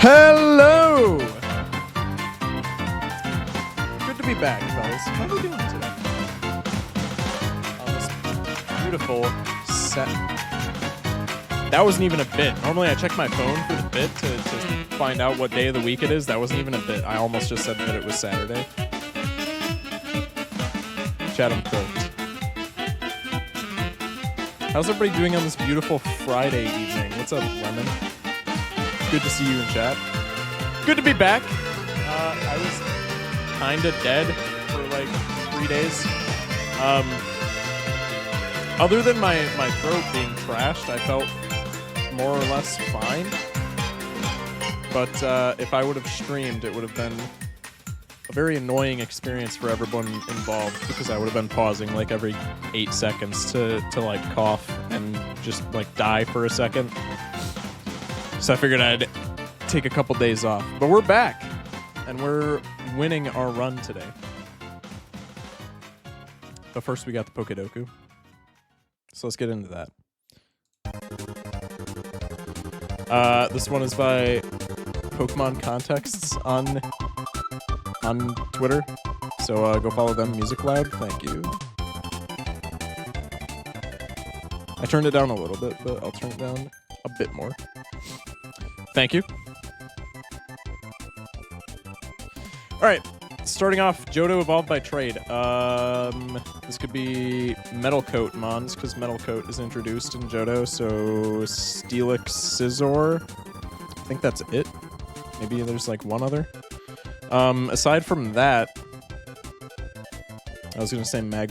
Hello! Good to be back, fellas. How are we doing today? On this beautiful set. That wasn't even a bit. Normally I check my phone for the bit to find out what day of the week it is. That wasn't even a bit. I almost just said that it was Saturday. Chatham cooked. How's everybody doing on this beautiful Friday evening? What's up, Lemon? Good to see you in chat. Good to be back. I was kind of dead for like 3 days. Other than my throat being trashed, I felt more or less fine. But if I would have streamed, it would have been a very annoying experience for everyone involved because I would have been pausing like every 8 seconds to like cough and just like die for a second. So I figured I'd take a couple days off. But we're back, and we're winning our run today. But first we got the Pokedoku. So let's get into that. This one is by Pokemon Contexts on Twitter. So go follow them. Music Loud, thank you. I turned it down a little bit, but I'll turn it down a bit more. Thank you. All right, starting off, Johto evolved by trade. This could be Metal Coat Mons, because Metal Coat is introduced in Johto, so Steelix Scizor. I think that's it. Maybe there's like one other. Aside from that, I was going to say Magby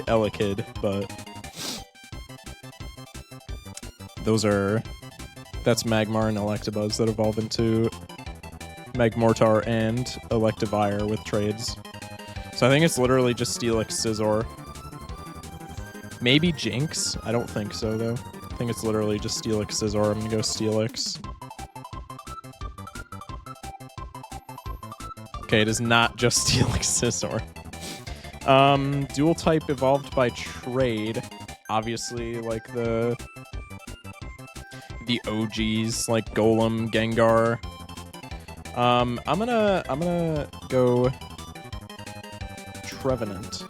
Elekid, but that's Magmar and Electabuzz that evolve into Magmortar and Electivire with trades. So I think it's literally just Steelix Scizor. Maybe Jinx? I don't think so, though. I think it's literally just Steelix Scizor. I'm going to go Steelix. Okay, it is not just Steelix Scizor. Dual type evolved by trade. Obviously, like the OGs, like Golem, Gengar. I'm gonna go Trevenant.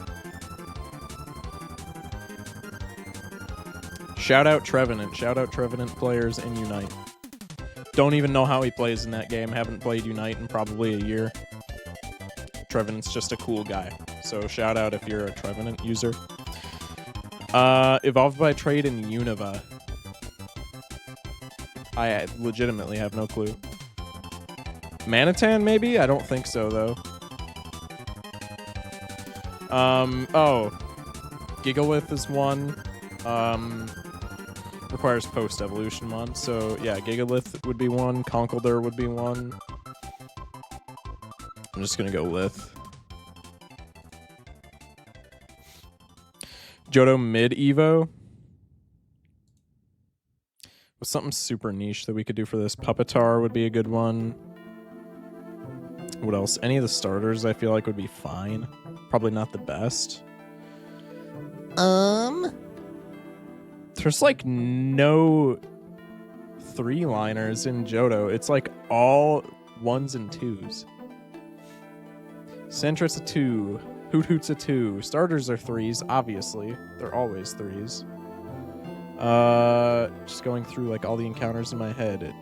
Shout out Trevenant. Shout out Trevenant players in Unite. Don't even know how he plays in that game. Haven't played Unite in probably a year. Trevenant's just a cool guy. So shout out if you're a Trevenant user. Evolved by trade in Unova. I legitimately have no clue. Manitan, maybe? I don't think so, though. Oh. Gigalith is one. requires post-evolution mon. So yeah, Gigalith would be one. Conkeldurr would be one. I'm just gonna go Lith. Johto mid Evo. With something super niche that we could do for this. Pupitar would be a good one. What else? Any of the starters I feel like would be fine. Probably not the best. There's like no 3-liners in Johto. It's like all 1s and 2s. Sentry's a 2. Hoothoot's a 2. Starters are 3s, obviously. They're always 3s. Just going through like all the encounters in my head.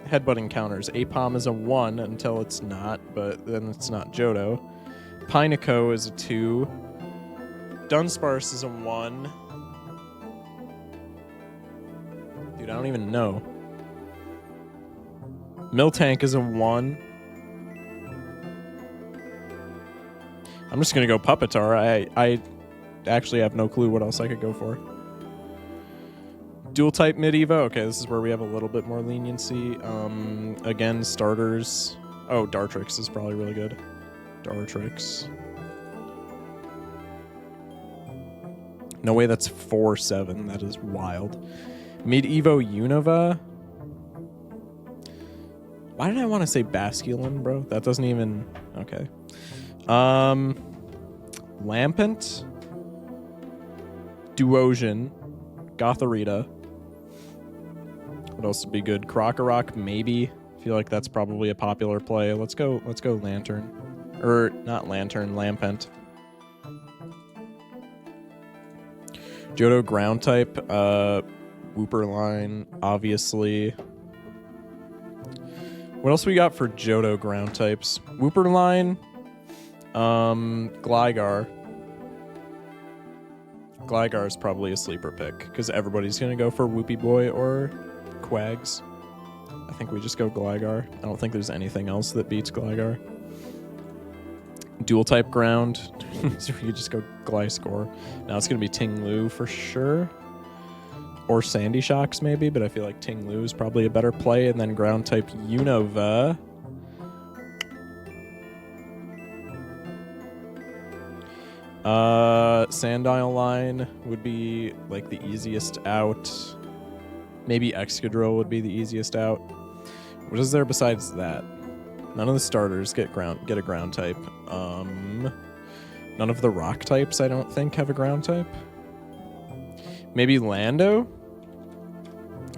Headbutt encounters. Apom is a 1 until it's not, but then it's not Johto. Pineco is a 2. Dunsparce is a 1. Dude, I don't even know. Miltank is a 1. I'm just gonna go Pupitar. I actually have no clue what else I could go for. Dual type mid Evo. Okay, this is where we have a little bit more leniency. Again, starters. Oh, Dartrix is probably really good. Dartrix. No way that's 4-7. That is wild. Mid Evo Unova. Why did I want to say Basculin, bro? That doesn't even. Okay. Lampent. Duosion. Gothorita. What else would be good? Crocorock, maybe. I feel like that's probably a popular play. Let's go Lantern. Or not Lantern, Lampent. Johto ground type, Wooperline, obviously. What else we got for Johto ground types? Wooperline, Gligar. Gligar is probably a sleeper pick because everybody's gonna go for Whoopie Boy or Quags. I think we just go Gligar. I don't think there's anything else that beats Gligar. Dual type ground, so we could just go Gliscor. Now it's gonna be Ting-Lu for sure, or Sandy Shocks maybe, but I feel like Ting-Lu is probably a better play. And then ground type Unova. Sandile line would be like the easiest out. Maybe Excadrill would be the easiest out. What is there besides that? None of the starters get a ground type. None of the rock types I don't think have a ground type. Maybe Lando?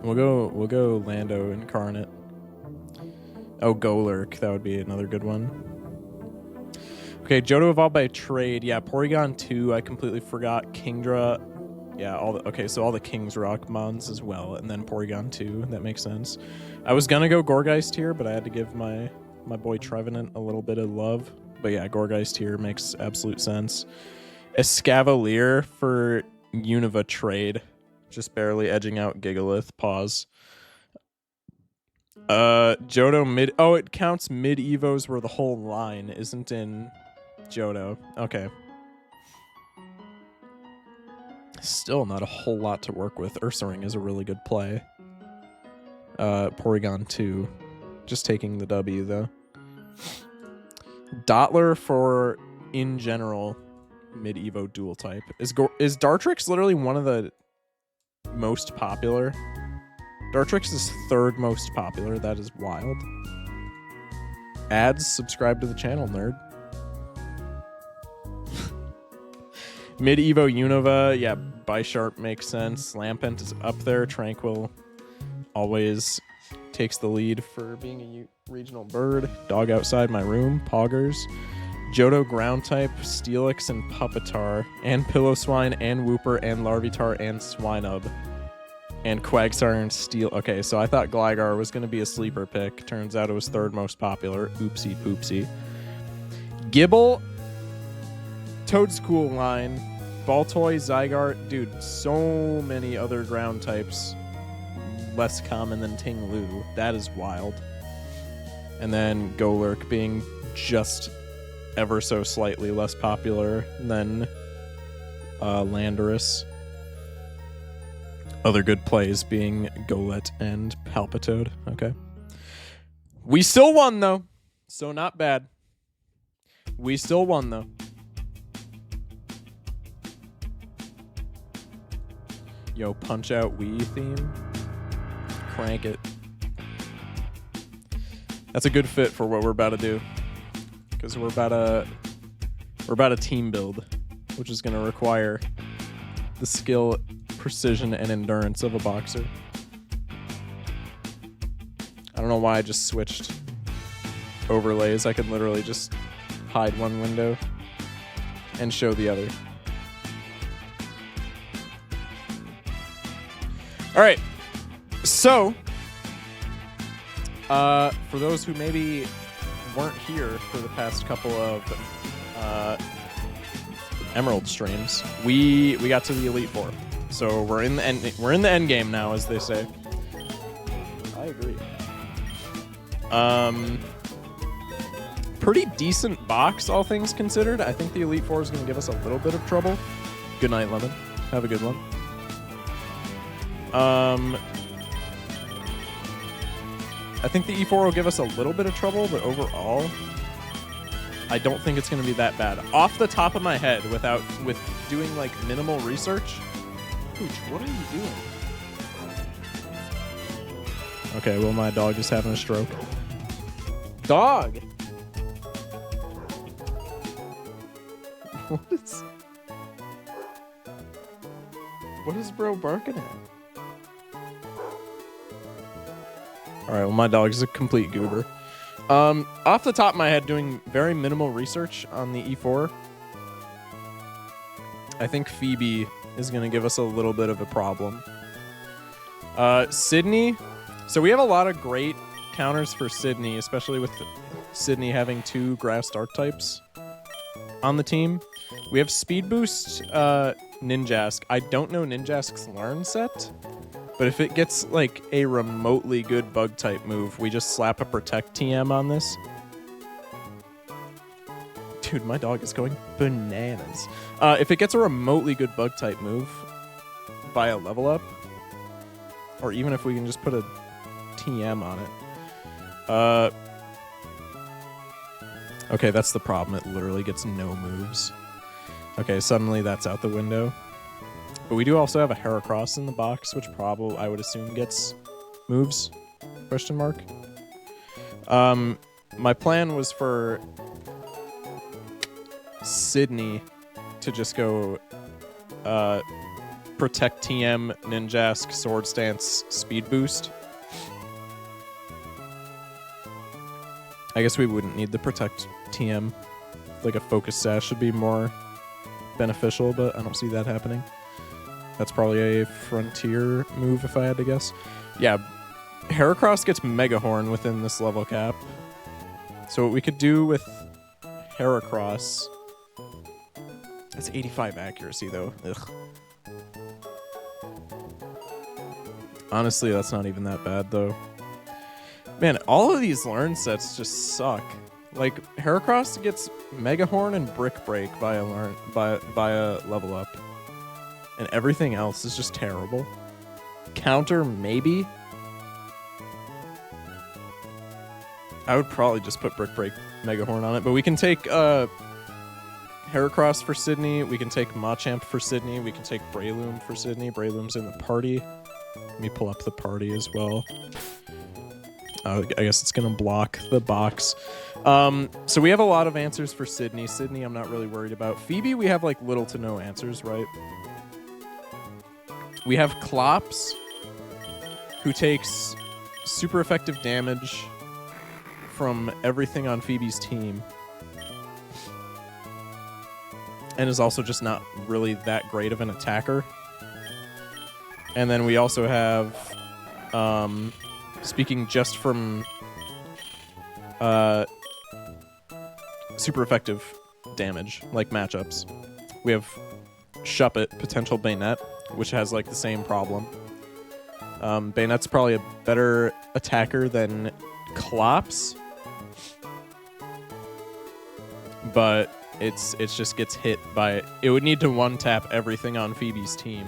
We'll go Lando Incarnate. Oh, Golurk, that would be another good one. Okay, Johto evolved by trade. Yeah, Porygon 2, I completely forgot. Kingdra. Yeah, all the King's Rock mons as well, and then Porygon 2. That makes sense. I was gonna go Gourgeist here, but I had to give my boy Trevenant a little bit of love. But yeah, Gourgeist here makes absolute sense. Escavalier for Unova trade. Just barely edging out Gigalith. Pause. Johto mid... Oh, it counts mid-evos where the whole line isn't in Johto. Okay. Still not a whole lot to work with. Ursaring is a really good play. Porygon 2. Just taking the W, though. Dottler for, in general, mid-evo dual type. Is Dartrix literally one of the most popular? Dartrix is third most popular. That is wild. Ads, subscribe to the channel, nerd. Mid-evo Unova, yeah, Bisharp makes sense. Lampent is up there. Tranquil always takes the lead for being a regional bird. Dog outside my room. Poggers. Johto ground type. Steelix and Pupitar. And Pillow-Swine and Wooper and Larvitar and Swinub. And Quagsire and Steel. Okay, so I thought Gligar was going to be a sleeper pick. Turns out it was third most popular. Oopsie poopsie. Gibble. Toadstool line. Baltoy, Zygarde. Dude, so many other ground types less common than Ting-Lu. That is wild. And then Golurk being just ever so slightly less popular than Landorus. Other good plays being Golett and Palpitoad. Okay. We still won, though. So not bad. We still won, though. Yo, Punch-Out Wii theme. Crank it. That's a good fit for what we're about to do. Because we're about a team build, which is going to require the skill, precision, and endurance of a boxer. I don't know why I just switched overlays. I could literally just hide one window and show the other. All right. So, for those who maybe weren't here for the past couple of Emerald streams, we got to the Elite Four. So we're in the end game now, as they say. I agree. Pretty decent box, all things considered. I think the Elite Four is going to give us a little bit of trouble. Good night, Lemon. Have a good one. I think the E4 will give us a little bit of trouble, but overall, I don't think it's going to be that bad. Off the top of my head, with doing like minimal research. Pooch, what are you doing? Okay, well, my dog is having a stroke. Dog! What is bro barking at? Alright, well, my dog is a complete goober. Off the top of my head, doing very minimal research on the E4, I think Phoebe is going to give us a little bit of a problem. Sydney. So we have a lot of great counters for Sydney, especially with Sydney having 2 grass dark types on the team. We have Speed Boost Ninjask. I don't know Ninjask's learn set, but if it gets like a remotely good bug type move, we just slap a Protect TM on this. Dude, my dog is going bananas. If it gets a remotely good bug type move by a level up, or even if we can just put a TM on it. Okay, that's the problem. It literally gets no moves. Okay, suddenly that's out the window. But we do also have a Heracross in the box, which probably, I would assume, gets moves? Question mark. My plan was for Sydney to just go Protect TM, Ninjask, Sword Stance, Speed Boost. I guess we wouldn't need the Protect TM. Like a Focus Sash should be more beneficial, but I don't see that happening. That's probably a Frontier move if I had to guess. Yeah, Heracross gets Mega Horn within this level cap. So what we could do with Heracross... That's 85 accuracy, though. Ugh. Honestly, that's not even that bad, though. Man, all of these learn sets just suck. Like, Heracross gets Mega Horn and Brick Break by a level up. And everything else is just terrible. Counter, maybe? I would probably just put Brick Break Mega Horn on it, but we can take Heracross for Sydney, we can take Machamp for Sydney, we can take Breloom for Sydney. Breloom's in the party. Let me pull up the party as well. I guess it's going to block the box. So we have a lot of answers for Sydney. Sydney, I'm not really worried about. Phoebe, we have like little to no answers, right? We have Klops, who takes super effective damage from everything on Phoebe's team. And is also just not really that great of an attacker. And then we also have, speaking just from super effective damage, like matchups, we have Shuppet, potential Bayonet, which has like the same problem. Bayonet's probably a better attacker than Klops, but it's just gets hit by... It would need to one-tap everything on Phoebe's team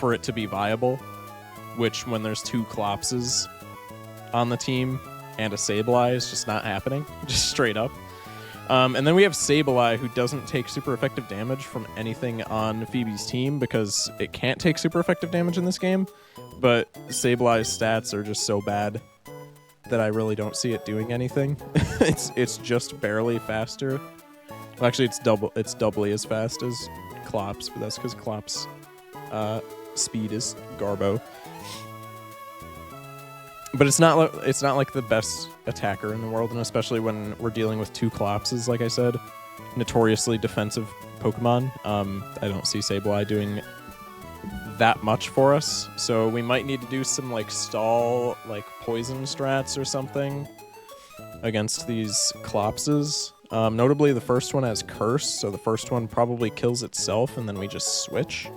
for it to be viable, which when there's 2 Clopses on the team and a Sableye is just not happening, just straight up. And then we have Sableye, who doesn't take super effective damage from anything on Phoebe's team because it can't take super effective damage in this game, but Sableye's stats are just so bad that I really don't see it doing anything. It's just barely faster. Well, actually, it's doubly as fast as Clops, but that's because Clops' speed is Garbo. But it's not like the best attacker in the world, and especially when we're dealing with 2 Clopses, like I said, notoriously defensive Pokemon. I don't see Sableye doing that much for us, so we might need to do some like stall, like poison strats or something against these Clopses. Notably, the first one has Curse, so the first one probably kills itself, and then we just switch.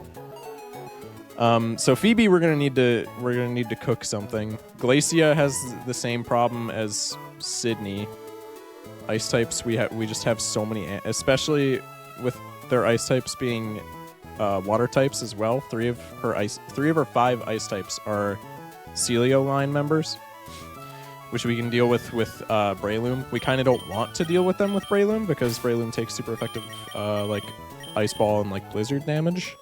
So Phoebe, we're gonna need to cook something. Glacia has the same problem as Sydney. Ice types, we just have so many, especially with their ice types being water types as well. 3 of her 5 ice types are Celio line members, which we can deal with Breloom. We kind of don't want to deal with them with Breloom because Breloom takes super effective like Ice Ball and like Blizzard damage.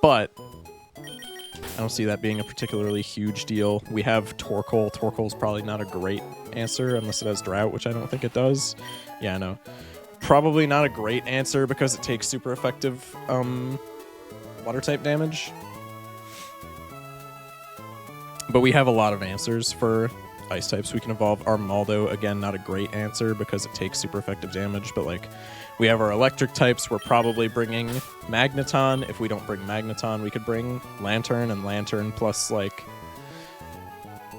But I don't see that being a particularly huge deal. We have Torkoal. Torkoal's probably not a great answer unless it has Drought, which I don't think it does. Yeah, I know. Probably not a great answer because it takes super effective water type damage. But we have a lot of answers for ice types. We can evolve Armaldo. Again, not a great answer because it takes super effective damage, but like we have our electric types. We're probably bringing Magneton. If we don't bring Magneton, we could bring Lantern, and Lantern plus like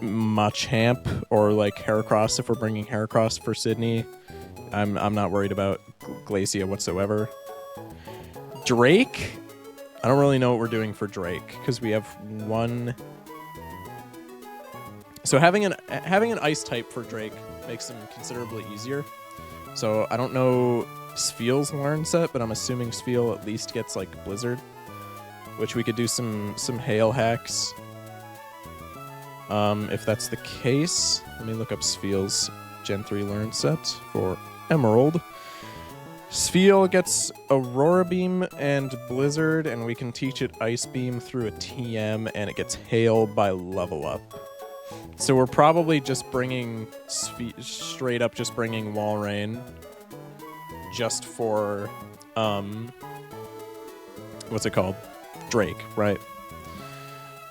Machamp or like Heracross if we're bringing Heracross for Sydney. I'm not worried about Glacia whatsoever. Drake, I don't really know what we're doing for Drake because we have one. So having an ice type for Drake makes him considerably easier. So I don't know Spheal's learn set, but I'm assuming Spheal at least gets like Blizzard, which we could do some hail hacks. If that's the case, let me look up Spheal's Gen 3 learn set for Emerald. Spheal gets Aurora Beam and Blizzard, and we can teach it Ice Beam through a TM, and it gets Hail by level up. So we're probably just bringing straight up just bringing Walrein just for what's it called? Drake, right?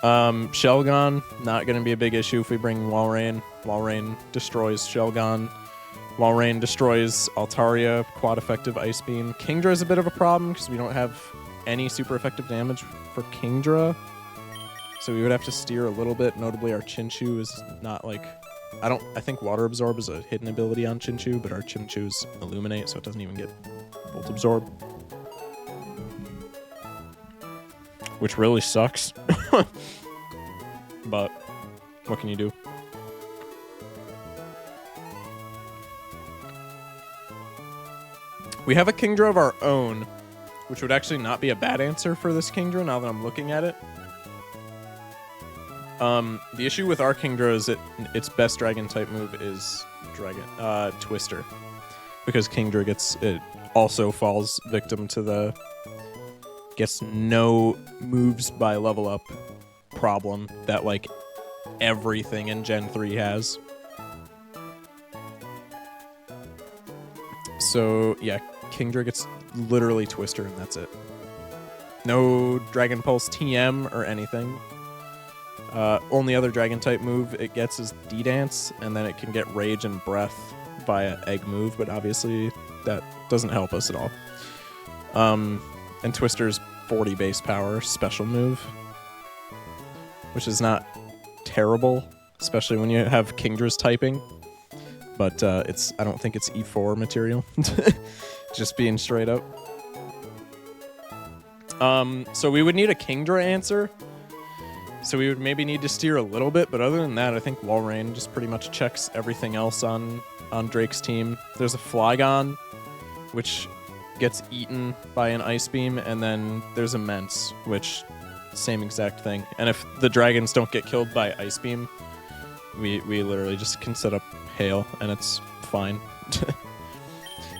Shelgon, not going to be a big issue if we bring Walrein. Walrein destroys Shelgon. Walrein destroys Altaria, quad effective Ice Beam. Kingdra is a bit of a problem because we don't have any super effective damage for Kingdra. So we would have to steer a little bit. Notably, our Chinchou is not like... I think Water Absorb is a hidden ability on Chinchou, but our Chinchou's Illuminate, so it doesn't even get Volt Absorb. Which really sucks. But what can you do? We have a Kingdra of our own, which would actually not be a bad answer for this Kingdra now that I'm looking at it. The issue with our Kingdra is that its best dragon type move is Twister, because Kingdra it also falls victim to the gets no moves by level up problem that like everything in Gen 3 has. So yeah, Kingdra gets literally Twister and that's it. No Dragon Pulse TM or anything. Only other dragon type move it gets is D-Dance, and then it can get Rage and Breath via Egg move, but obviously that doesn't help us at all. And Twister's 40 base power special move, which is not terrible, especially when you have Kingdra's typing, but I don't think it's E4 material. Just being straight up. So we would need a Kingdra answer. So we would maybe need to steer a little bit, but other than that, I think Walrein just pretty much checks everything else on Drake's team. There's a Flygon, which gets eaten by an ice beam, and then there's immense, which same exact thing. And if the dragons don't get killed by ice beam, we literally just can set up hail, and it's fine.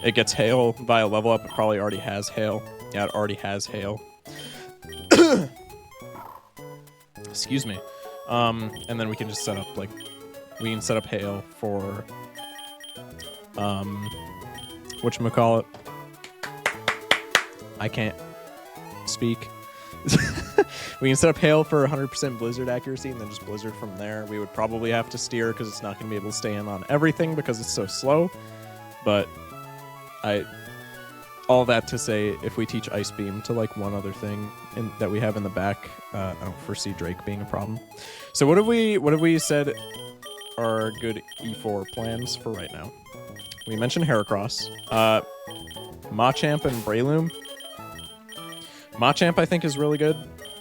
It gets hail by a level up. It probably already has hail. Yeah, it already has hail. Excuse me. And then we can just set up, like, we can set up hail for, whatchamacallit? I can't speak. We can set up hail for 100% blizzard accuracy and then just blizzard from there. We would probably have to steer because it's not going to be able to stay in on everything because it's so slow. But all that to say, if we teach Ice Beam to like one other thing that we have in the back, I don't foresee Drake being a problem. So what have we said are good E4 plans for right now? We mentioned Heracross, Machamp and Breloom. Machamp I think is really good.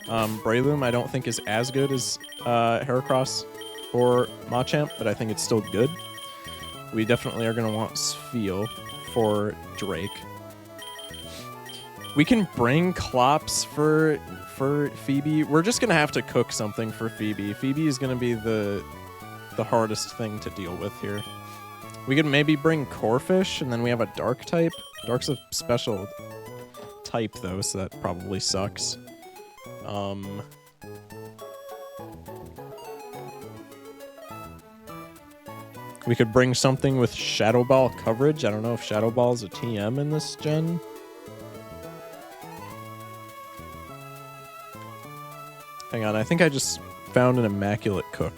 Breloom I don't think is as good as Heracross or Machamp, but I think it's still good. We definitely are going to want Spheal for Drake. We can bring Clops for Phoebe. We're just going to have to cook something for Phoebe. Phoebe is going to be the hardest thing to deal with here. We could maybe bring Corphish, and then we have a Dark type. Dark's a special type, though, so that probably sucks. We could bring something with Shadow Ball coverage. I don't know if Shadow Ball is a TM in this gen. Hang on, I think I just found an immaculate cook.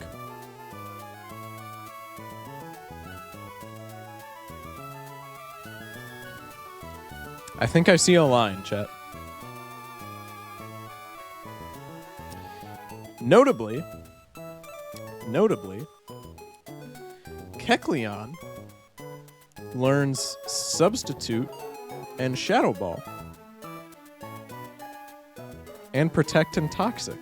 I think I see a line, chat. Notably, Kecleon learns Substitute and Shadow Ball. And Protect and Toxic.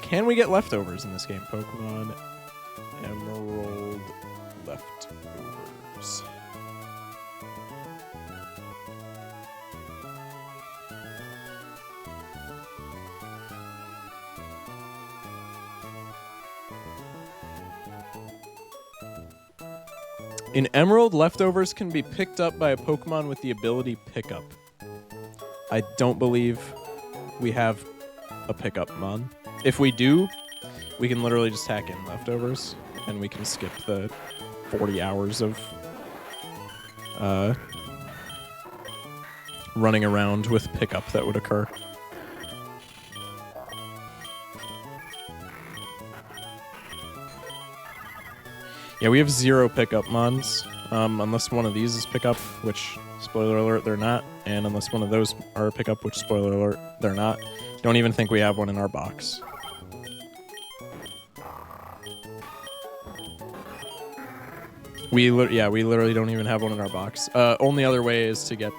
Can we get leftovers in this game? Pokemon Emerald leftovers. In Emerald, leftovers can be picked up by a Pokemon with the ability Pickup. I don't believe we have a Pickup mon. If we do, we can literally just hack in leftovers, and we can skip the 40 hours of running around with Pickup that would occur. Yeah, we have 0 Pickup mons, unless one of these is Pickup, which, spoiler alert, they're not, and unless one of those are a Pickup, which, spoiler alert, they're not. Don't even think we have one in our box. We literally don't even have one in our box. Only other way is to get...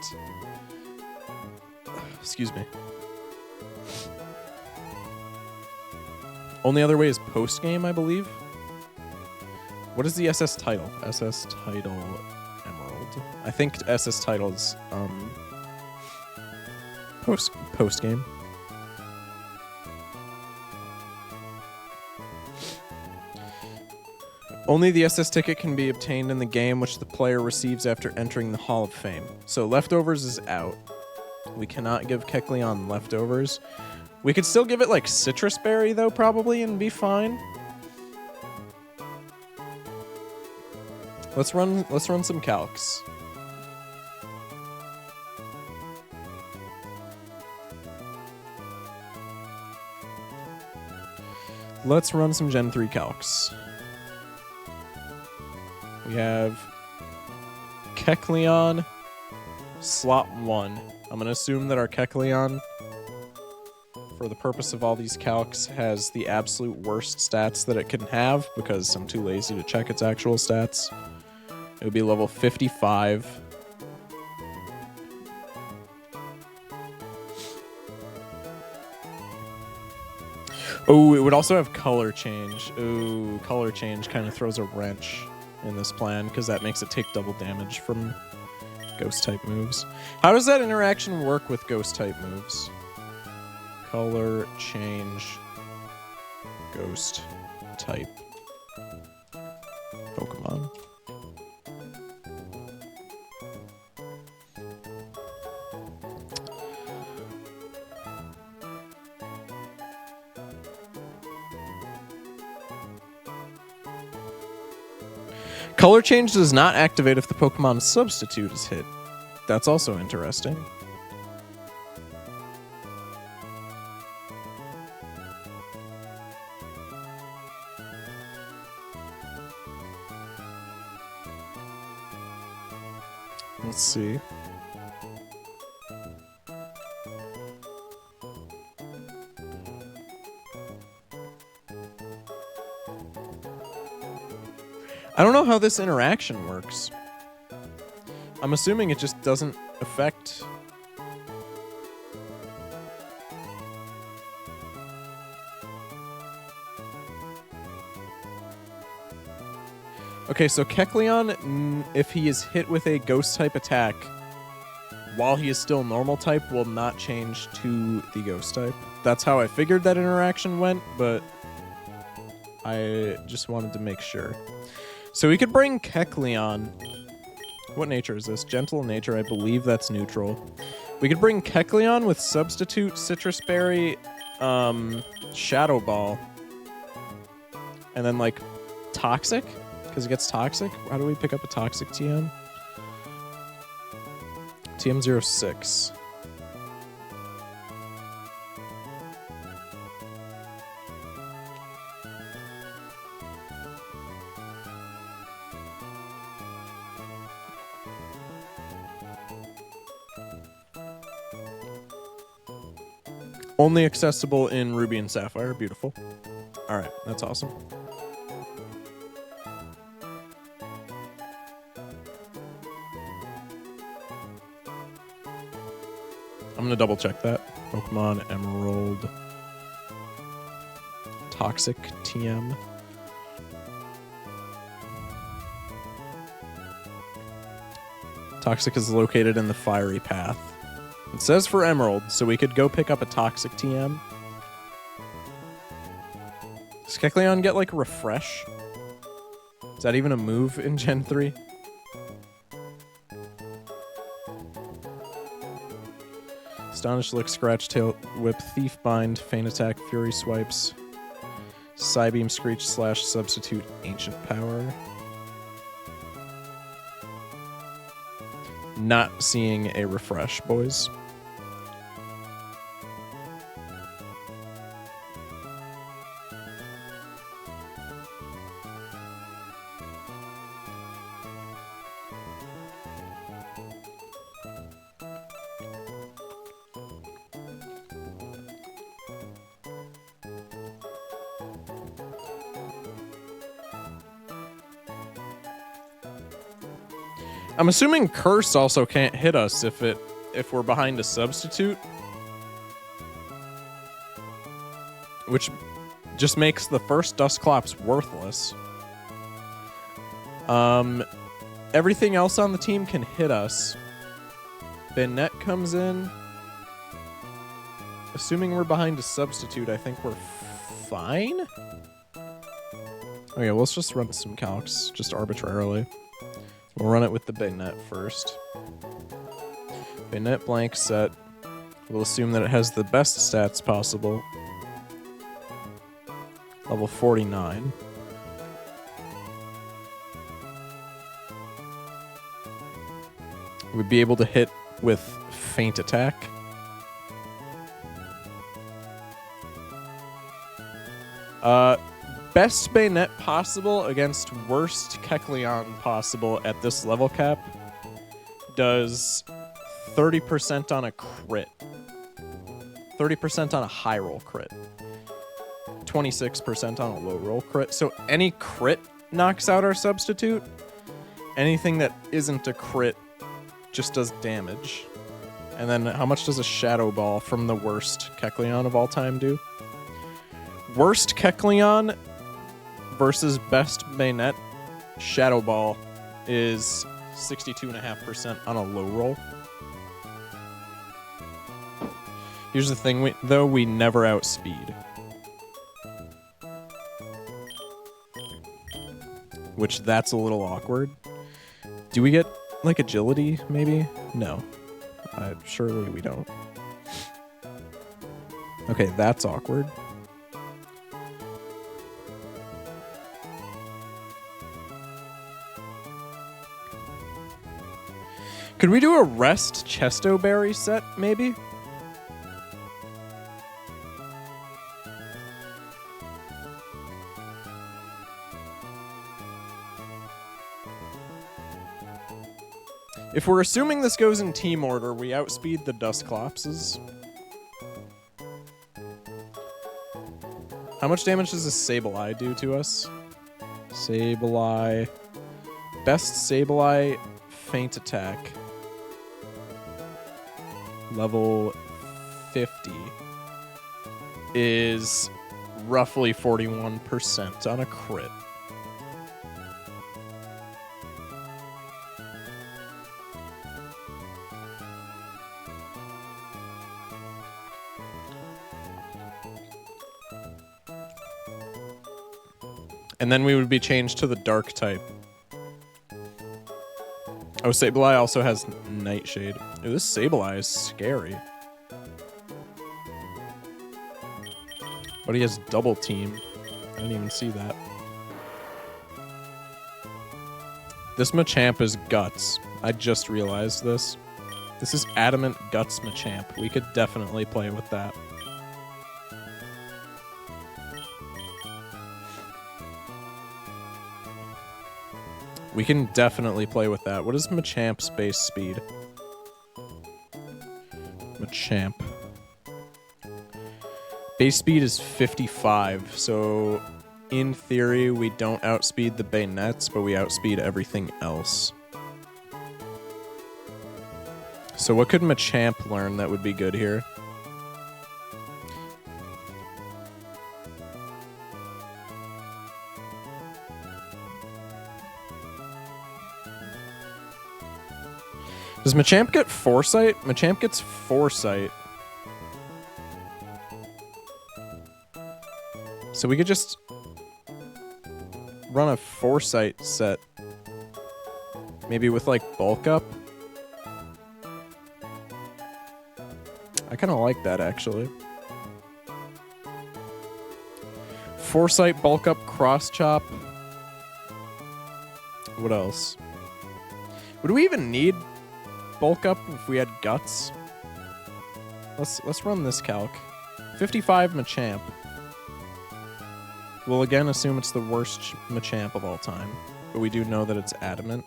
Excuse me. Only other way is post-game, I believe. What is the SS title? SS title Emerald. I think SS title's post-game. Only the SS ticket can be obtained in the game which the player receives after entering the Hall of Fame. So leftovers is out. We cannot give Kecleon leftovers. We could still give it like Citrus Berry though, probably, and be fine. Let's run some Calcs. Let's run some Gen 3 Calcs. We have Kecleon, slot 1. I'm going to assume that our Kecleon, for the purpose of all these Calcs, has the absolute worst stats that it can have, because I'm too lazy to check its actual stats. It would be level 55. Oh, it would also have color change. Ooh, color change kind of throws a wrench in this plan, because that makes it take double damage from ghost-type moves. How does that interaction work with ghost-type moves? Color change ghost-type Pokemon. Color change does not activate if the Pokemon substitute is hit. That's also interesting. Let's see. I don't know how this interaction works. I'm assuming it just doesn't affect... Okay, so Kecleon, if he is hit with a ghost-type attack, while he is still normal-type, will not change to the ghost-type. That's how I figured that interaction went, but I just wanted to make sure. So we could bring Kecleon. What nature is this? Gentle nature. I believe that's neutral. We could bring Kecleon with substitute Citrus Berry, Shadow Ball, and then like Toxic, because it gets Toxic. How do we pick up a Toxic TM? TM06. Only accessible in Ruby and Sapphire. Beautiful. All right, that's awesome. I'm going to double check that. Pokemon Emerald. Toxic TM. Toxic is located in the Fiery Path. It says for Emerald, so we could go pick up a Toxic TM. Does Kecleon get, like, Refresh? Is that even a move in Gen 3? Astonish Lick, Scratch Tail Whip, Thief Bind, Feint Attack, Fury Swipes, Psybeam, Screech, Slash, Substitute, Ancient Power. Not seeing a Refresh, boys. I'm assuming Curse also can't hit us if we're behind a substitute, which just makes the first Dusclops worthless. Everything else on the team can hit us. Banette comes in. Assuming we're behind a substitute, I think we're fine. Okay, let's just run some calcs, just arbitrarily. We'll run it with the Banette first. Banette blank set. We'll assume that it has the best stats possible. Level 49. We'd be able to hit with Feint Attack. Best Banette possible against worst Kecleon possible at this level cap does 30% on a crit. 30% on a high roll crit. 26% on a low roll crit. So any crit knocks out our substitute. Anything that isn't a crit just does damage. And then how much does a Shadow Ball from the worst Kecleon of all time do? Worst Kecleon versus best Banette Shadow Ball is 62.5% on a low roll. Here's the thing, we never outspeed. Which, that's a little awkward. Do we get, like, agility, maybe? No. Surely we don't. Okay, that's awkward. Could we do a rest Chesto Berry set, maybe? If we're assuming this goes in team order, we outspeed the Dusclopses. How much damage does a Sableye do to us? Sableye. Best Sableye feint attack. Level 50 is roughly 41% on a crit. And then we would be changed to the dark type. Oh, Sableye also has Nightshade. Ooh, this Sableye is scary. But he has double team. I didn't even see that. This Machamp is Guts. I just realized this. This is Adamant Guts Machamp. We could definitely play with that. We can definitely play with that. What is Machamp's base speed? Machamp. Base speed is 55, so in theory we don't outspeed the Bayonets, but we outspeed everything else. So what could Machamp learn that would be good here? Does Machamp get Foresight? Machamp gets Foresight. So we could just run a Foresight set. Maybe with, like, Bulk Up. I kind of like that, actually. Foresight, Bulk Up, Cross Chop. What else? Would we even need Bulk Up if we had Guts? Let's run this calc. 55 Machamp. We'll again assume it's the worst Machamp of all time, but we do know that it's Adamant.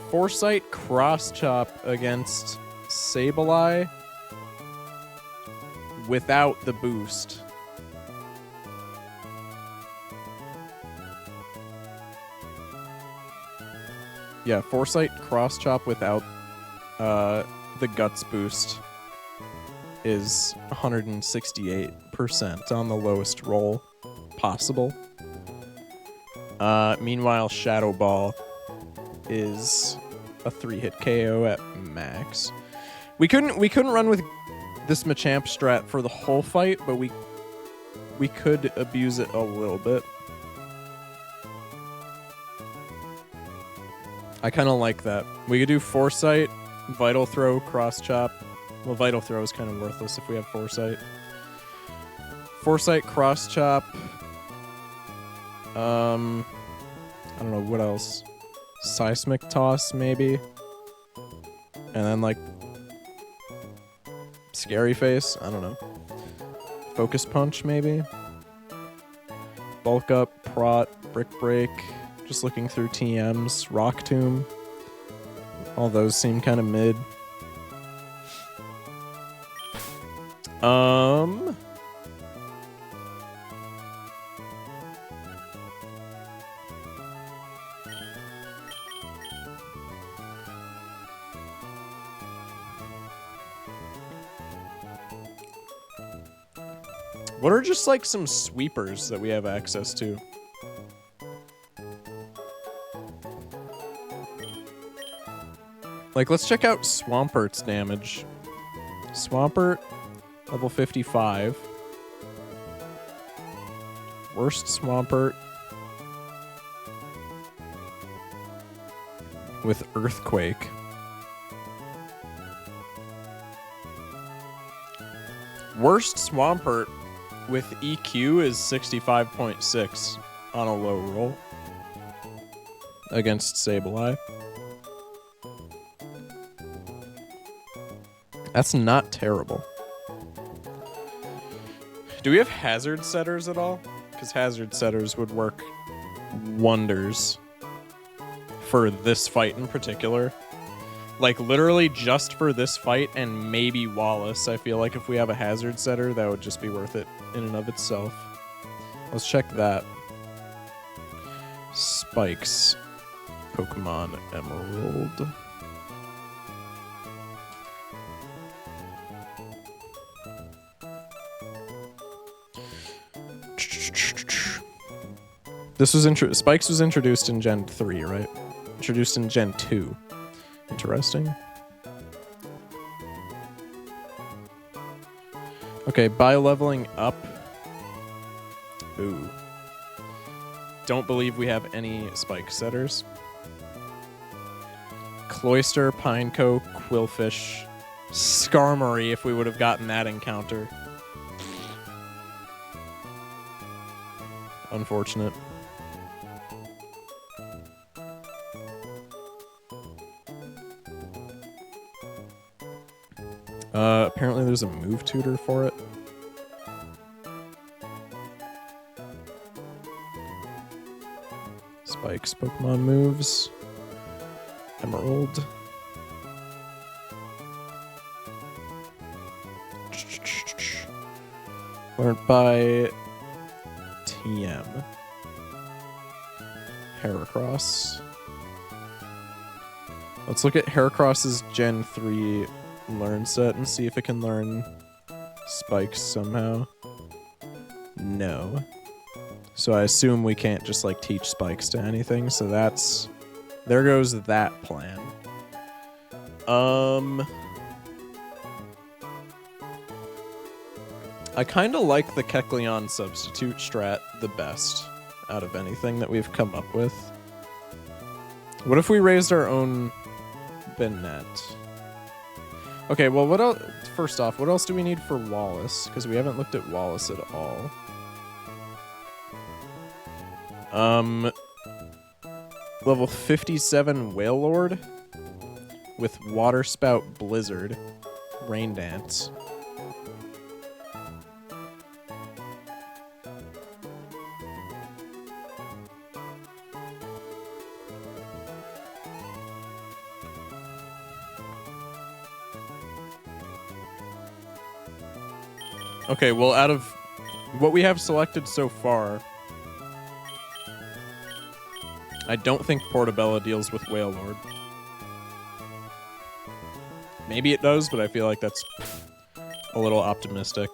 Foresight Cross Chop against Sableye without the boost. Yeah, Foresight Cross Chop without the Guts boost is 168% on the lowest roll possible. Meanwhile, Shadow Ball is a 3-hit KO at max. We couldn't run with this Machamp strat for the whole fight, but we could abuse it a little bit. I kind of like that. We could do Foresight, Vital Throw, Cross Chop. Well, Vital Throw is kind of worthless if we have Foresight. Foresight, Cross Chop. I don't know, what else? Seismic Toss, maybe? And then, like, Scary Face? I don't know. Focus Punch, maybe? Bulk Up, Prot, Brick Break. Just looking through TMs. Rock Tomb. All those seem kind of mid. What are just like some sweepers that we have access to? Like, let's check out Swampert's damage. Swampert, level 55. Worst Swampert. With Earthquake. Worst Swampert with EQ is 65.6 on a low roll against Sableye. That's not terrible. Do we have hazard setters at all? Because hazard setters would work wonders for this fight in particular. Like, literally just for this fight and maybe Wallace. I feel like if we have a hazard setter, that would just be worth it in and of itself. Let's check that. Spikes. Pokemon Emerald. This was Spikes was introduced in Gen 3, right? Introduced in Gen 2. Interesting. Okay, by leveling up. Ooh. Don't believe we have any spike setters. Cloyster, Pineco, Quillfish, Skarmory if we would have gotten that encounter. Unfortunate. Apparently there's a move tutor for it. Spikes Pokemon moves. Emerald. Learned by TM. Heracross. Let's look at Heracross's Gen 3 learn set and see if it can learn Spikes somehow. No. So I assume we can't just like teach Spikes to anything, so that's... There goes that plan. I kind of like the Kecleon substitute strat the best out of anything that we've come up with. What if we raised our own Banette? Okay, well, what else? First off, what else do we need for Wallace? Because we haven't looked at Wallace at all. Level 57 Wailord with Water Spout Blizzard, Rain Dance. Okay, well, out of what we have selected so far, I don't think Portabella deals with Wailord. Maybe it does, but I feel like that's a little optimistic.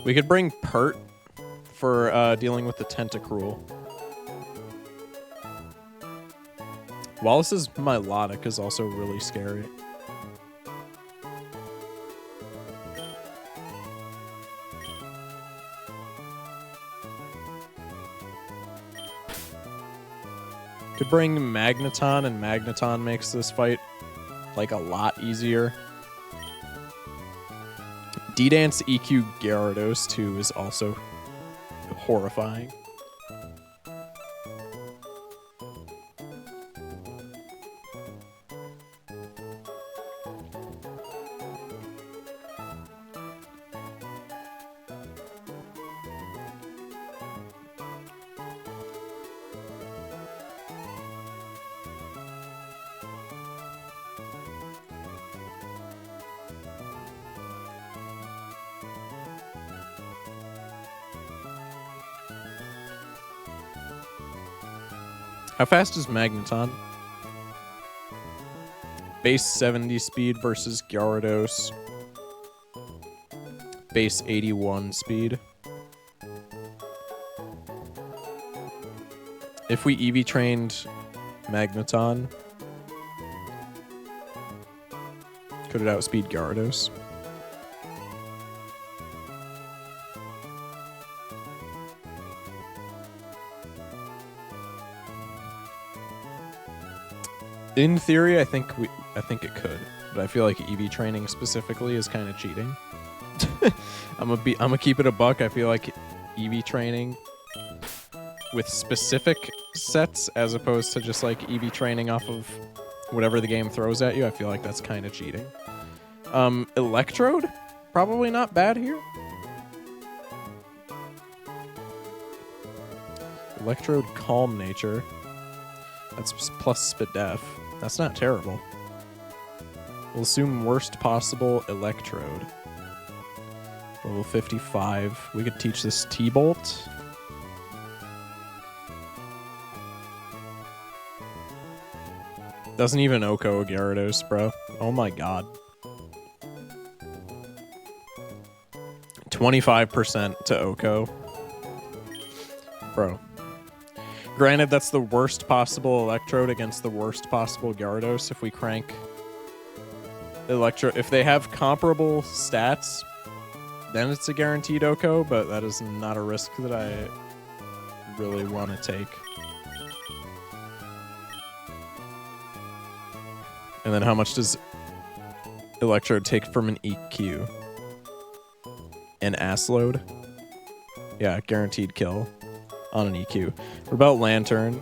We could bring Pert for dealing with the Tentacruel. Wallace's Milotic is also really scary. Could bring Magneton, and Magneton makes this fight like a lot easier. D-Dance EQ Gyarados too is also horrifying. How fast is Magneton? Base 70 speed versus Gyarados. base 81 speed. If we EV trained Magneton, could it outspeed Gyarados? In theory, I think it could, but I feel like EV training specifically is kind of cheating. I'm gonna keep it a buck. I feel like EV training with specific sets as opposed to just like EV training off of whatever the game throws at you, I feel like that's kind of cheating. Electrode? Probably not bad here. Electrode Calm Nature. That's plus Spadef. That's not terrible. We'll assume worst possible Electrode. Level 55. We could teach this T-Bolt. Doesn't even Oko Gyarados, bro. Oh my god. 25% to Oko. Bro. Granted, that's the worst possible Electrode against the worst possible Gyarados. If we crank if they have comparable stats, then it's a guaranteed Oko, but that is not a risk that I really want to take. And then how much does Electrode take from an EQ? An ass load? Yeah, guaranteed kill on an EQ. What about Lantern?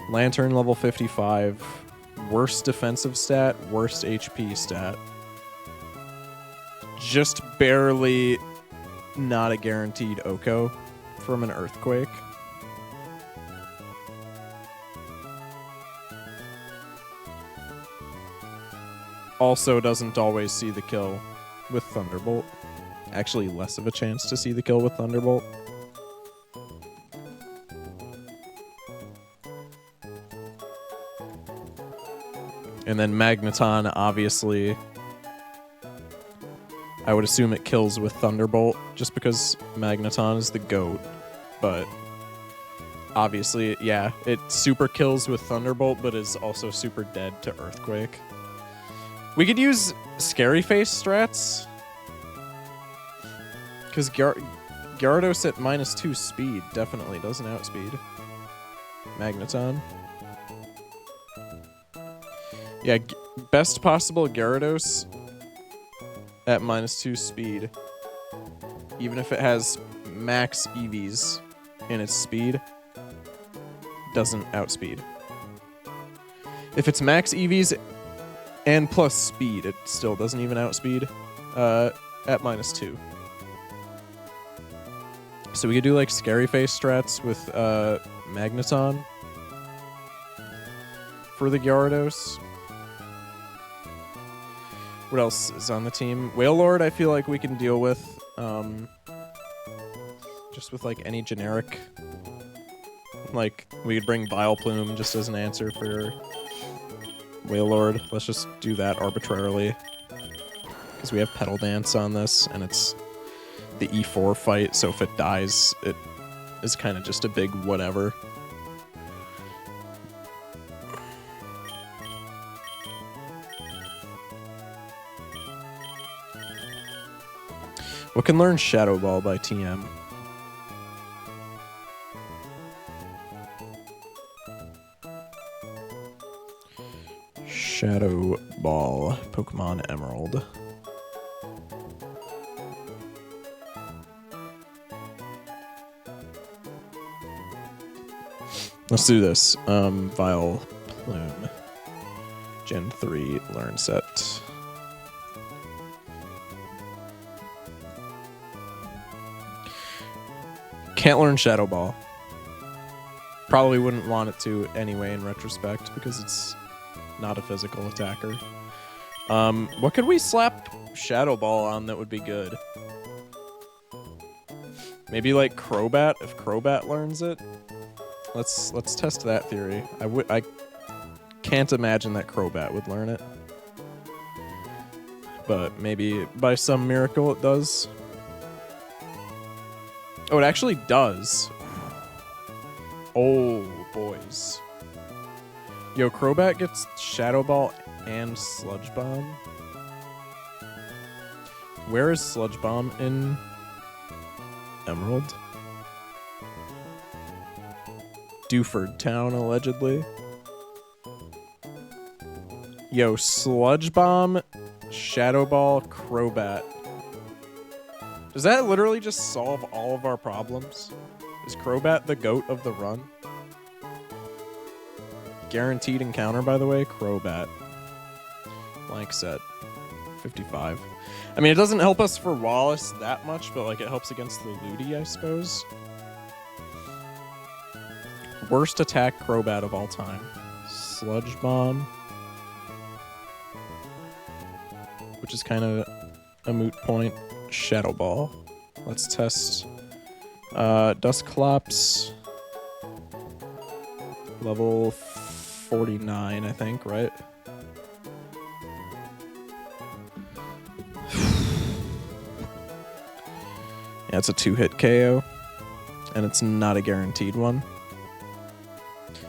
Lantern level 55. Worst defensive stat, worst HP stat. Just barely not a guaranteed Oko from an Earthquake. Also doesn't always see the kill with Thunderbolt. Actually, less of a chance to see the kill with Thunderbolt. And then Magneton, obviously, I would assume it kills with Thunderbolt, just because Magneton is the GOAT. But obviously, yeah, it super kills with Thunderbolt, but is also super dead to Earthquake. We could use Scary Face strats, because Gyarados at -2 speed definitely doesn't outspeed Magneton. Yeah, best possible Gyarados at -2 speed, even if it has max EVs in its speed, doesn't outspeed. If it's max EVs and plus speed, it still doesn't even outspeed at -2. So we could do like Scary Face strats with Magneton for the Gyarados. What else is on the team? Wailord, I feel like we can deal with just with like any generic. Like we could bring Vileplume just as an answer for Wailord. Let's just do that arbitrarily, because we have Petal Dance on this, and it's the E4 fight, so if it dies, it is kind of just a big whatever. What can learn Shadow Ball by TM? Shadow Ball, Pokemon Emerald. Let's do this. Vileplume. Gen 3 Learn Set. Can't learn Shadow Ball. Probably wouldn't want it to anyway in retrospect, because it's not a physical attacker. What could we slap Shadow Ball on that would be good? Maybe like Crobat, if Crobat learns it. Let's test that theory. I can't imagine that Crobat would learn it. but maybe by some miracle it does. Oh, it actually does. Oh, boys. Yo, Crobat gets Shadow Ball and Sludge Bomb. Where is Sludge Bomb in Emerald? Dewford Town, allegedly. Yo, Sludge Bomb, Shadow Ball, Crobat. Does that literally just solve all of our problems? Is Crobat the GOAT of the run? Guaranteed encounter, by the way, Crobat. Blank set. 55. I mean, it doesn't help us for Wallace that much, but like it helps against the Ludi, I suppose. Worst attack Crobat of all time. Sludge Bomb. Which is kind of a moot point. Shadow Ball. Let's test Dusclops. Level 49, I think, right? Yeah, it's a 2-hit KO. And it's not a guaranteed one.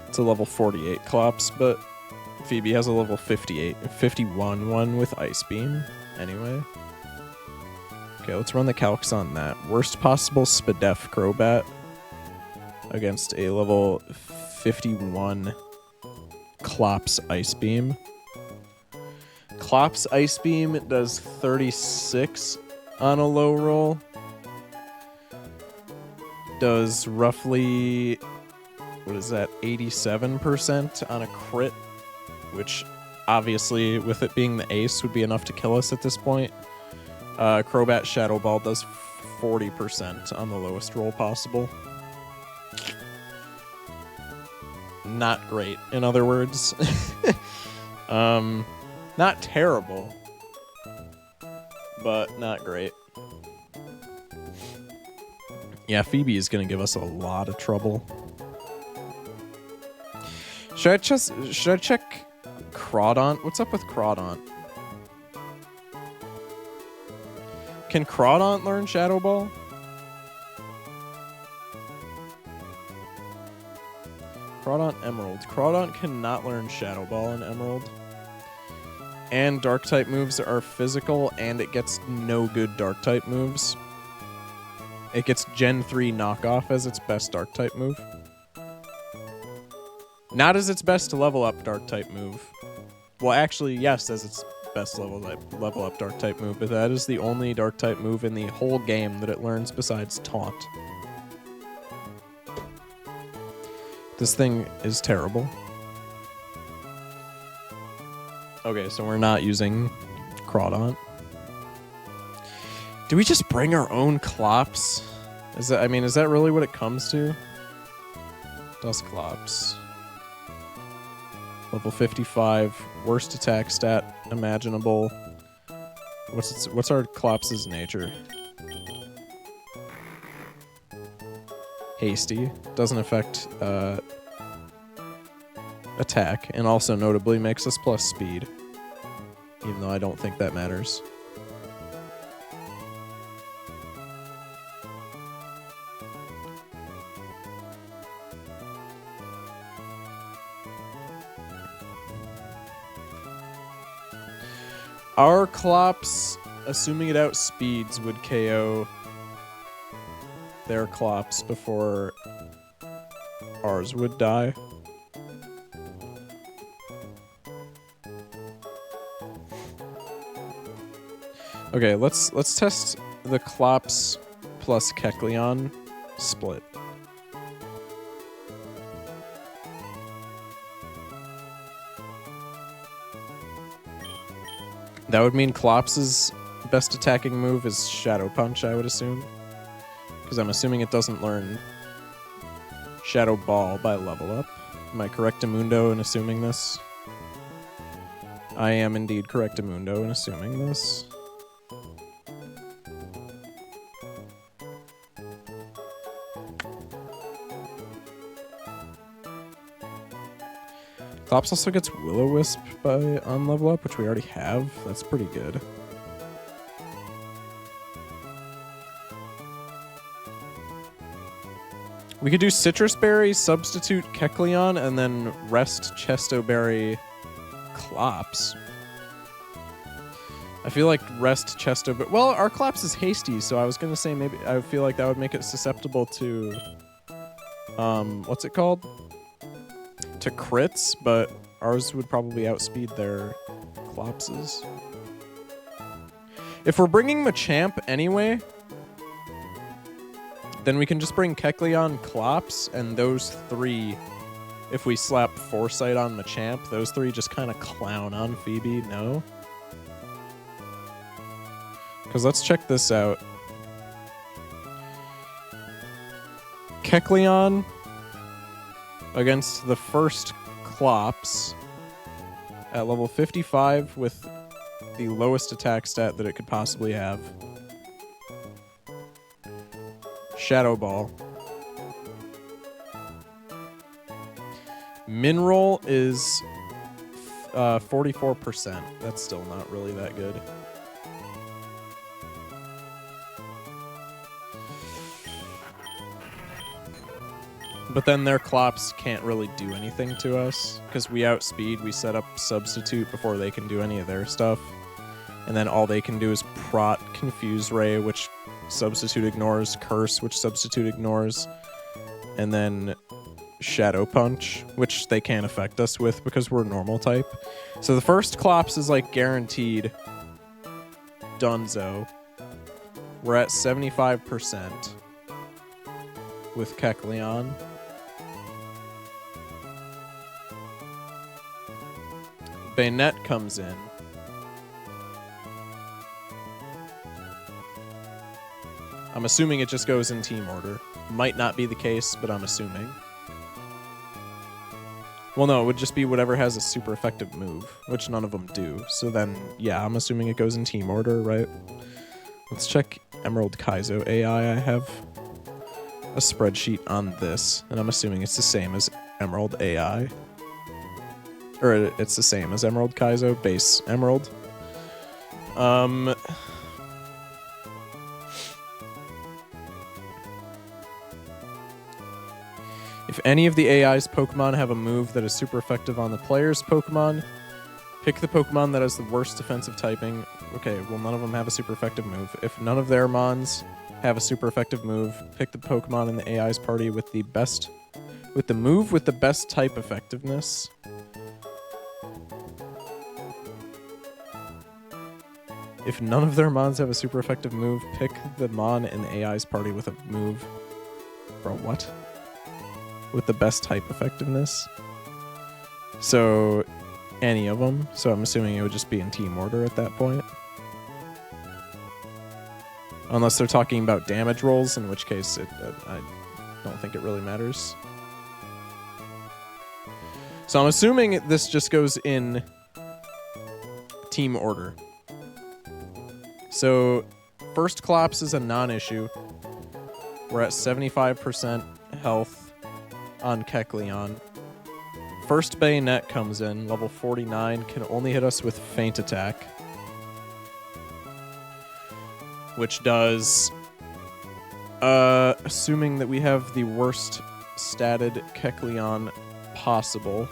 It's a level 48 Clops, but Phoebe has a level 51 one with Ice Beam, anyway. Okay, let's run the calcs on that. Worst possible Spadef Crobat against a level 51 Clops Ice Beam. Clops Ice Beam does 36 on a low roll. Does roughly, what is that, 87% on a crit, which obviously, with it being the ace, would be enough to kill us at this point. Crobat Shadow Ball does 40% on the lowest roll possible. Not great, in other words. Not terrible, but not great. Yeah, Phoebe is going to give us a lot of trouble. Should I check Crawdaunt? What's up with Crawdaunt? Can Crawdaunt learn Shadow Ball? Crawdaunt Emerald. Crawdaunt cannot learn Shadow Ball in Emerald. And Dark-type moves are physical, and it gets no good Dark-type moves. It gets Gen 3 knockoff as its best Dark-type move. Not as its best level-up Dark-type move. Well, actually, yes, as its best level-up Dark-type move, but that is the only Dark-type move in the whole game that it learns besides Taunt. This thing is terrible. Okay, so we're not using Crawdaunt. Do we just bring our own Clops? Is that really what it comes to? Dusclops. Level 55, worst attack stat imaginable. What's our Clops' nature? Hasty. Doesn't affect attack, and also notably makes us plus speed. Even though I don't think that matters. Our Clops, assuming it outspeeds, would KO their Clops before ours would die. Okay, let's test the Clops plus Kecleon split. That would mean Clops' best attacking move is Shadow Punch, I would assume. Because I'm assuming it doesn't learn Shadow Ball by level up. Am I correctamundo in assuming this? I am indeed correctamundo in assuming this. Clops also gets Will-O-Wisp on level up, which we already have. That's pretty good. We could do Citrus Berry, substitute Kecleon, and then rest Chesto Berry Clops. I feel like rest Chesto... But well, our Clops is hasty, so I was going to say maybe... I feel like that would make it susceptible to... what's it called? To crits, but ours would probably outspeed their Clopses. If we're bringing Machamp anyway, then we can just bring Kecleon, Clops, and those three, if we slap Foresight on Machamp, those three just kind of clown on Phoebe, no? Because let's check this out. Kecleon against the first Clops at level 55 with the lowest attack stat that it could possibly have. Shadow Ball. Mineral is 44%. That's still not really that good. But then their Clops can't really do anything to us, because we outspeed, we set up Substitute before they can do any of their stuff. And then all they can do is Prot, Confuse Ray, which Substitute ignores, Curse, which Substitute ignores, and then Shadow Punch, which they can't affect us with because we're normal type. So the first Clops is like guaranteed Dunzo. We're at 75% with Kecleon. Bayonet comes in. I'm assuming it just goes in team order. Might not be the case, but I'm assuming. Well, no, it would just be whatever has a super effective move, which none of them do. So then, yeah, I'm assuming it goes in team order, right? Let's check Emerald Kaizo AI. I have a spreadsheet on this, and I'm assuming it's the same as Emerald AI. Or it's the same as Emerald Kaizo, base Emerald. If any of the AI's Pokemon have a move that is super effective on the player's Pokemon, pick the Pokemon that has the worst defensive typing. Okay, well, none of them have a super effective move. If none of their Mons have a super effective move, pick the Pokemon in the AI's party with the move with the best type effectiveness. If none of their Mons have a super effective move, pick the Mon in the AI's party with a move. Bro, what? With the best type effectiveness. So, any of them. So I'm assuming it would just be in team order at that point. Unless they're talking about damage rolls, in which case I don't think it really matters. So I'm assuming this just goes in team order. So, first Clops is a non-issue. We're at 75% health on Kecleon. First Bayonet comes in, level 49, can only hit us with Feint Attack. Which does, assuming that we have the worst statted Kecleon possible,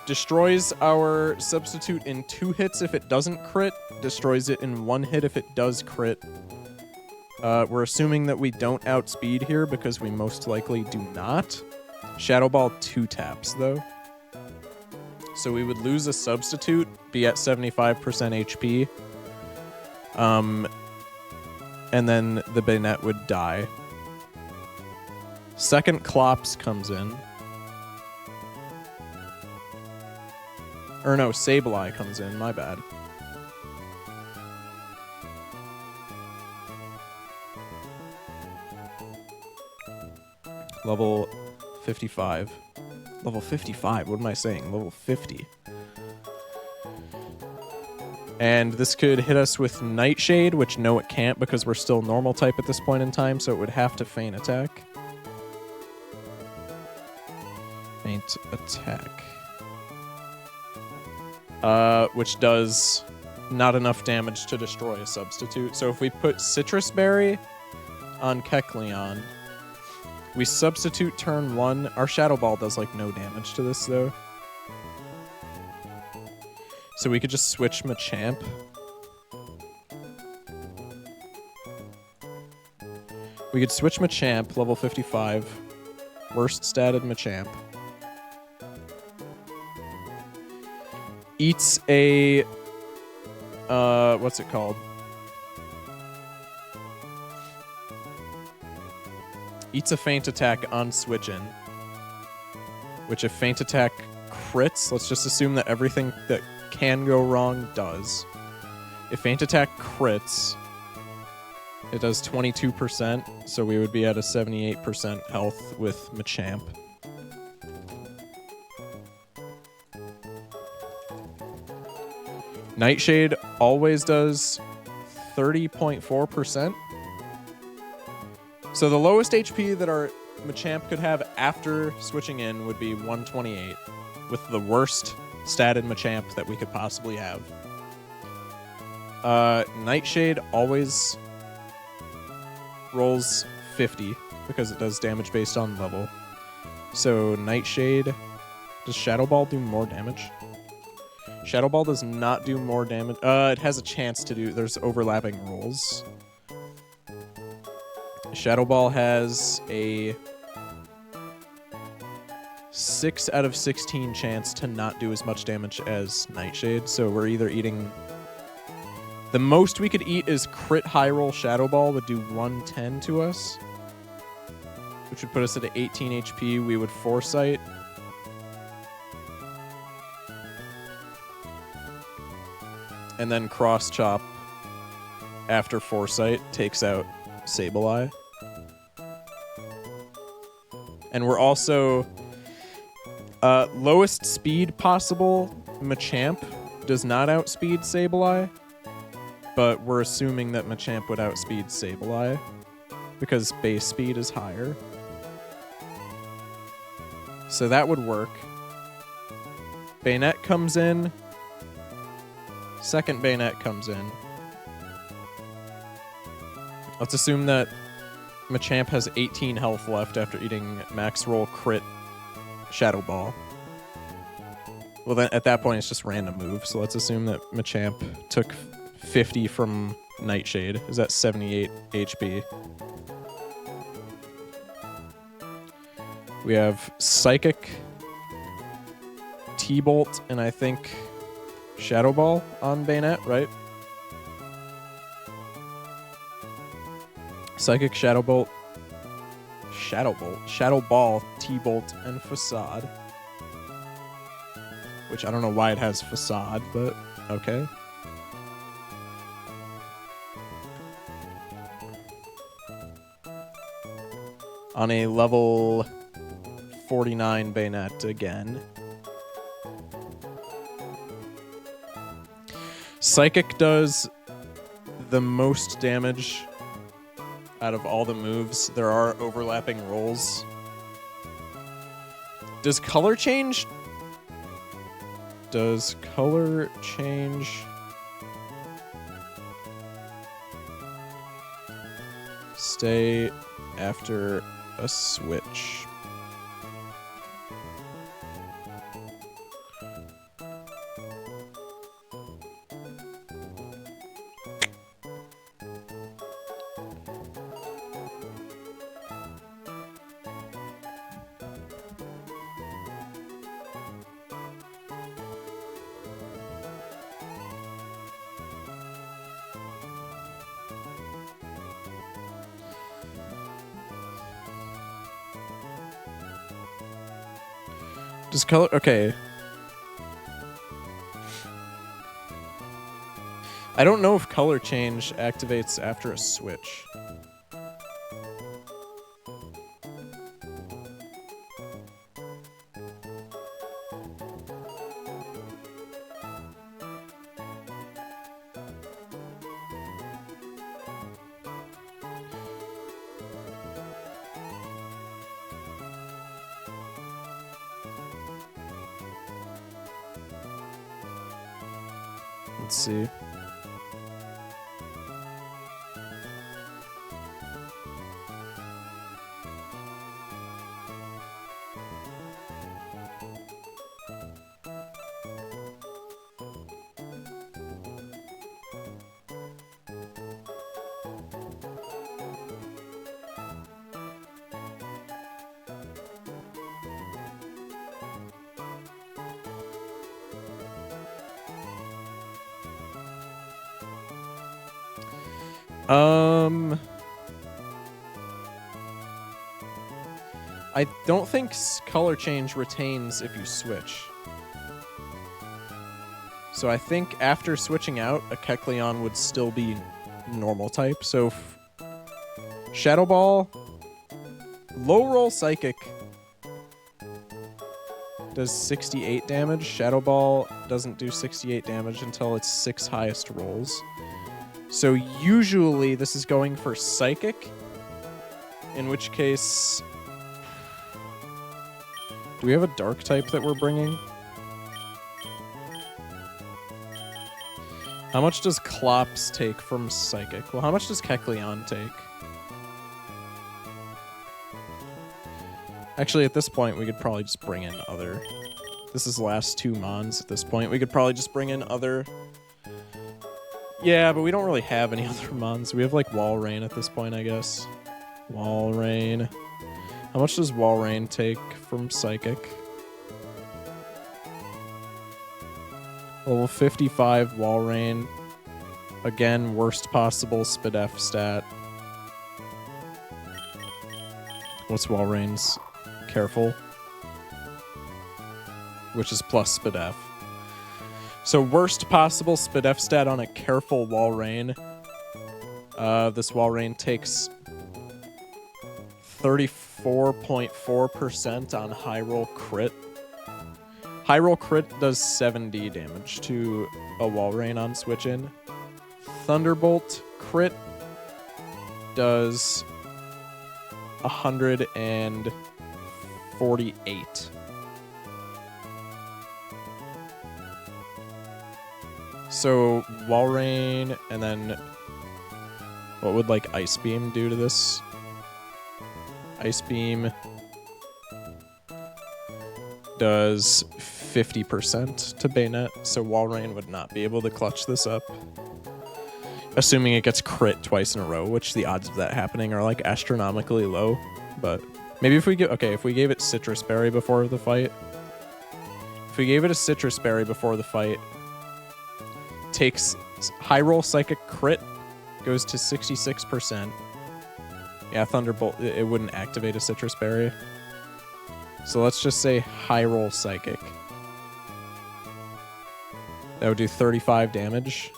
destroys our substitute in 2 hits if it doesn't crit, destroys it in 1 hit if it does crit. We're assuming that we don't outspeed here because we most likely do not. Shadow Ball 2 taps though. So we would lose a substitute, be at 75% HP. And then the Bayonet would die. Second Clops comes in. Or no, Sableye comes in, my bad. Level 55. Level 55, what am I saying? Level 50. And this could hit us with Nightshade, which no it can't because we're still normal type at this point in time, so it would have to Feint Attack. Feint Attack. Which does not enough damage to destroy a substitute. So if we put Citrus Berry on Kecleon, we substitute turn 1. Our Shadow Ball does like no damage to this though. So we could just switch Machamp. We could switch Machamp, level 55. Worst statted Machamp. Eats a... what's it called? Eats a Feint Attack on switch in. Which if Feint Attack crits, let's just assume that everything that can go wrong does. If Feint Attack crits, it does 22%, so we would be at a 78% health with Machamp. Nightshade always does 30.4%. So the lowest HP that our Machamp could have after switching in would be 128, with the worst statted Machamp that we could possibly have. Nightshade always rolls 50 because it does damage based on level. So Nightshade, does Shadow Ball do more damage? Shadow Ball does not do more damage. It has a chance to do. There's overlapping rolls. Shadow Ball has a 6 out of 16 chance to not do as much damage as Nightshade. So we're either eating... The most we could eat is crit high roll Shadow Ball would do 110 to us, which would put us at 18 HP. We would Foresight. And then Cross Chop after Foresight takes out Sableye. And we're also lowest speed possible. Machamp does not outspeed Sableye, but we're assuming that Machamp would outspeed Sableye because base speed is higher. So that would work. Bayonet comes in. Second Bayonet comes in. Let's assume that Machamp has 18 health left after eating max roll crit Shadow Ball. Well, then at that point it's just random move. So let's assume that Machamp took 50 from Nightshade. Is that 78 HP? We have Psychic, T-Bolt, and I think Shadow Ball on Bayonet, right? Psychic, Shadow Ball, T-Bolt, and Facade. Which I don't know why it has Facade, but okay. On a level 49 Bayonet again. Psychic does the most damage out of all the moves. There are overlapping rolls. Does color change? Does color change? Stay after a switch. Does color... Okay. I don't know if color change activates after a switch. Let's see. I don't think color change retains if you switch. So I think after switching out, a Kecleon would still be normal type. So Shadow Ball, low roll Psychic does 68 damage. Shadow Ball doesn't do 68 damage until its 6 highest rolls. So usually this is going for Psychic, in which case... Do we have a Dark type that we're bringing? How much does Clops take from Psychic? Well, how much does Kecleon take? Actually, at this point, we could probably just bring in other... This is last 2 Mons at this point. We could probably just bring in other... Yeah, but we don't really have any other Mons. We have, like, Walrein at this point, I guess. Walrein. How much does Walrein take from Psychic? Level 55 Walrein. Again, worst possible SpDef stat. What's Walrein's? Careful. Which is plus SpDef. So worst possible SpDef stat on a careful Walrein. This Walrein takes 34.4% on high roll crit. High roll crit does 70 damage to a Walrein on switch in. Thunderbolt crit does 148. So Walrein, and then what would like Ice Beam do to this? Ice Beam does 50% to Bayonet, so Walrein would not be able to clutch this up. Assuming it gets crit twice in a row, which the odds of that happening are like astronomically low. But maybe if we give, if we gave it Citrus Berry before the fight. If we gave it a Citrus Berry before the fight, takes high roll Psychic crit, goes to 66%. Yeah, Thunderbolt, it wouldn't activate a Citrus Berry. So let's just say high roll Psychic. That would do 35 damage.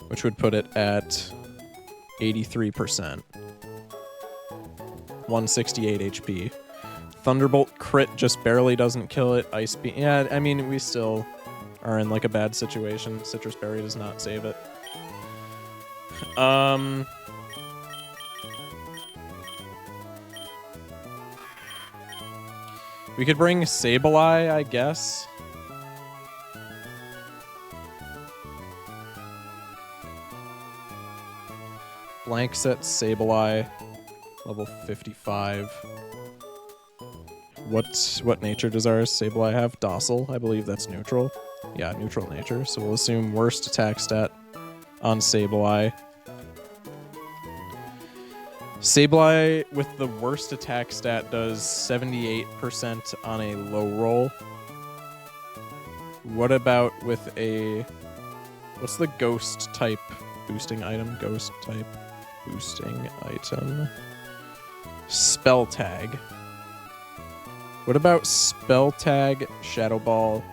Which would put it at 83%. 168 HP. Thunderbolt crit just barely doesn't kill it. Ice Beam, yeah, I mean, we still are in like a bad situation. Citrus Berry does not save it. We could bring Sableye, I guess. Blank set Sableye, level 55. What nature does our Sableye have? Docile, I believe that's neutral. Yeah, neutral nature. So we'll assume worst attack stat on Sableye. Sableye with the worst attack stat does 78% on a low roll. What about with a... What's the ghost type boosting item? Ghost type boosting item. Spell Tag. What about Spell Tag Shadow Ball?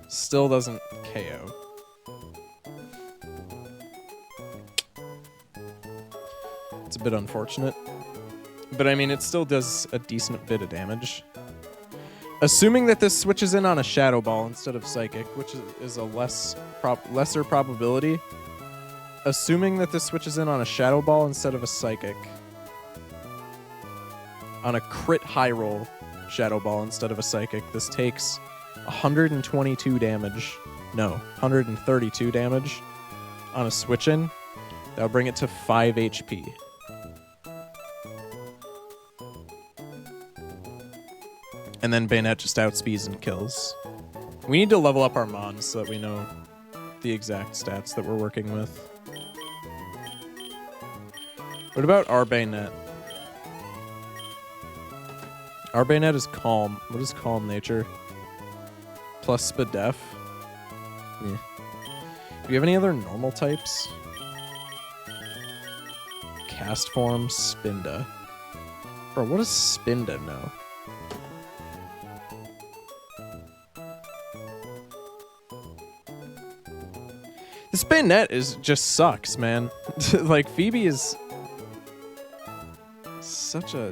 Still doesn't KO. It's a bit unfortunate. But I mean, it still does a decent bit of damage. Assuming that this switches in on a Shadow Ball instead of Psychic, which is a lesser probability. Assuming that this switches in on a Shadow Ball instead of a Psychic. On a crit high roll Shadow Ball instead of a Psychic, this takes 122 damage. No, 132 damage on a switch in. That'll bring it to 5 HP. And then Bayonet just outspeeds and kills. We need to level up our Mons so that we know the exact stats that we're working with. What about our Bayonet? Our Bayonet is Calm. What is Calm nature? Plus SpDef. Yeah. Do you have any other normal types? Cast form, Spinda. Bro, what does Spinda know? This Bayonet just sucks, man. Like, Phoebe is such a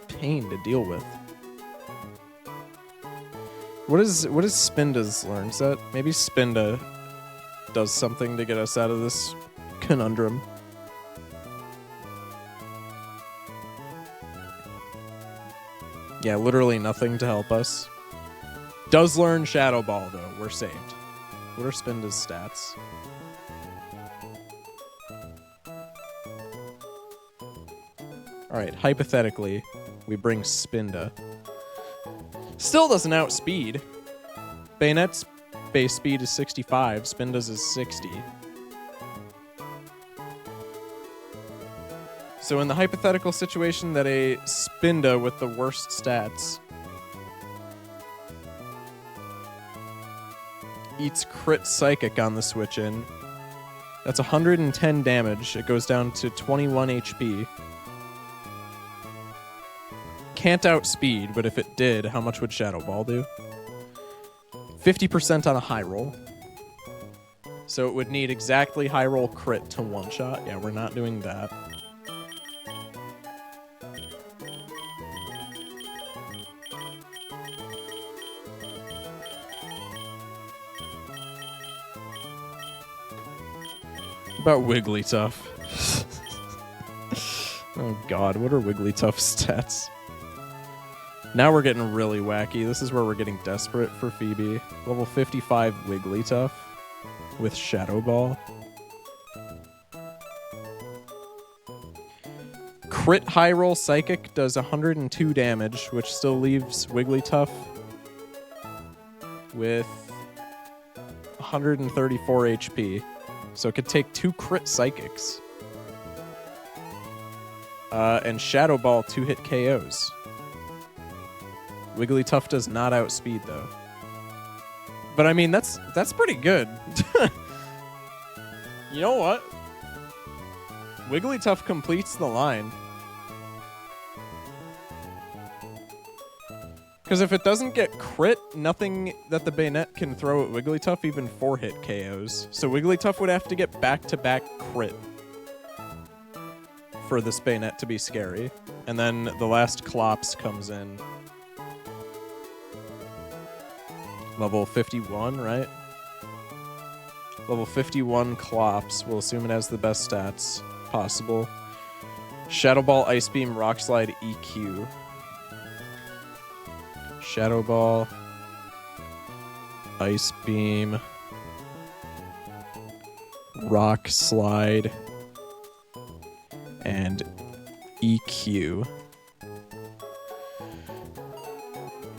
pain to deal with. What is Spinda's learn set? Maybe Spinda does something to get us out of this conundrum. Yeah, literally nothing to help us. Does learn Shadow Ball, though. We're saved. What are Spinda's stats? Alright, hypothetically, we bring Spinda. Still doesn't outspeed. Bayonet's base speed is 65, Spinda's is 60. So in the hypothetical situation that a Spinda with the worst stats eats crit psychic on the switch in, that's 110 damage. It goes down to 21 HP. Can't outspeed, but if it did, how much would Shadow Ball do? 50% on a high roll. So it would need exactly high roll crit to one-shot. Yeah, we're not doing that. About Wigglytuff. Oh god, what are Wigglytuff's stats? Now we're getting really wacky. This is where we're getting desperate for Phoebe. Level 55 Wigglytuff with Shadow Ball. Crit high roll Psychic does 102 damage, which still leaves Wigglytuff with 134 HP. So it could take 2 crit Psychics. And Shadow Ball 2-hit KOs. Wigglytuff does not outspeed, though. But I mean, that's pretty good. You know what? Wigglytuff completes the line. Because if it doesn't get crit, nothing that the Bayonet can throw at Wigglytuff even 4-hit KOs. So Wigglytuff would have to get back-to-back crit for this Bayonet to be scary. And then the last Clops comes in. Level 51, right? Level 51 Clops. We'll assume it has the best stats possible. Shadow Ball, Ice Beam, Rock Slide, EQ. Shadow Ball, Ice Beam, Rock Slide, and EQ.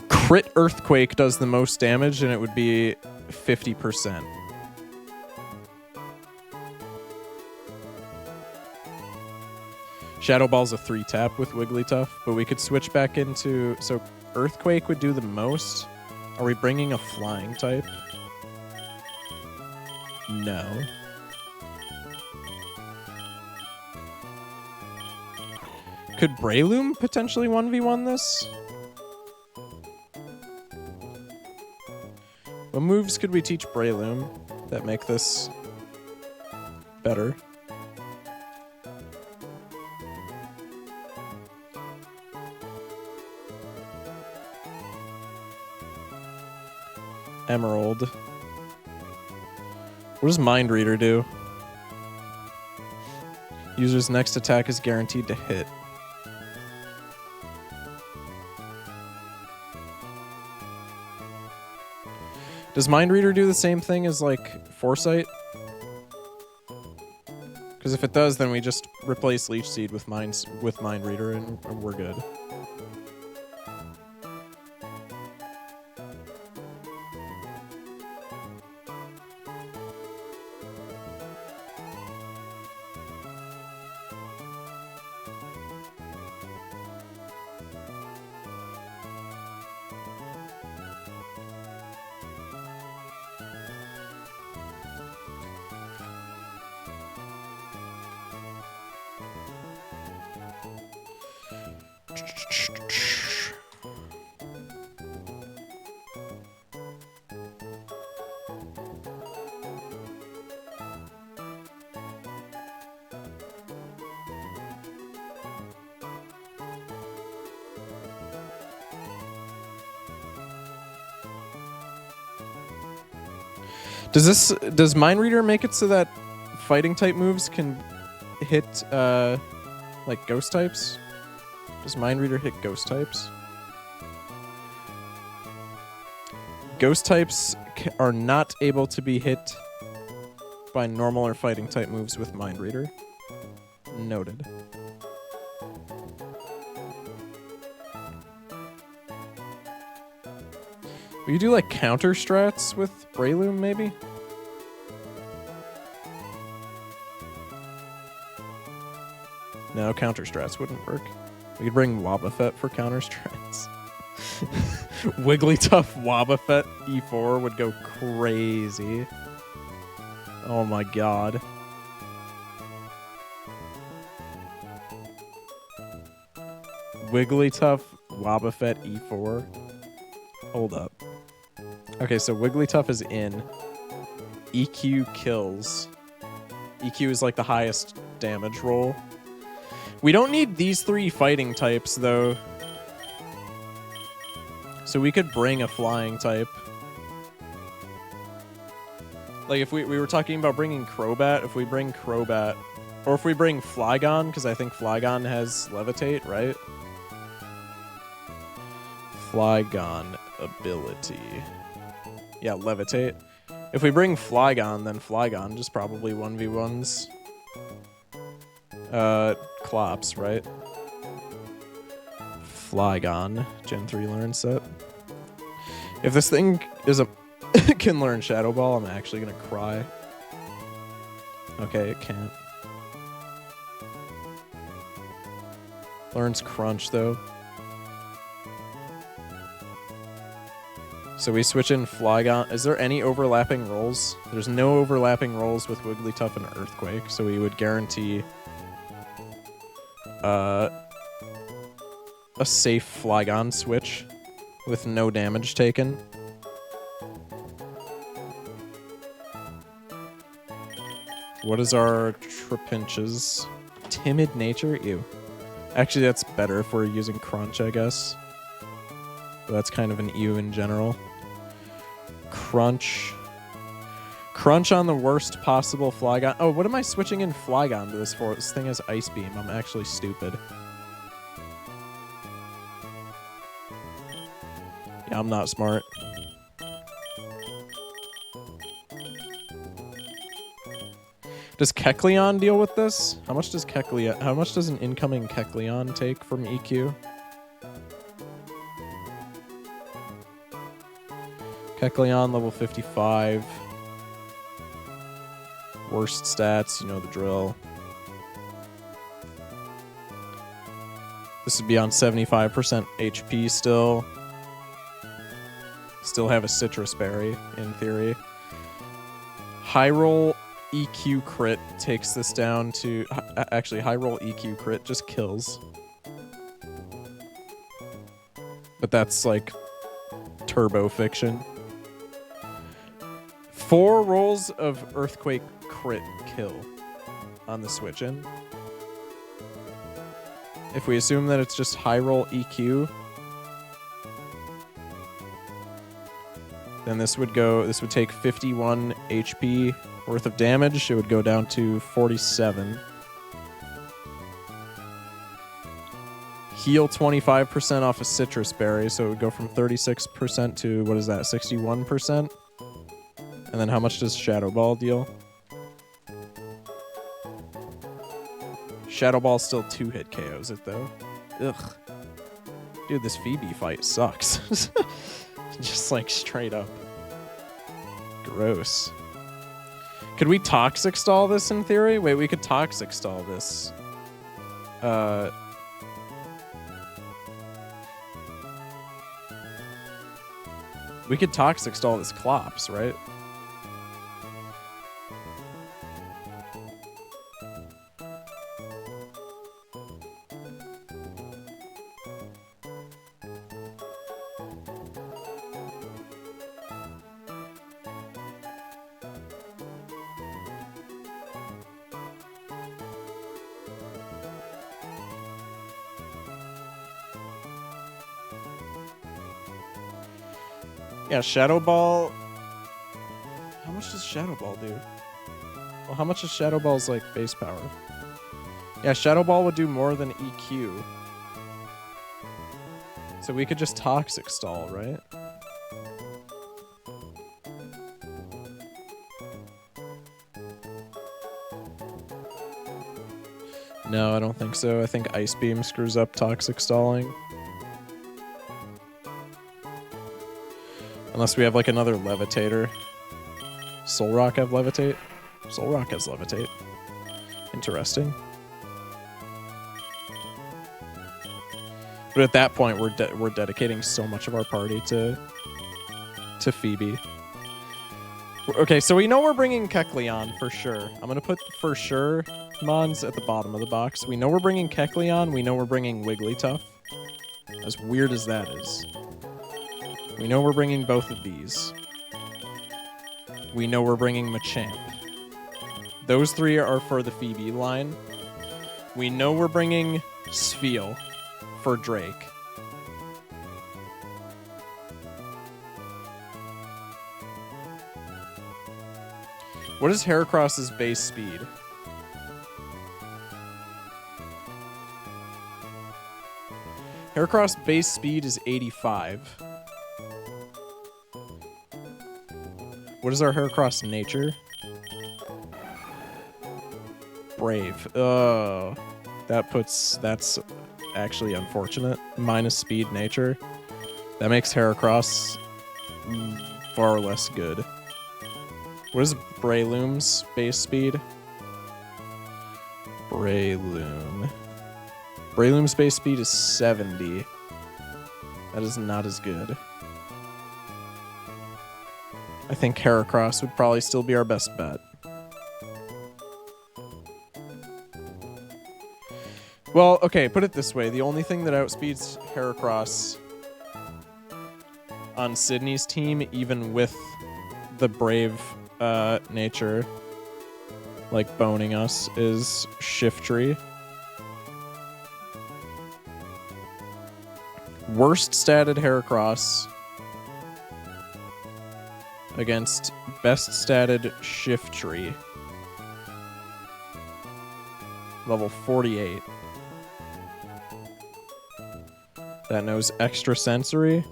Crit Earthquake does the most damage, and it would be 50%. Shadow Ball's a 3-tap with Wigglytuff, but we could switch back into... So Earthquake would do the most. Are we bringing a flying type? No. Could Breloom potentially 1v1 this? What moves could we teach Breloom that make this better? Emerald. What does Mind Reader do? User's next attack is guaranteed to hit. Does Mind Reader do the same thing as, like, Foresight? Because if it does, then we just replace Leech Seed with Mind Reader and we're good. Does Mind Reader make it so that fighting type moves can hit like ghost types? Does Mind Reader hit ghost types? Ghost types are not able to be hit by normal or fighting type moves with Mind Reader. Noted. Will you do like counter strats with Breloom maybe? No, counter strats wouldn't work. We could bring Wobbuffet for counter strats. Wigglytuff Wobbuffet E4 would go crazy. Oh my god. Wigglytuff Wobbuffet E4. Hold up. Okay, so Wigglytuff is in. EQ kills. EQ is like the highest damage roll. We don't need these 3 fighting types, though. So we could bring a flying type. Like, if we were talking about bringing Crobat, if we bring Crobat... Or if we bring Flygon, because I think Flygon has Levitate, right? Flygon ability. Yeah, Levitate. If we bring Flygon, then Flygon just probably 1v1s. Clops, right? Flygon, Gen 3 learn set. If this thing is a can learn Shadow Ball, I'm actually gonna cry. Okay, it can't. Learns Crunch, though. So we switch in Flygon. Is there any overlapping rolls? There's no overlapping rolls with Wigglytuff and Earthquake, so we would guarantee a safe Flygon switch with no damage taken. What is our Trapinch's? Timid nature? Ew. Actually, that's better if we're using Crunch, I guess. But that's kind of an ew in general. Crunch. Crunch on the worst possible Flygon. Oh, what am I switching in Flygon to this for? This thing has Ice Beam. I'm actually stupid. Yeah, I'm not smart. Does Kecleon deal with this? How much does Kecleon? How much does an incoming Kecleon take from EQ? Kecleon level 55. Worst stats, you know the drill. This would be on 75% HP still. Still have a Citrus Berry, in theory. High roll EQ crit takes this down to... Actually, high roll EQ crit just kills. But that's like turbo fiction. 4 rolls of Earthquake crit kill on the switch in. If we assume that it's just high roll EQ, then this would take 51 HP worth of damage. It would go down to 47. Heal 25% off a Citrus Berry, so it would go from 36% to, what is that, 61%? And then how much does Shadow Ball deal? Shadow Ball still 2-hit KOs it, though. Ugh. Dude, this Phoebe fight sucks. Just like straight up. Gross. Could we Toxic Stall this in theory? Wait, we could Toxic Stall this. We could Toxic Stall this Clops, right? Yeah, Shadow Ball. How much does Shadow Ball do? Well, how much is Shadow Ball's like base power? Yeah, Shadow Ball would do more than EQ. So we could just Toxic Stall, right? No, I don't think so. I think Ice Beam screws up Toxic Stalling. Unless we have like another Levitator. Solrock have Levitate? Solrock has Levitate. Interesting. But at that point, we're dedicating so much of our party to Phoebe. Okay, so we know we're bringing Kecleon for sure. I'm gonna put for sure Mons at the bottom of the box. We know we're bringing Kecleon. We know we're bringing Wigglytuff. As weird as that is. We know we're bringing both of these. We know we're bringing Machamp. Those three are for the Phoebe line. We know we're bringing Spheal for Drake. What is Heracross's base speed? Heracross base speed is 85. What is our Heracross nature? Brave. Oh, that's actually unfortunate. Minus speed nature. That makes Heracross far less good. What is Breloom's base speed? Breloom's base speed is 70. That is not as good. I think Heracross would probably still be our best bet. Well, okay, put it this way. The only thing that outspeeds Heracross on Sydney's team, even with the brave nature, like boning us, is Shiftry. Worst statted Heracross against best statted Shiftry. Level 48. That knows extrasensory.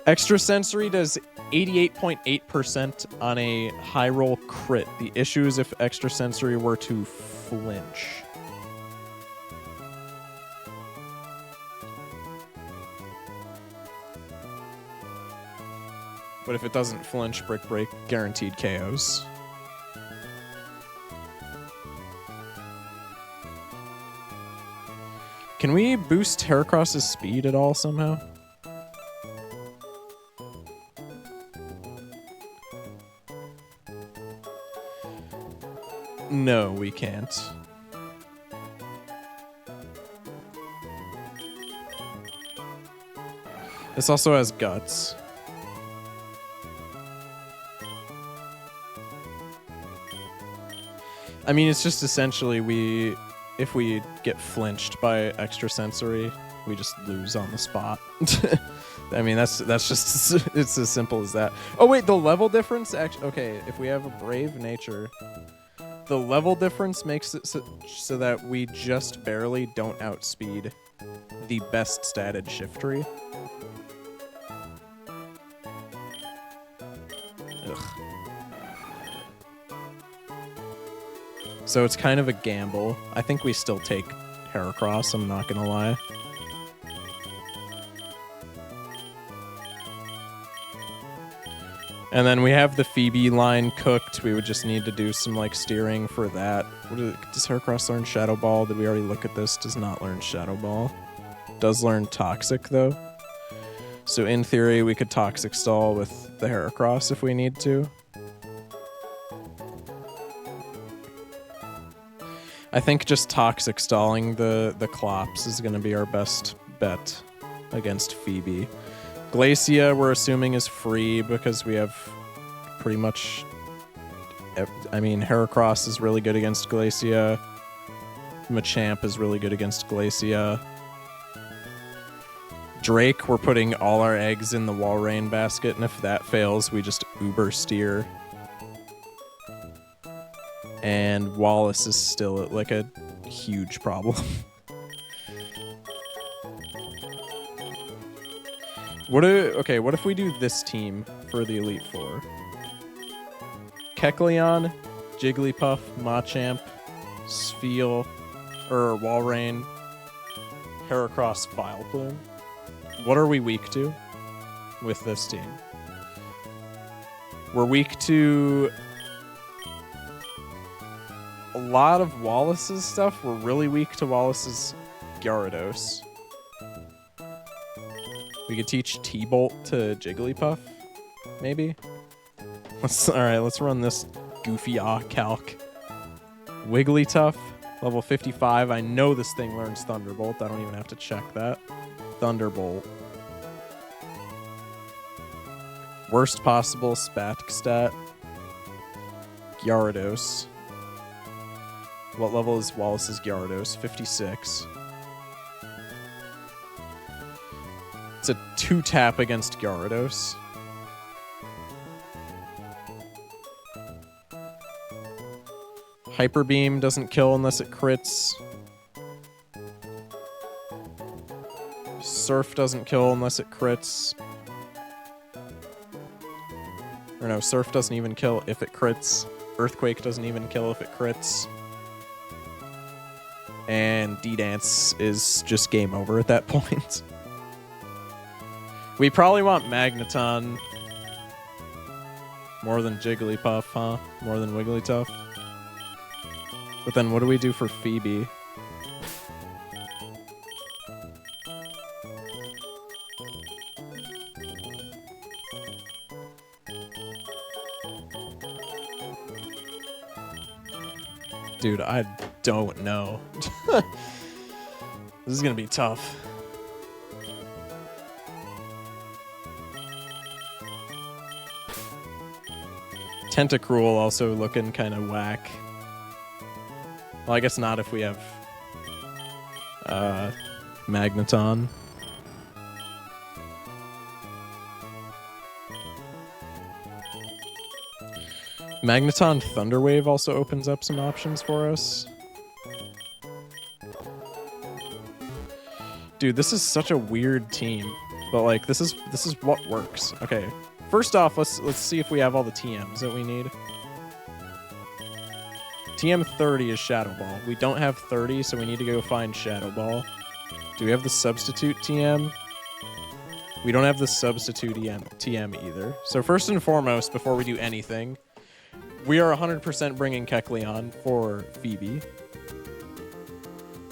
Extrasensory does 88.8% on a high roll crit. The issue is if extrasensory were to flinch. But if it doesn't flinch, Brick Break guaranteed KOs. Can we boost Heracross's speed at all somehow? No, we can't. This also has guts. I mean, it's just essentially if we get flinched by extrasensory, we just lose on the spot. I mean, that's just, it's as simple as that. Oh wait, the level difference actually, okay, if we have a brave nature, the level difference makes it so that we just barely don't outspeed the best statted Shiftry. Ugh. So it's kind of a gamble. I think we still take Heracross, I'm not gonna lie. And then we have the Phoebe line cooked. We would just need to do some like steering for that. Does Heracross learn Shadow Ball? Did we already look at this? Does not learn Shadow Ball. Does learn Toxic though. So in theory, we could Toxic Stall with the Heracross if we need to. I think just Toxic Stalling the Clops is going to be our best bet against Phoebe. Glacia, we're assuming, is free because we have pretty much... I mean, Heracross is really good against Glacia. Machamp is really good against Glacia. Drake, we're putting all our eggs in the Walrein basket, and if that fails, we just Uber Steer. And Wallace is still like a huge problem. What if we do this team for the Elite Four? Kecleon, Jigglypuff, Machamp, Spheal, or Walrein, Heracross, Vileplume. What are we weak to with this team? We're weak to a lot of Wallace's stuff. We're really weak to Wallace's Gyarados. We could teach T-Bolt to Jigglypuff, maybe? Alright, let's run this goofy calc. Wigglytuff, level 55. I know this thing learns Thunderbolt. I don't even have to check that. Thunderbolt. Worst possible Spatic stat. Gyarados. What level is Wallace's Gyarados? 56. It's a 2-tap against Gyarados. Hyper Beam doesn't kill unless it crits. Surf doesn't kill unless it crits. Or no, Surf doesn't even kill if it crits. Earthquake doesn't even kill if it crits. And D-Dance is just game over at that point. We probably want Magneton more than Jigglypuff, huh? More than Wigglytuff. But then what do we do for Phoebe? Dude, I don't know. This is gonna be tough. Tentacruel also looking kind of whack. Well, I guess not if we have Magneton. Magneton Thunderwave also opens up some options for us. Dude, this is such a weird team, but like this is what works. Okay, first off, let's see if we have all the TMs that we need. TM 30 is Shadow Ball. We don't have 30, so we need to go find Shadow Ball. Do we have the substitute TM? We don't have the substitute TM either. So first and foremost, before we do anything, we are 100% bringing Kecleon for Phoebe.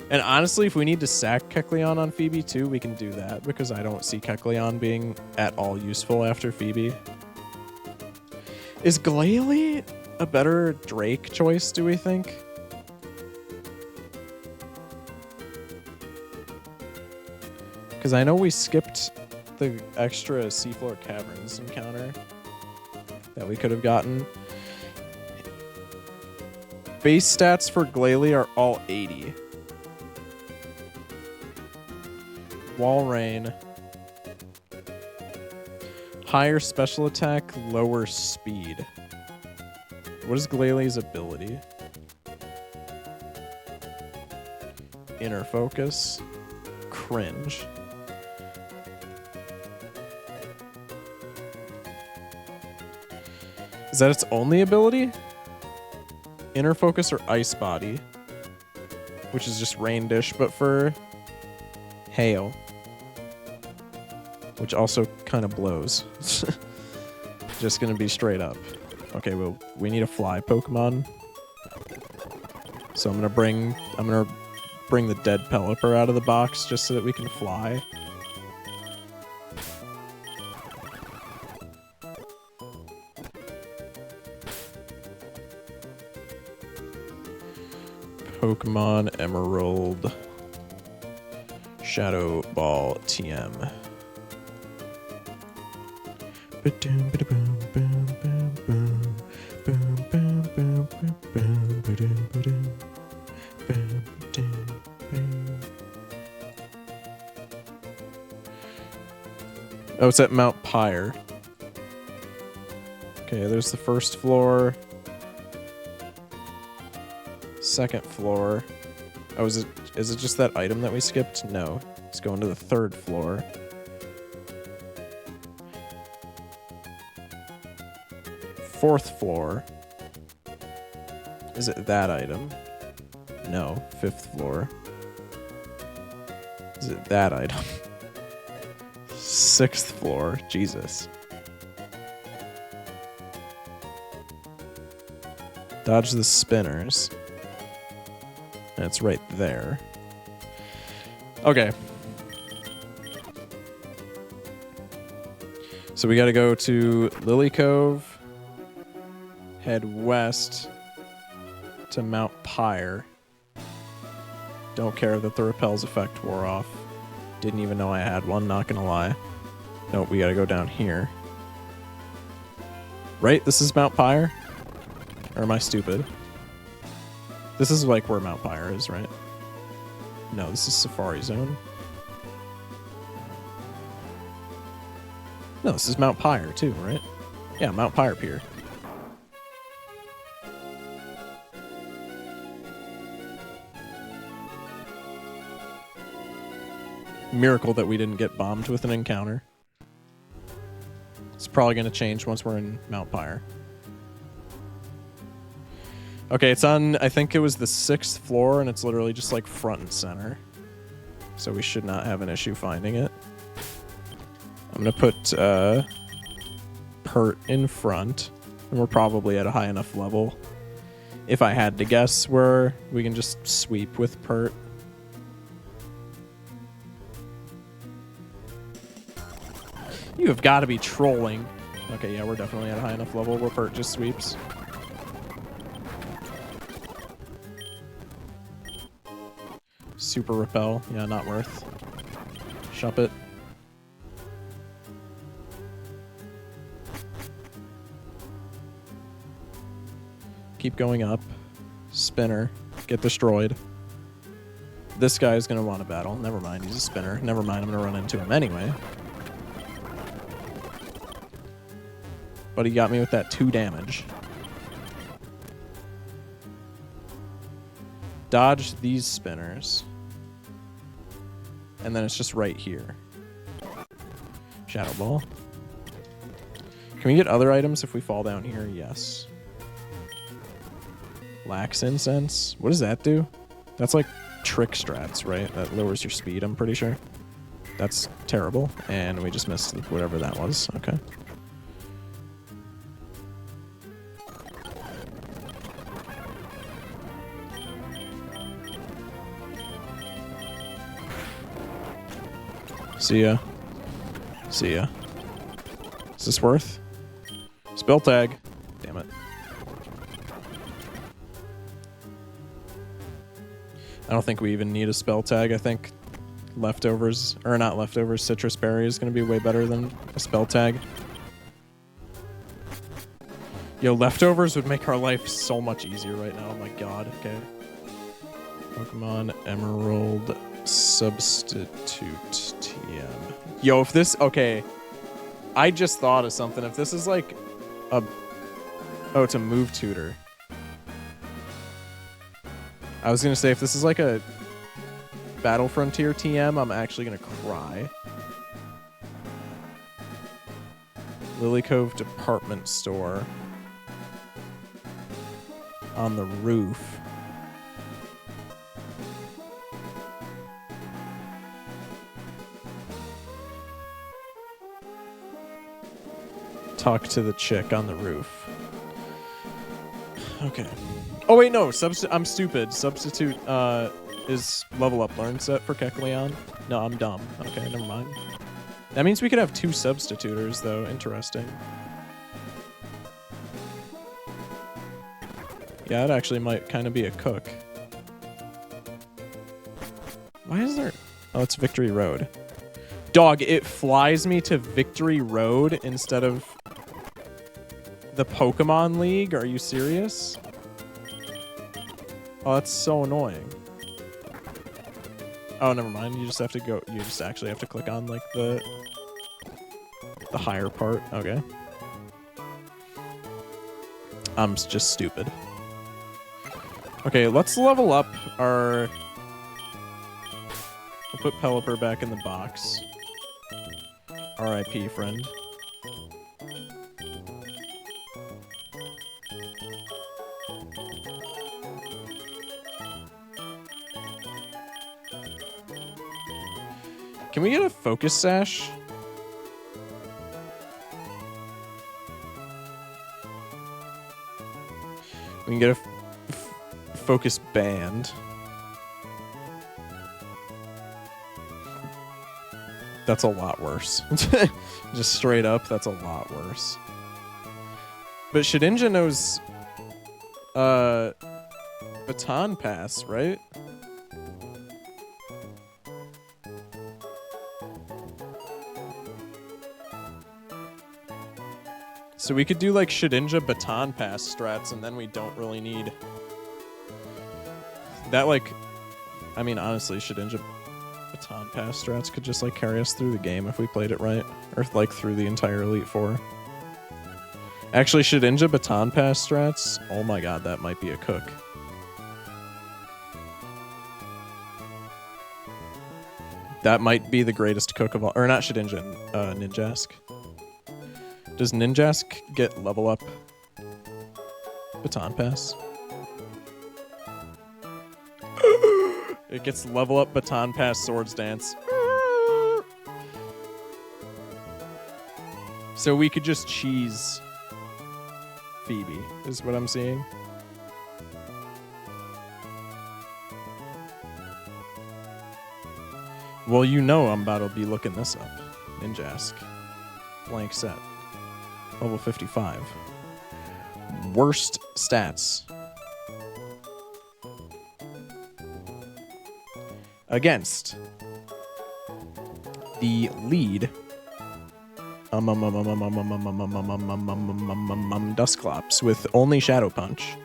And honestly, if we need to sack Kecleon on Phoebe too, we can do that, because I don't see Kecleon being at all useful after Phoebe. Is Glalie a better Drake choice, do we think? Because I know we skipped the extra Seafloor Caverns encounter that we could have gotten. Base stats for Glalie are all 80. Walrein. Higher special attack, lower speed. What is Glalie's ability? Inner Focus. Cringe. Is that its only ability? Inner Focus or Ice Body? Which is just Rain Dish, but for Hail. Which also kind of blows. Just gonna be straight up. Okay, well, we need a fly Pokemon. So I'm gonna bring the dead Pelipper out of the box just so that we can fly. Pokemon Emerald. Shadow Ball TM. Oh, it's at Mount Pyre. Okay, there's the first floor. Second floor. Oh, is it just that item that we skipped? No. Let's go into the third floor. Fourth floor. Is it that item? No. Fifth floor. Is it that item? Sixth floor. Jesus. Dodge the spinners. And it's right there. Okay. So we gotta go to Lily Cove, head west to Mount Pyre. Don't care that the repels effect wore off. Didn't even know I had one, not gonna lie. Nope, we gotta go down here. Right? This is Mount Pyre? Or am I stupid? This is like where Mount Pyre is, right? No, this is Safari Zone. No, this is Mount Pyre too, right? Yeah, Mount Pyre Pier. Miracle that we didn't get bombed with an encounter. It's probably going to change once we're in Mount Pyre. Okay, it's on, I think it was the 6th floor, and it's literally just like front and center. So we should not have an issue finding it. I'm going to put Pert in front, and we're probably at a high enough level. If I had to guess where we can just sweep with Pert. You have got to be trolling. Okay, yeah, we're definitely at a high enough level where Pert just sweeps. Super repel. Yeah, not worth. Shop it. Keep going up. Spinner. Get destroyed. This guy is going to want a battle. Never mind, he's a spinner. Never mind, I'm going to run into him anyway. But he got me with that 2 damage. Dodge these spinners. And then it's just right here. Shadow Ball. Can we get other items if we fall down here? Yes. Lax Incense. What does that do? That's like trick strats, right? That lowers your speed, I'm pretty sure. That's terrible. And we just missed whatever that was. Okay. See ya. See ya. Is this worth? Spell tag. Damn it. I don't think we even need a spell tag. I think leftovers, or not leftovers, citrus berry is going to be way better than a spell tag. Yo, leftovers would make our life so much easier right now. Oh my god. Okay. Pokemon Emerald Substitute TM. Yo, if this... Okay. I just thought of something. If this is like a... Oh, it's a move tutor. I was going to say, if this is like a Battle Frontier TM, I'm actually going to cry. Lily Cove Department Store. On the roof. Talk to the chick on the roof. Okay. Oh wait, no. I'm stupid. Substitute is level up learn set for Kecleon. No, I'm dumb. Okay, never mind. That means we could have 2 substitutors, though. Interesting. Yeah, it actually might kind of be a cook. Why is there... Oh, it's Victory Road. Dog, it flies me to Victory Road instead of the Pokemon League? Are you serious? Oh, that's so annoying. Oh, never mind. You just have to go... You just actually have to click on, like, the The higher part. Okay. I'm just stupid. Okay, let's level up our... We'll put Pelipper back in the box. R.I.P. friend. Can we get a focus sash? We can get a focus band. That's a lot worse. Just straight up, that's a lot worse. But Shedinja knows baton pass, right? So we could do like Shedinja baton pass strats, and then we don't really need that. Like, I mean, honestly, Shedinja baton pass strats could just like carry us through the game if we played it right, or like through the entire Elite Four. Actually, Shedinja baton pass strats, oh my god, that might be a cook. That might be the greatest cook of all, or not Shedinja, Ninjask. Does Ninjask get level up baton pass? It gets level up baton pass swords dance. So we could just cheese Phoebe, is what I'm seeing. Well, you know I'm about to be looking this up. Ninjask. Blank set. Level 55. Worst stats. Against the lead Dusclops with only Shadow Punch.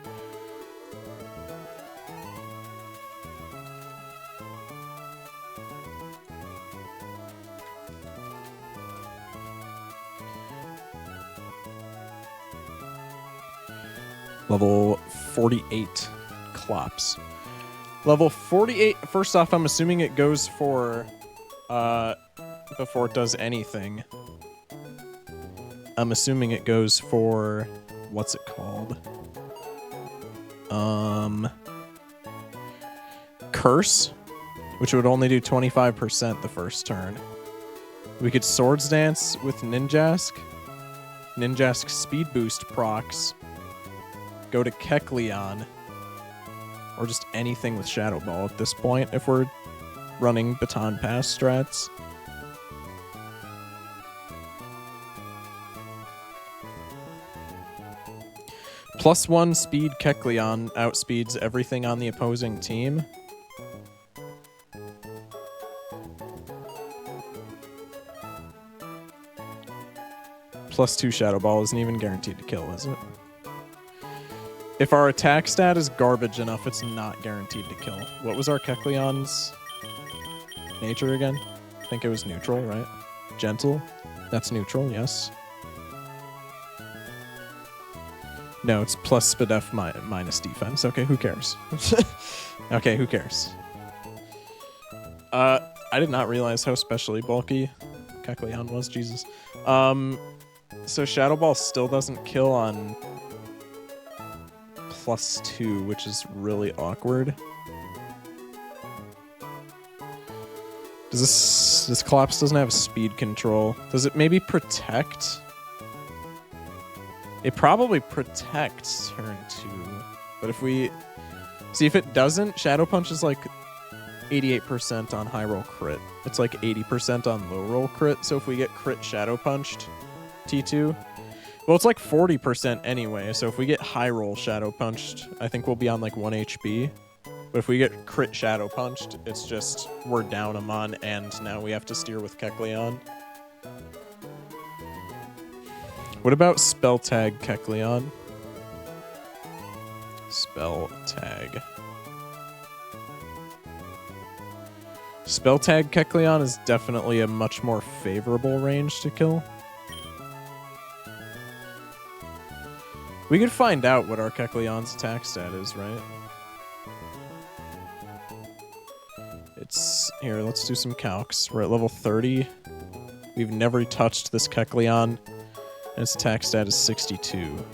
Level 48 Clops. Level 48, first off, I'm assuming it goes for, before it does anything, I'm assuming it goes for, what's it called? Curse, which would only do 25% the first turn. We could Swords Dance with Ninjask. Ninjask Speed Boost procs. Go to Kecleon. Or just anything with Shadow Ball at this point if we're running Baton Pass strats. +1 speed Kecleon outspeeds everything on the opposing team. +2 Shadow Ball isn't even guaranteed to kill, is it? If our attack stat is garbage enough, it's not guaranteed to kill. What was our Kecleon's nature again? I think it was neutral, right? Gentle? That's neutral, yes. No, it's plus Spadef minus defense. Okay, who cares? Okay, who cares? I did not realize how specially bulky Kecleon was, Jesus. So Shadow Ball still doesn't kill on +2, which is really awkward. This Clops doesn't have speed control. Does it maybe protect? It probably protects turn 2. But if we... See, if it doesn't, Shadow Punch is like 88% on high roll crit. It's like 80% on low roll crit. So if we get crit Shadow Punched T2... Well, it's like 40% anyway, so if we get high roll Shadow Punched, I think we'll be on like 1 HP. But if we get crit Shadow Punched, it's just we're down a mon, and now we have to steer with Kecleon. What about Spell Tag Kecleon? Spell Tag. Spell Tag Kecleon is definitely a much more favorable range to kill. We could find out what our Kecleon's attack stat is, right? It's... Here, let's do some calcs. We're at level 30. We've never touched this Kecleon, and its attack stat is 62.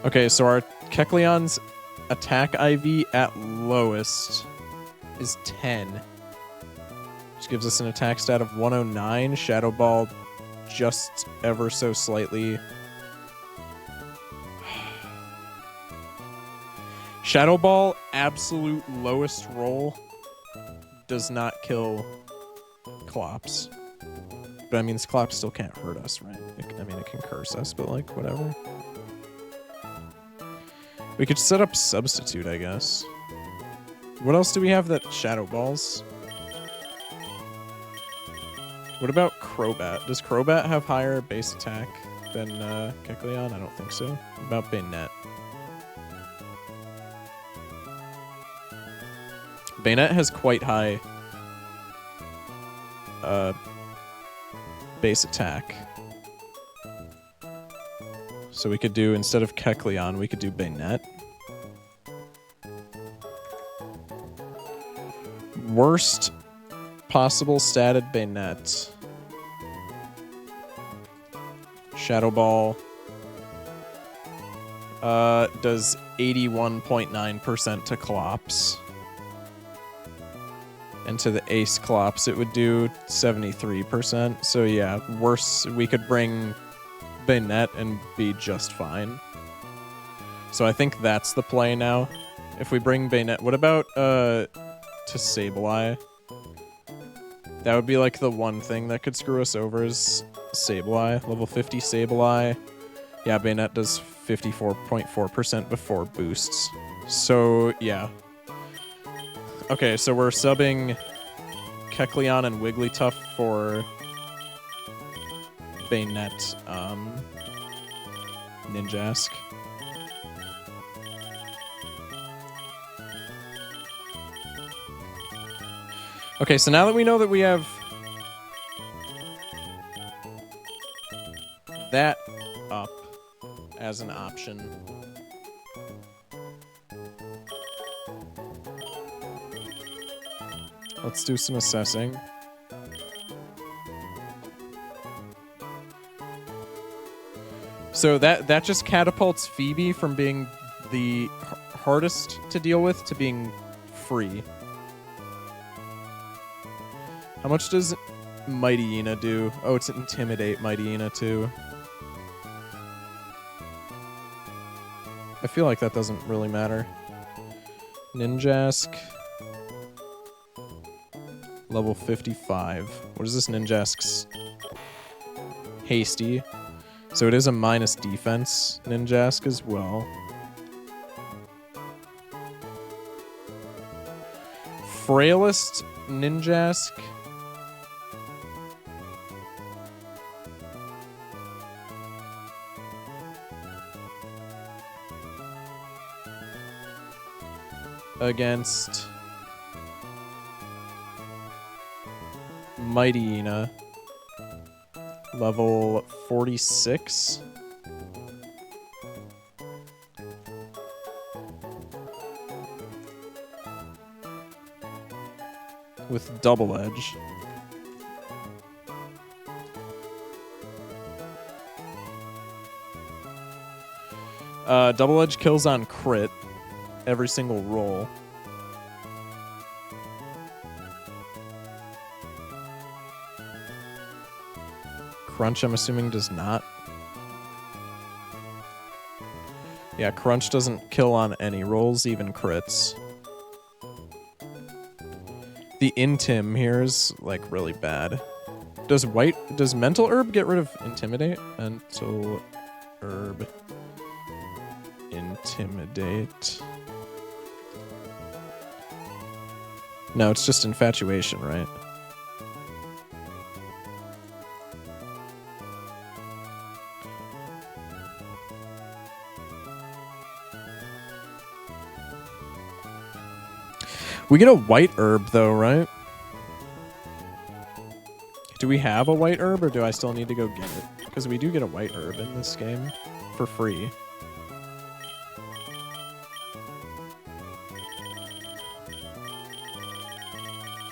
Okay, so our Kecleon's attack IV at lowest is 10. Which gives us an attack stat of 109. Shadow Ball just ever so slightly. Shadow Ball, absolute lowest roll, does not kill Clops. But I mean, this Clops still can't hurt us, right? I mean, it can curse us, but like, whatever. We could set up Substitute, I guess. What else do we have that Shadow Balls? What about Crobat? Does Crobat have higher base attack than Kecleon? I don't think so. What about Bayonet? Bayonet has quite high base attack. So we could do, instead of Kecleon, we could do Bayonet. Worst possible statted Bayonet. Shadow Ball does 81.9% to Clops. And to the Ace Clops, it would do 73%. So yeah, worse, we could bring Bayonet and be just fine. So I think that's the play now. If we bring Bayonet, what about to Sableye? That would be like the one thing that could screw us over is Sableye. Level 50 Sableye. Yeah, Bayonet does 54.4% before boosts. So yeah. Okay, so we're subbing Kecleon and Wigglytuff for Bayonet, Ninjask. Okay, so now that we know that we have that up as an option, let's do some assessing. So that just catapults Phoebe from being the hardest to deal with to being free. How much does Mighty Ina do? Oh, it's Intimidate Mighty Ina too. I feel like that doesn't really matter. Ninjask. Level 55. What is this Ninjask's? Hasty. So it is a minus defense Ninjask as well. Frailest Ninjask. Against Mighty Ina. Level 46. With Double Edge. Double Edge kills on crit every single roll. Crunch, I'm assuming, does not. Yeah, Crunch doesn't kill on any rolls, even crits. The Intim here is, like, really bad. Does Mental Herb get rid of Intimidate? Mental Herb. Intimidate. No, it's just Infatuation, right? We get a White Herb, though, right? Do we have a white herb, or do I still need to go get it? Because we do get a white herb in this game for free.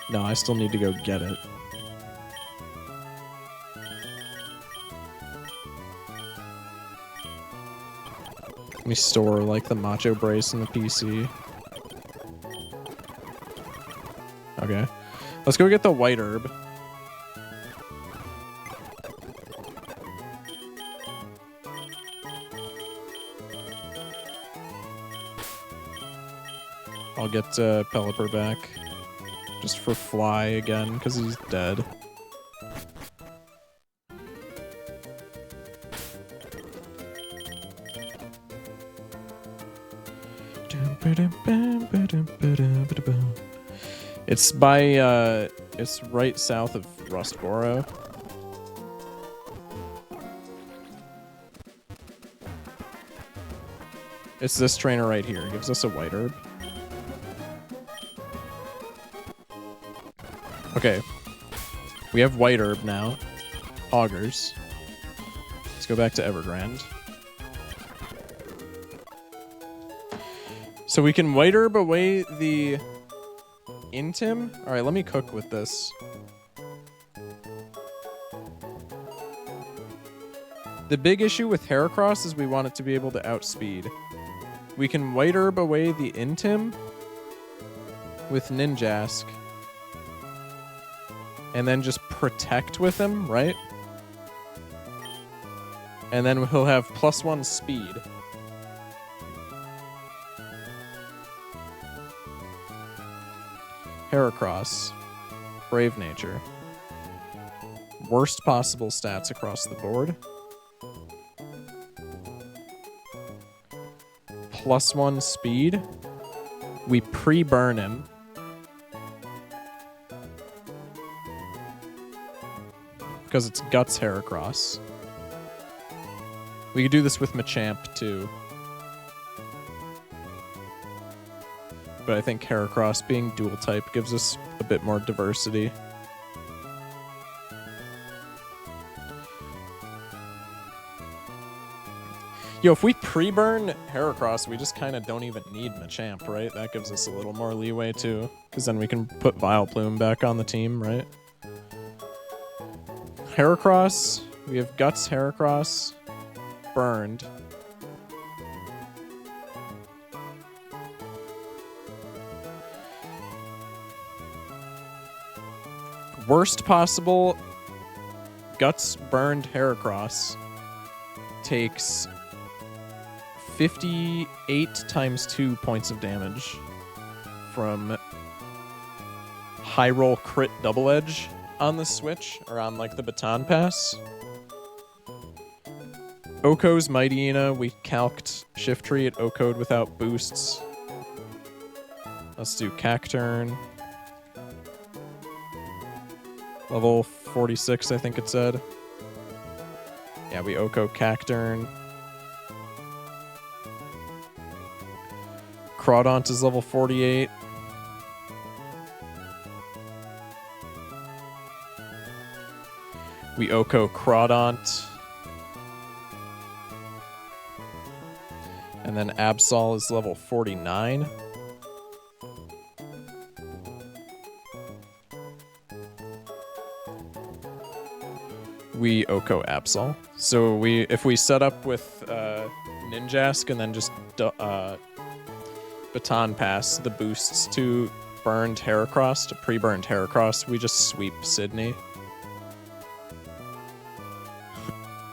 No, I still need to go get it. Let me store, like, the macho brace in the PC. Okay. Let's go get the white herb. I'll get Pelipper back. Just for Fly again, because he's dead. It's by, it's right south of Rustboro. It's this trainer right here. It gives us a white herb. Okay. We have white herb now. Augers. Let's go back to Evergrande. So we can white herb away the Intim. Alright, let me cook with this. The big issue with Heracross is we want it to be able to outspeed. We can white herb away the Intim with Ninjask. And then just protect with him, right? And then he'll have +1 speed. Heracross. Brave Nature. Worst possible stats across the board. +1 speed. We pre-burn him. Because it's Guts Heracross. We could do this with Machamp too. But I think Heracross being dual type gives us a bit more diversity. Yo, if we pre-burn Heracross, we just kind of don't even need Machamp, right? That gives us a little more leeway too. Because then we can put Vileplume back on the team, right? Heracross. We have Guts Heracross. Burned. Worst possible, Guts burned Heracross takes 58 times 2 points of damage from high roll crit double edge on the switch, or on like the baton pass. Oko's Mightyena, we calced Shift Tree at Okode without boosts. Let's do Cacturn. Level 46, I think it said. Yeah, we Oko Cacturn. Crawdaunt is level 48. We Oko Crawdaunt. And then Absol is level 49. We Oko Absol. So if we set up with Ninjask and then just baton pass the boosts to burned Heracross, to pre-burned Heracross, we just sweep Sydney.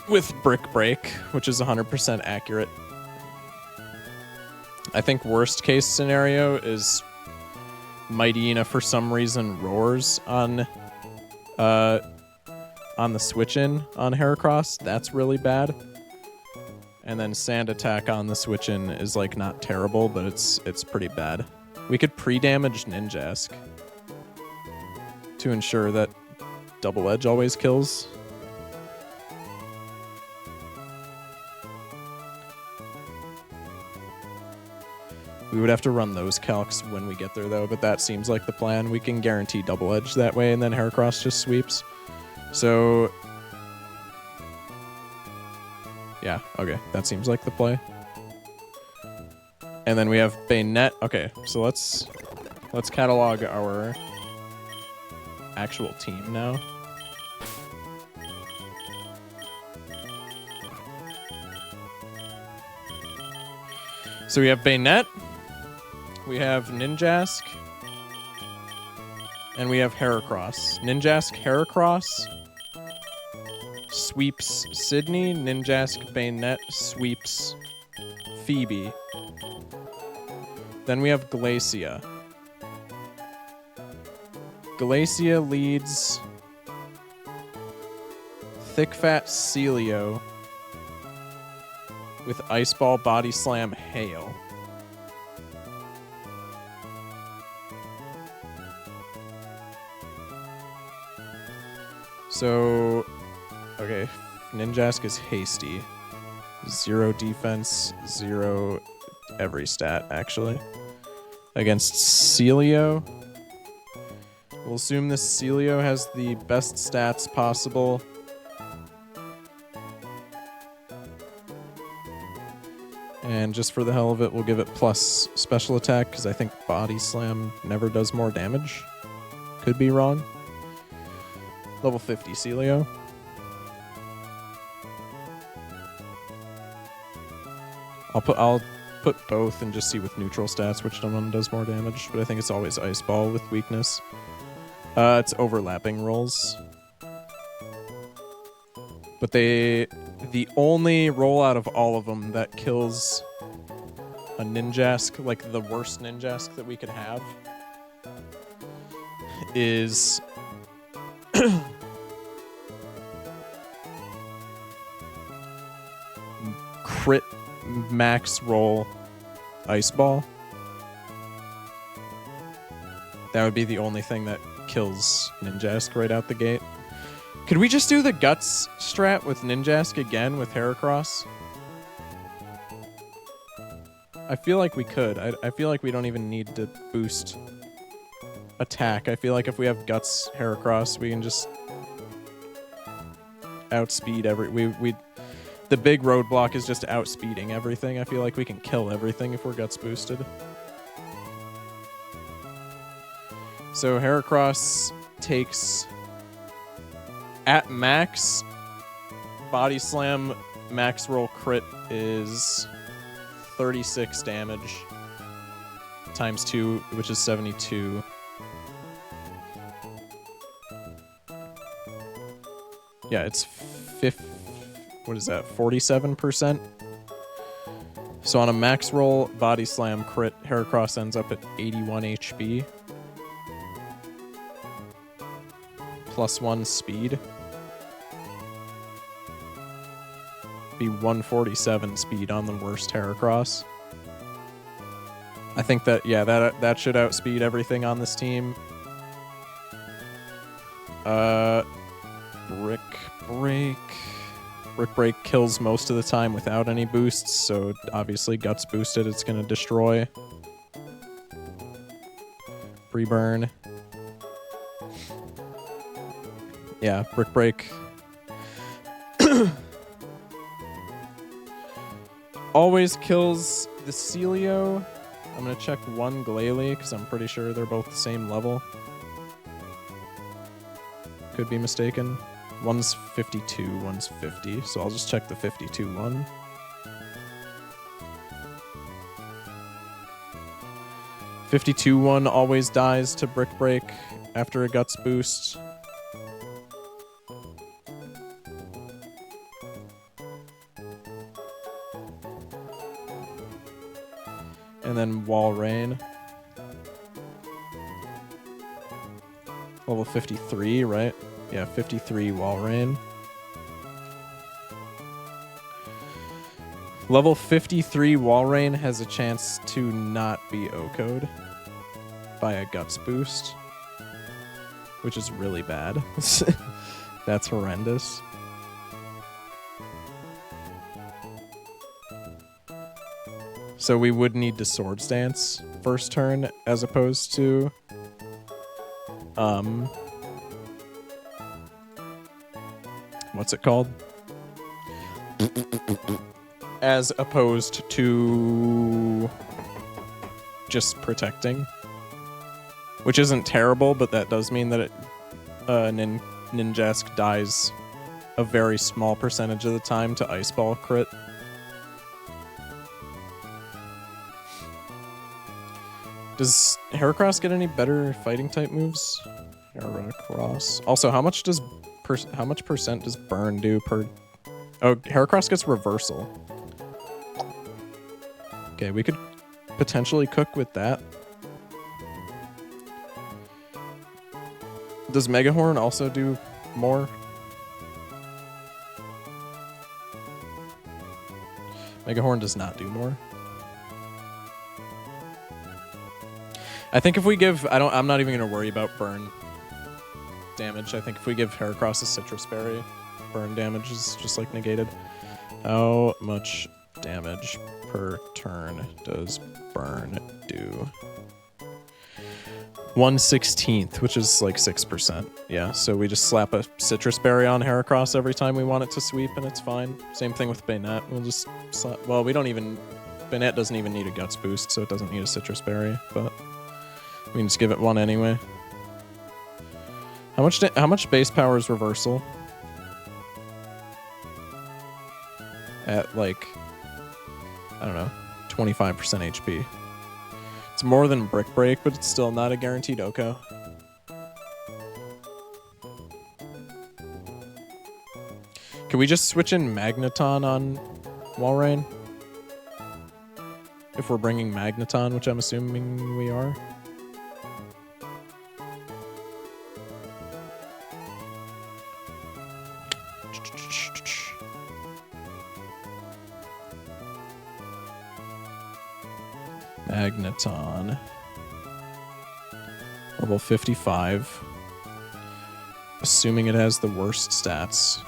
With Brick Break, which is 100% accurate. I think worst case scenario is Mightyena for some reason roars on the switch-in on Heracross. That's really bad. And then Sand Attack on the switch-in is like not terrible, but it's pretty bad. We could pre-damage Ninjask to ensure that Double Edge always kills. We would have to run those calcs when we get there, though, but that seems like the plan. We can guarantee Double Edge that way, and then Heracross just sweeps. So, yeah, okay, that seems like the play. And then we have Bayonet. Okay, so let's catalog our actual team now. So we have Bayonet, we have Ninjask, and we have Heracross. Ninjask, Heracross sweeps Sydney. Ninjask, Bayonet sweeps Phoebe. Then we have Glacia. Glacia leads Thick Fat Celio with Ice Ball, Body Slam, Hail. So, okay, Ninjask is hasty. 0 defense, 0 every stat, actually. Against Celio. We'll assume this Celio has the best stats possible. And just for the hell of it, we'll give it plus special attack, because I think Body Slam never does more damage. Could be wrong. Level 50 Celio. I'll put both and just see with neutral stats which one does more damage, but I think it's always Ice Ball with weakness. It's overlapping rolls. But the only roll out of all of them that kills a Ninjask, like the worst Ninjask that we could have, is crit max roll Ice Ball. That would be the only thing that kills Ninjask right out the gate. Could we just do the Guts strat with Ninjask again with Heracross? I feel like we could. I feel like we don't even need to boost attack. I feel like if we have Guts Heracross, we can just outspeed the big roadblock is just outspeeding everything. I feel like we can kill everything if we're Guts boosted. So Heracross takes at max Body Slam max roll crit is 36 damage times 2, which is 72. Yeah, it's 47%? So on a max roll Body Slam crit, Heracross ends up at 81 HP. +1 speed. Be 147 speed on the worst Heracross. I think that, yeah, that should outspeed everything on this team. Brick Break. Brick Break kills most of the time without any boosts, so obviously Guts boosted, it's gonna destroy. Pre-burn. Yeah, Brick Break. Always kills the Celio. I'm gonna check one Glalie, because I'm pretty sure they're both the same level. Could be mistaken. One's 52, one's 50, so I'll just check the 52 one. '52 one always dies to Brick Break after a Guts boost. And then Wall Rain. Level 53, right? Yeah, 53 Wall Rain. Level 53 Wall Rain has a chance to not be O-code by a Guts boost, which is really bad. That's horrendous. So we would need to Swords Dance first turn as opposed to what's it called? As opposed to just protecting. Which isn't terrible, but that does mean that it Ninjask dies a very small percentage of the time to Ice Ball crit. Does Heracross get any better fighting type moves? Heracross. Also, how much percent does burn do per? Oh, Heracross gets reversal. Okay, we could potentially cook with that. Does Megahorn also do more? Megahorn does not do more. I think if we give, I'm not even gonna worry about burn damage. I think if we give Heracross a Citrus Berry, burn damage is just like negated. How much damage per turn does burn do? 1/16, which is like 6%. Yeah, so we just slap a Citrus Berry on Heracross every time we want it to sweep, and it's fine. Same thing with Banette. We'll just slap. Well, we don't even. Banette doesn't even need a Guts boost, so it doesn't need a Citrus Berry, but we can just give it one anyway. How much base power is reversal? At like, I don't know, 25% HP. It's more than Brick Break, but it's still not a guaranteed OHKO. Can we just switch in Magneton on Walrein? If we're bringing Magneton, which I'm assuming we are. Magneton. Level 55. Assuming it has the worst stats.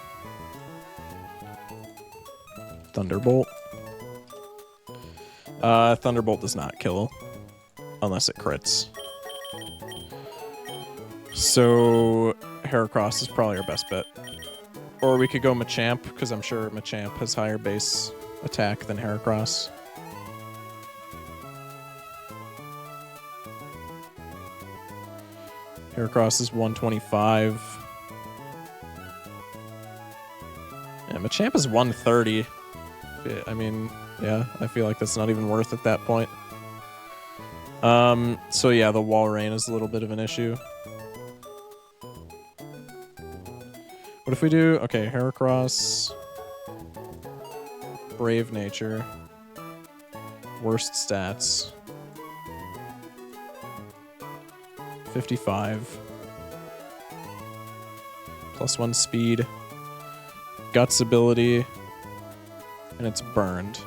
Thunderbolt. Thunderbolt does not kill. Unless it crits. So Heracross is probably our best bet. Or we could go Machamp, because I'm sure Machamp has higher base attack than Heracross. Heracross is 125. Yeah, Machamp is 130. I mean, yeah, I feel like that's not even worth at that point. So yeah, the Walrein is a little bit of an issue. What if we do, okay, Heracross, Brave Nature, worst stats, 55, +1 speed, Guts ability, and it's burned.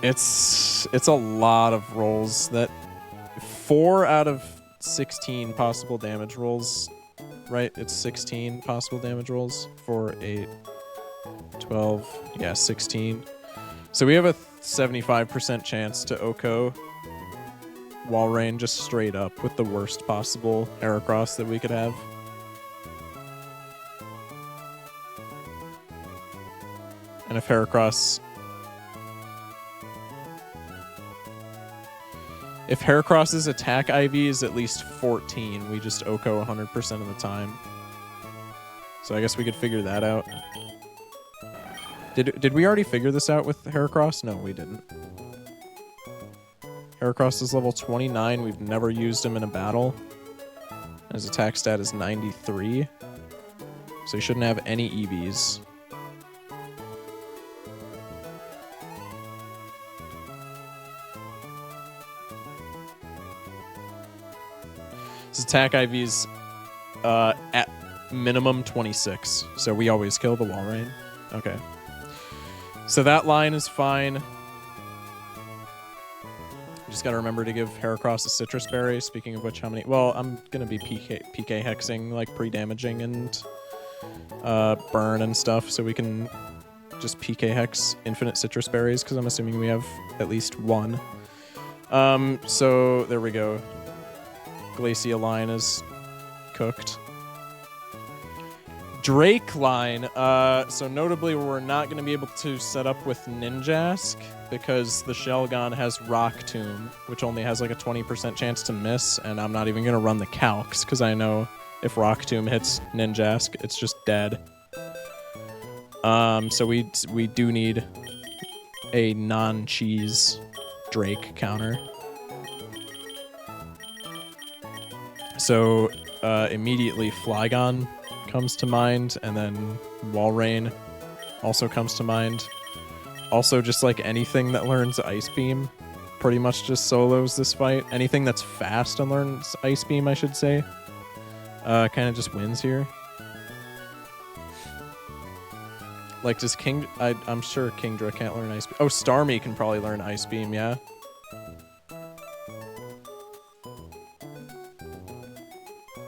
It's a lot of rolls. That 4 out of 16 possible damage rolls, right? It's 16 possible damage rolls for 8, 12, yeah, 16. So we have a 75% chance to OHKO Walrein just straight up with the worst possible Heracross that we could have. And if Heracross's attack IV is at least 14, we just OHKO 100% of the time. So I guess we could figure that out. Did we already figure this out with Heracross? No, we didn't. Heracross is level 29. We've never used him in a battle. His attack stat is 93. So he shouldn't have any EVs. His attack IV's at minimum 26. So we always kill the Walrein. Okay. So that line is fine. You just gotta remember to give Heracross a Citrus Berry. Speaking of which, how many? Well, I'm gonna be PK hexing, like pre-damaging and burn and stuff, so we can just PK hex infinite Citrus Berries, because I'm assuming we have at least one. So there we go. Glacia line is cooked. Drake line. So notably, we're not going to be able to set up with Ninjask because the Shelgon has Rock Tomb, which only has like a 20% chance to miss, and I'm not even going to run the Calcs because I know if Rock Tomb hits Ninjask, it's just dead. So we do need a non-cheese Drake counter. So immediately Flygon comes to mind, and then Walrein also comes to mind. Also, just like anything that learns Ice Beam pretty much just solos this fight. Anything that's fast and learns Ice Beam, I should say, kind of just wins here. Like, does King... I'm sure Kingdra can't learn Ice Beam. Oh, Starmie can probably learn Ice Beam, yeah.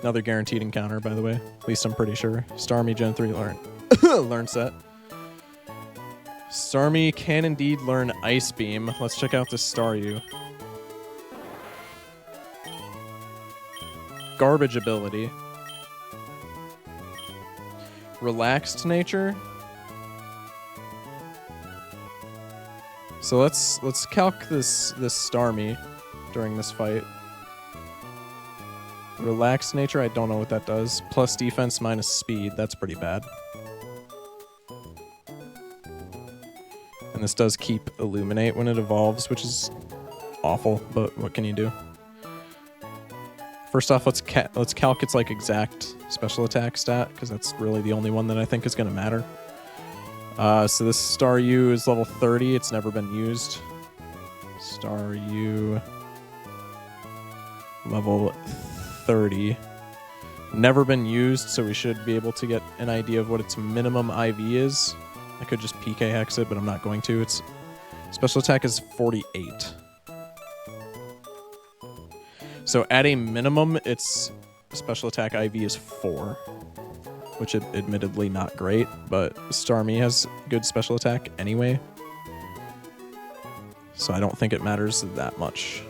Another guaranteed encounter, by the way. At least I'm pretty sure. Starmie Gen 3 learn set. Starmie can indeed learn Ice Beam. Let's check out this Staryu. Garbage ability. Relaxed nature. So let's calc this Starmie during this fight. Relaxed nature, I don't know what that does. Plus defense minus speed, that's pretty bad. And this does keep Illuminate when it evolves, which is awful, but what can you do? First off, let's calc its like exact special attack stat, because that's really the only one that I think is going to matter. So this Staryu is level 30. It's never been used. Staryu level 30. Never been used, so we should be able to get an idea of what its minimum IV is. I could just PK Hex it, but I'm not going to. Its special attack is 48. So at a minimum, its special attack IV is 4. Which is admittedly not great, but Starmie has good special attack anyway. So I don't think it matters that much.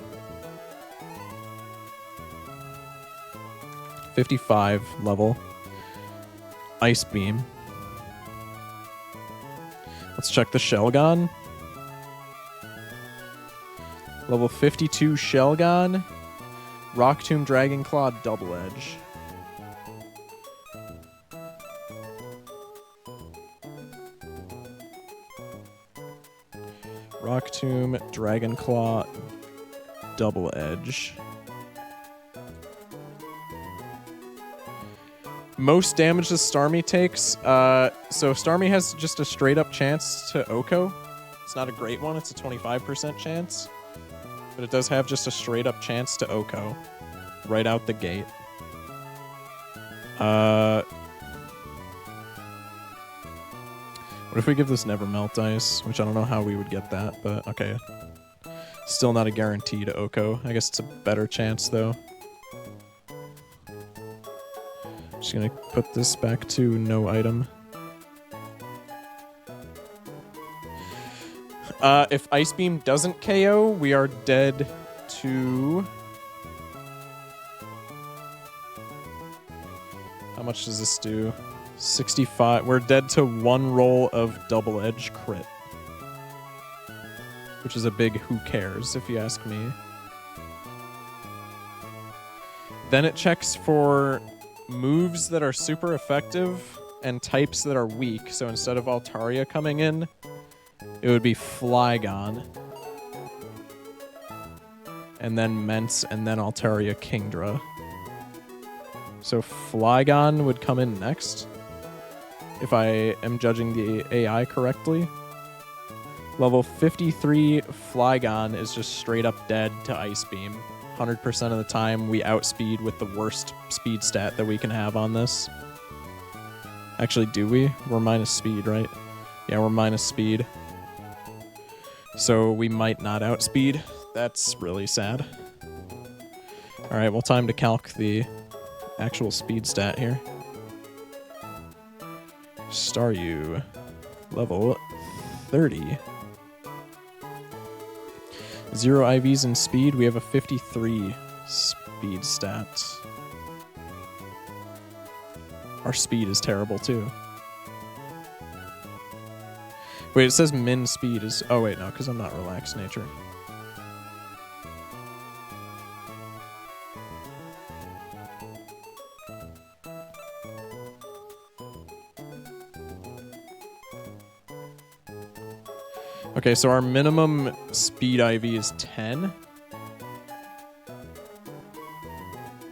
55 level. Ice Beam. Let's check the Shelgon. Level 52 Shelgon. Rock Tomb Dragon Claw Double Edge. Rock Tomb, Dragon Claw, Double Edge. Most damage this Starmie takes. So Starmie has just a straight up chance to Oko. It's not a great one. It's a 25% chance. But it does have just a straight up chance to Oko. Right out the gate. What if we give this Never Melt Ice? Which I don't know how we would get that, but okay. Still not a guarantee to Oko. I guess it's a better chance, though. Just gonna put this back to no item. If Ice Beam doesn't KO, we are dead to... How much does this do? 65. We're dead to 1 roll of Double Edge crit. Which is a big who cares, if you ask me. Then it checks for moves that are super effective and types that are weak. So instead of Altaria coming in, it would be Flygon. And then Mence, and then Altaria Kingdra. So Flygon would come in next. If I am judging the AI correctly. Level 53 Flygon is just straight up dead to Ice Beam. 100% of the time we outspeed with the worst speed stat that we can have on this. Actually, do we? We're minus speed, right? Yeah, we're minus speed. So we might not outspeed. That's really sad. Alright, well, time to calc the actual speed stat here. Staryu, level 30. 0 IVs in speed. We have a 53 speed stat. Our speed is terrible too. Wait, it says min speed is... Oh wait, no, because I'm not relaxed nature. Okay, so our minimum speed IV is 10.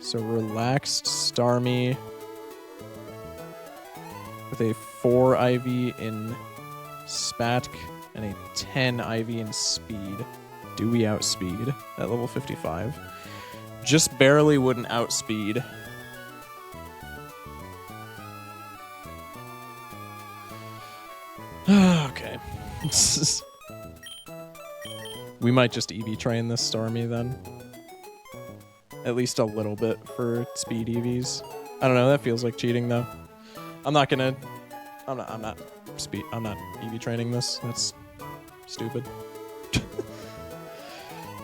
So relaxed Starmie with a 4 IV in Spatk and a 10 IV in speed. Do we outspeed at level 55? Just barely wouldn't outspeed. Okay. We might just EV train this Starmie then. At least a little bit for speed EVs. I don't know, that feels like cheating though. I'm not EV training this. That's stupid.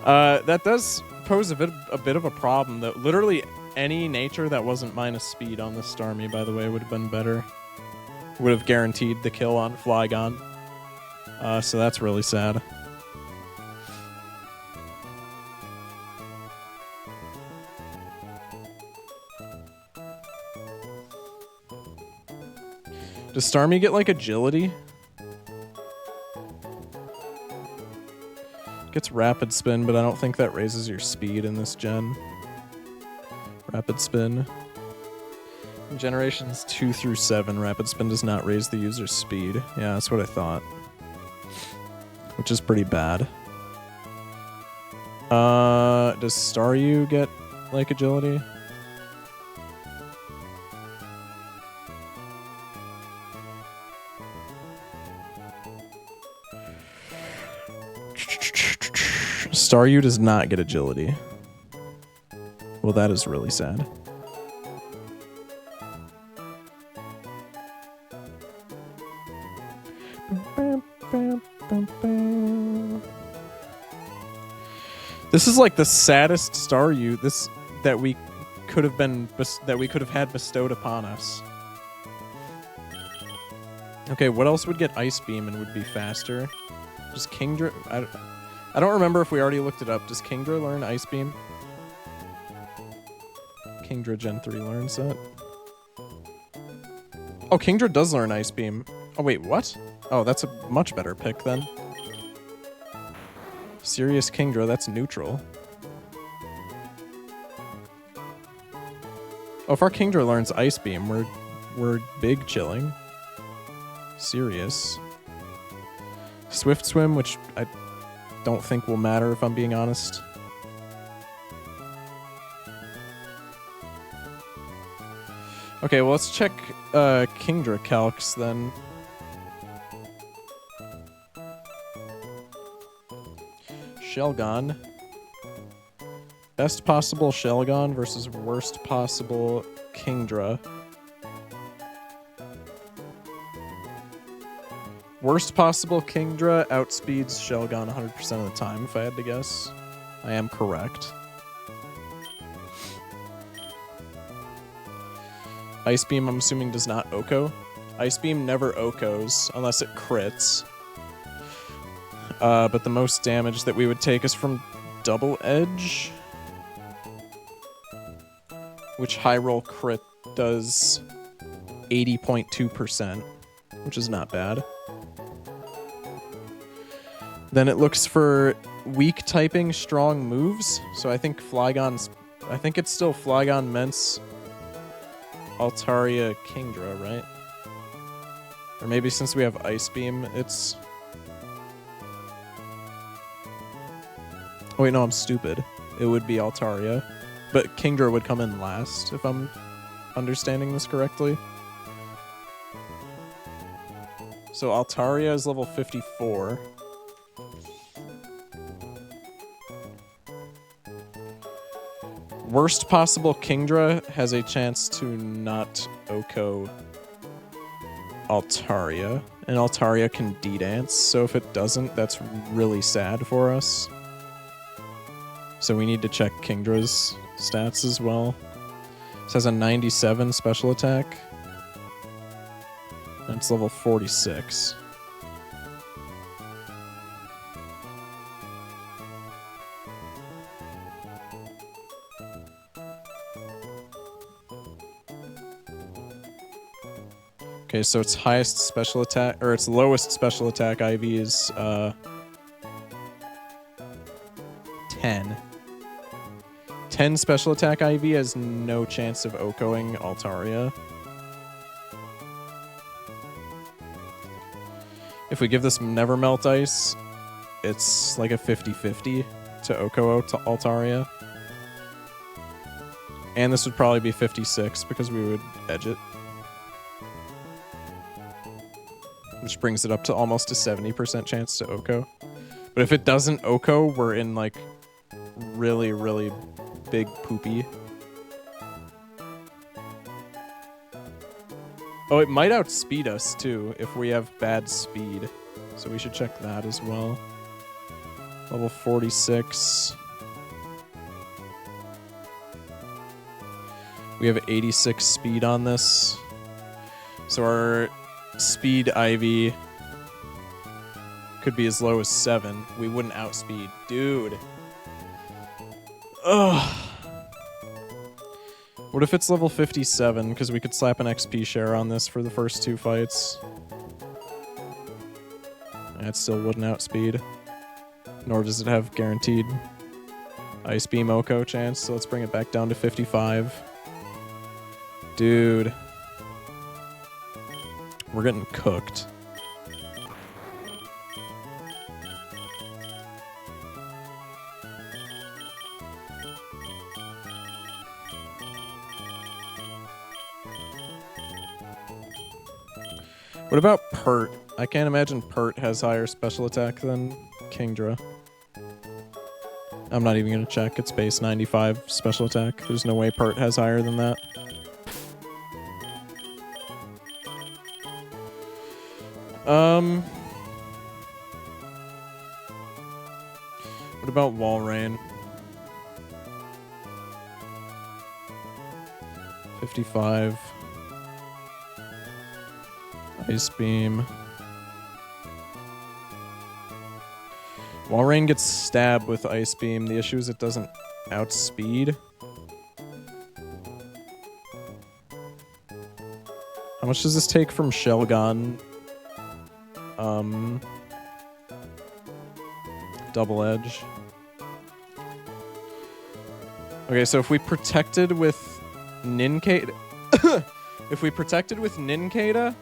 That does pose a bit of a problem though. Literally any nature that wasn't minus speed on this Starmie, by the way, would have been better. Would have guaranteed the kill on Flygon. So that's really sad. Does Starmie get, like, agility? Gets rapid spin, but I don't think that raises your speed in this gen. Rapid spin. In generations 2 through 7, rapid spin does not raise the user's speed. Yeah, that's what I thought. Which is pretty bad. Does Staryu get, like, agility? Staryu does not get agility. Well, that is really sad. This is like the saddest Staryu that we could have had bestowed upon us. Okay, what else would get Ice Beam and would be faster? Does Kingdra... I don't remember if we already looked it up. Does Kingdra learn Ice Beam? Kingdra Gen 3 learns that. Oh, Kingdra does learn Ice Beam. Oh, wait, what? Oh, that's a much better pick then. Serious Kingdra, that's neutral. Oh, if our Kingdra learns Ice Beam, we're big chilling. Serious. Swift Swim, which I don't think will matter if I'm being honest. Okay, well, let's check Kingdra Calcs then. Shelgon. Best possible Shelgon versus worst possible Kingdra. Worst possible Kingdra outspeeds Shelgon 100% of the time, if I had to guess. I am correct. Ice Beam, I'm assuming, does not Oko. Ice Beam never Okos unless it crits. But the most damage that we would take is from Double Edge, which high roll crit does 80.2%, which is not bad. Then it looks for weak typing strong moves. So I think it's still Flygon, Mence, Altaria, Kingdra, right? Or maybe since we have Ice Beam, it's... Oh wait, no, I'm stupid. It would be Altaria. But Kingdra would come in last, if I'm understanding this correctly. So Altaria is level 54. Worst possible Kingdra has a chance to not Oko Altaria. And Altaria can D-dance, so if it doesn't, that's really sad for us. So we need to check Kingdra's stats as well. This has a 97 special attack. And it's level 46. Okay, so its highest special attack, or its lowest special attack IV is 10. 10 special attack IV has no chance of OHKOing Altaria. If we give this Nevermelt Ice, it's like a 50-50 to OHKO Altaria. And this would probably be 56 because we would edge it. Which brings it up to almost a 70% chance to OHKO. But if it doesn't OHKO, we're in like really, really big poopy. Oh, it might outspeed us too if we have bad speed. So we should check that as well. Level 46. We have 86 speed on this. So our speed IV could be as low as 7. We wouldn't outspeed. Dude. Ugh. What if it's level 57? Because we could slap an XP share on this for the first 2 fights. And it still wouldn't outspeed. Nor does it have guaranteed Ice Beam OHKO chance, so let's bring it back down to 55. Dude. We're getting cooked. What about Pert? I can't imagine Pert has higher special attack than Kingdra. I'm not even gonna check. It's base 95 special attack. There's no way Pert has higher than that. What about Wall Rain? 55. Ice Beam. Wall Rain gets stabbed with Ice Beam. The issue is it doesn't outspeed. How much does this take from Shelgon? Double Edge. Okay, so if we protected with Ninkata... if we protected with Ninkata...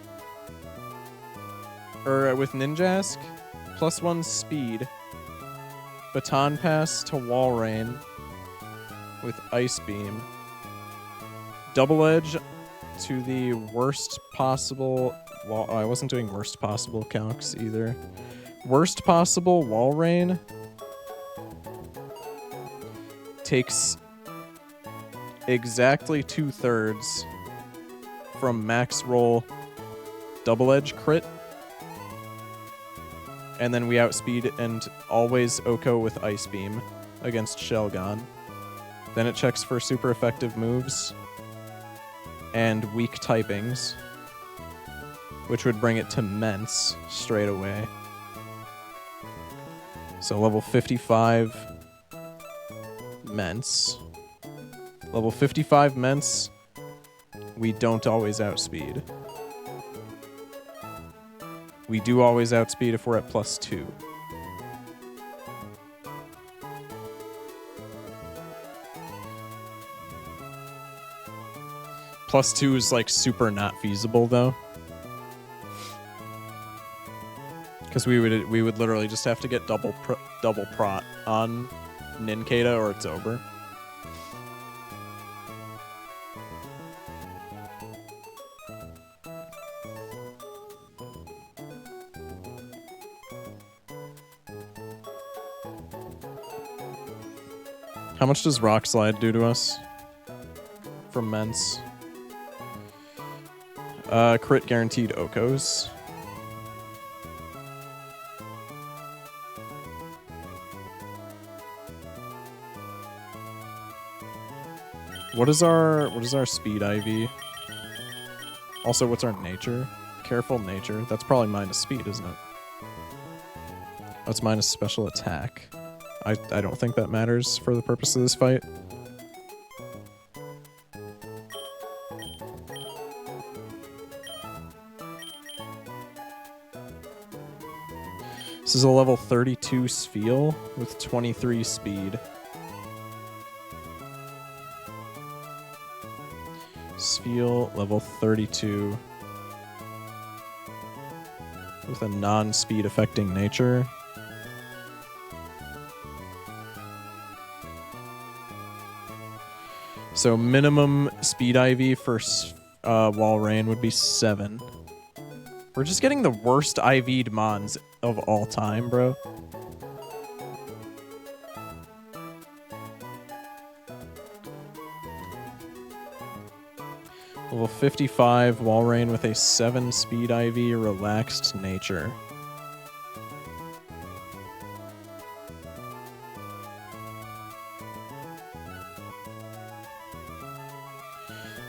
Or with Ninjask, +1 speed, Baton Pass to Wall Rain with Ice Beam, Double Edge to the worst possible wall. Oh, I wasn't doing worst possible Calcs either. Worst possible Wall Rain takes exactly 2/3 from max roll Double Edge crit. And then we outspeed and always OHKO with Ice Beam against Shelgon. Then it checks for super effective moves and weak typings, which would bring it to Mence straight away. So level 55 Mence. Level 55 Mence, we don't always outspeed. We do always outspeed if we're at +2. +2 is like super not feasible though, because we would literally just have to get double prot on Ninkata or it's over. How much does Rock Slide do to us? From Mence. Crit guaranteed OHKOs. What is our speed IV? Also, what's our nature? Careful nature. That's probably minus speed, isn't it? Oh, it's minus special attack. I don't think that matters for the purpose of this fight. This is a level 32 Spheal with 23 speed. Spheal level 32 with a non-speed affecting nature. So minimum speed IV for Walrein would be 7. We're just getting the worst IV'd mons of all time, bro. Level 55, Walrein with a 7 speed IV, relaxed nature.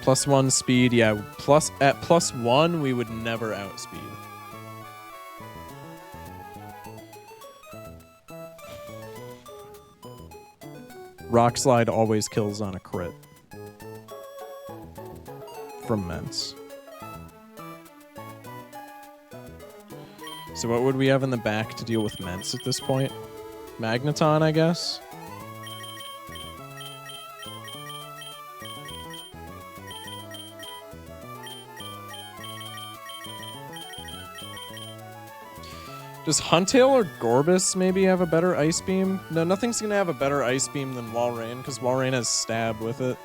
+1 speed, yeah. At +1, we would never outspeed. Rock Slide always kills on a crit. From Mence. So what would we have in the back to deal with Mence at this point? Magneton, I guess? Does Huntail or Gorbis maybe have a better Ice Beam? No, nothing's gonna have a better Ice Beam than Walrein, because Walrein has Stab with it.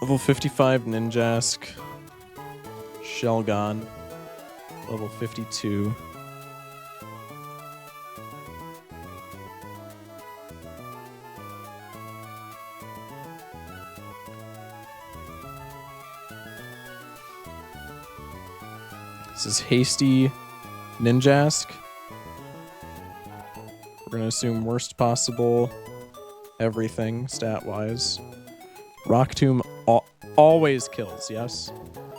Level 55 Ninjask. Shelgon. Level 52. This is Hasty Ninjask. We're going to assume worst possible everything stat-wise. Rock Tomb always kills, yes?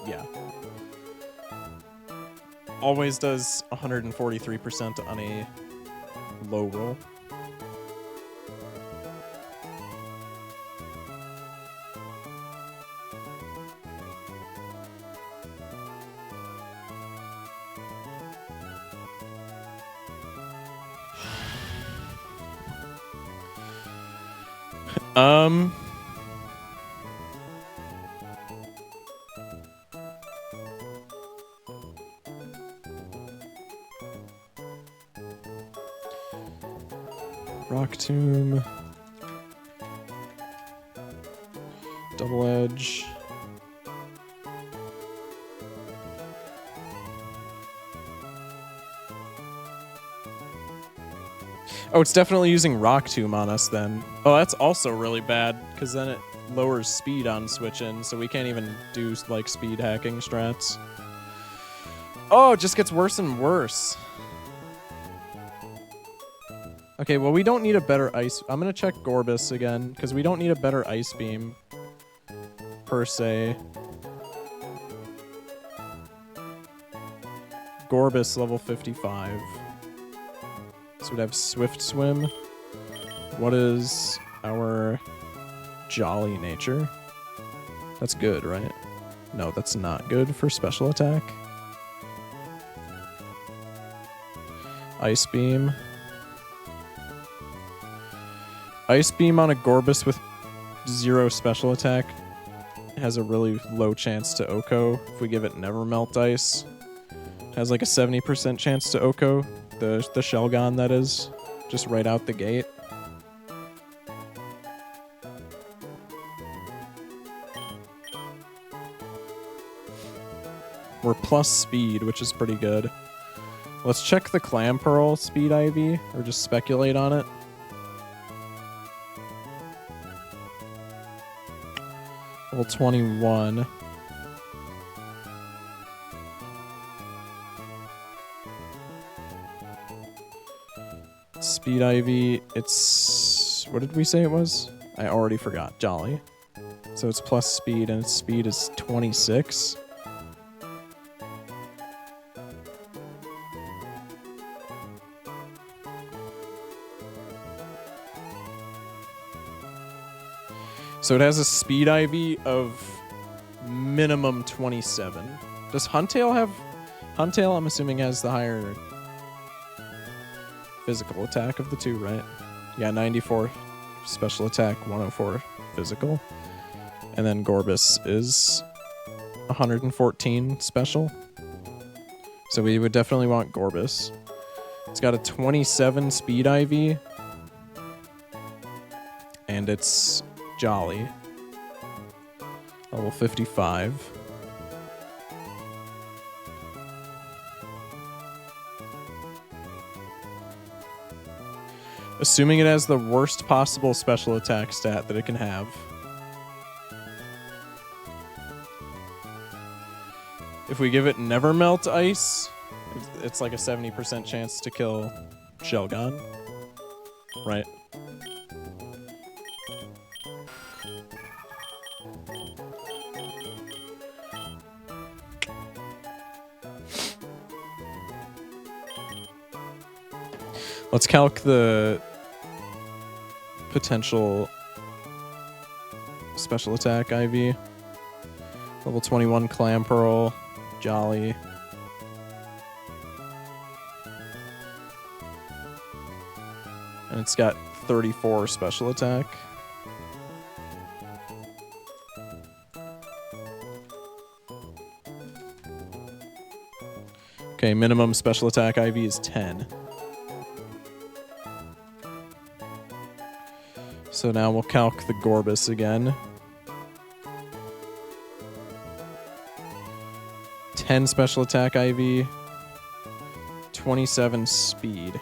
Yeah. Always does 143% on a low roll. Rock Tomb. Double Edge. Oh, it's definitely using Rock Tomb on us then. Oh, that's also really bad, because then it lowers speed on switch in, so we can't even do, like, speed hacking strats. Oh, it just gets worse and worse. Okay, well, we don't need a better ice... I'm gonna check Gorbis again, because we don't need a better Ice Beam, per se. Gorbis, level 55. So we'd have Swift Swim. What is our Jolly Nature? That's good, right? No, that's not good for special attack. Ice Beam. Ice Beam on a Gorbis with 0 special attack has a really low chance to Oko if we give it Never Melt Ice. It has like a 70% chance to Oko. The Shelgon, that is, just right out the gate. We're plus speed, which is pretty good. Let's check the Clamperl speed IV, or just speculate on it. Level 21. Speed Ivy, it's... What did we say it was? I already forgot. Jolly. So it's plus speed, and its speed is 26. So it has a speed IV of minimum 27. Does Huntail have... Huntail, I'm assuming, has the higher physical attack of the two, right? Yeah, 94 special attack, 104 physical. And then Gorbis is 114 special. So we would definitely want Gorbis. It's got a 27 speed IV. And it's Jolly. Level 55. Assuming it has the worst possible special attack stat that it can have. If we give it Never Melt Ice, it's like a 70% chance to kill Shelgon. Right? Let's calc the potential special attack IV. Level 21 Clamperl, Jolly. And it's got 34 special attack. Okay, minimum special attack IV is 10. So now we'll calc the Gorbis again. 10 special attack IV, 27 speed.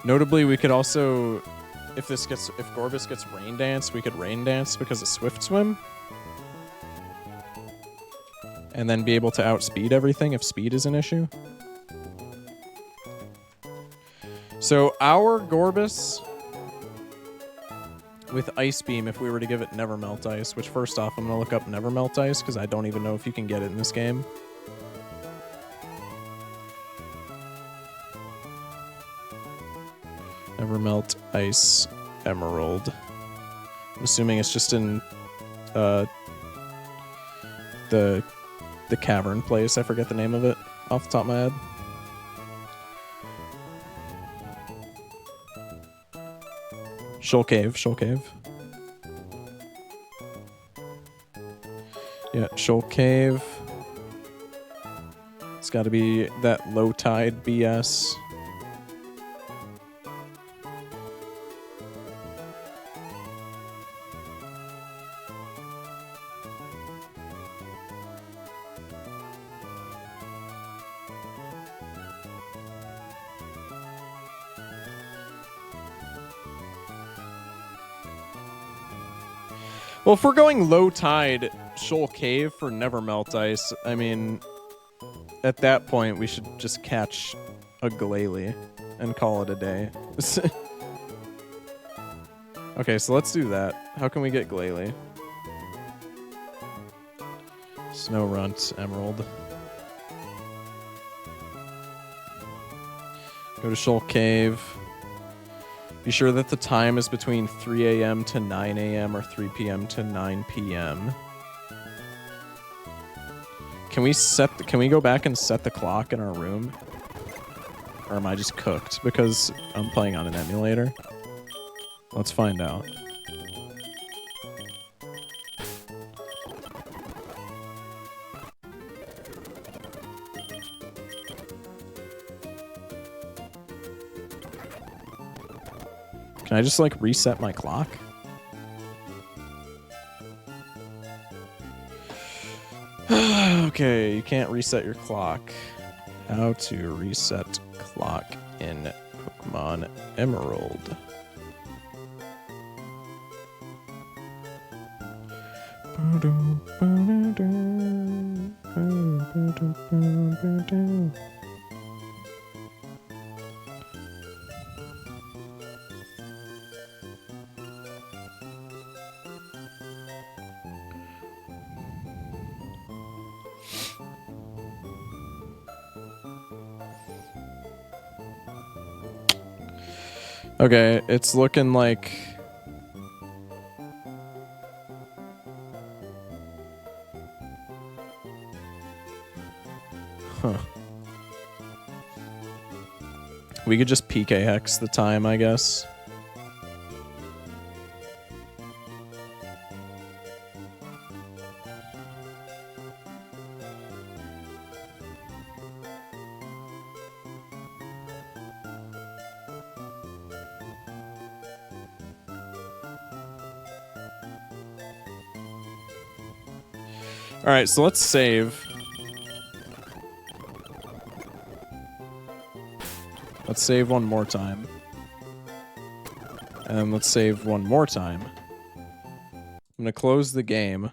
Notably, we could also, if Gorbis gets Rain Dance, we could Rain Dance because of Swift Swim. And then be able to outspeed everything if speed is an issue. So our Gorbis with Ice Beam, if we were to give it Never Melt Ice, which first off, I'm going to look up Never Melt Ice because I don't even know if you can get it in this game. Never Melt Ice Emerald. I'm assuming it's just in the cavern place. I forget the name of it off the top of my head. Shoal Cave. Yeah, Shoal Cave. It's got to be that low tide BS. Well, if we're going low tide Shoal Cave for Never Melt Ice, I mean, at that point, we should just catch a Glalie and call it a day. Okay, so let's do that. How can we get Glalie? Snow Runt, Emerald. Go to Shoal Cave. Be sure that the time is between 3 a.m. to 9 a.m. or 3 p.m. to 9 p.m. Can we go back and set the clock in our room? Or am I just cooked because I'm playing on an emulator? Let's find out. Can I just, like, reset my clock? Okay, you can't reset your clock. How to reset clock in Pokemon Emerald. Okay, it's looking like... Huh. We could just PK hex the time, I guess. Alright, so let's save. Let's save one more time. And let's save one more time. I'm gonna close the game.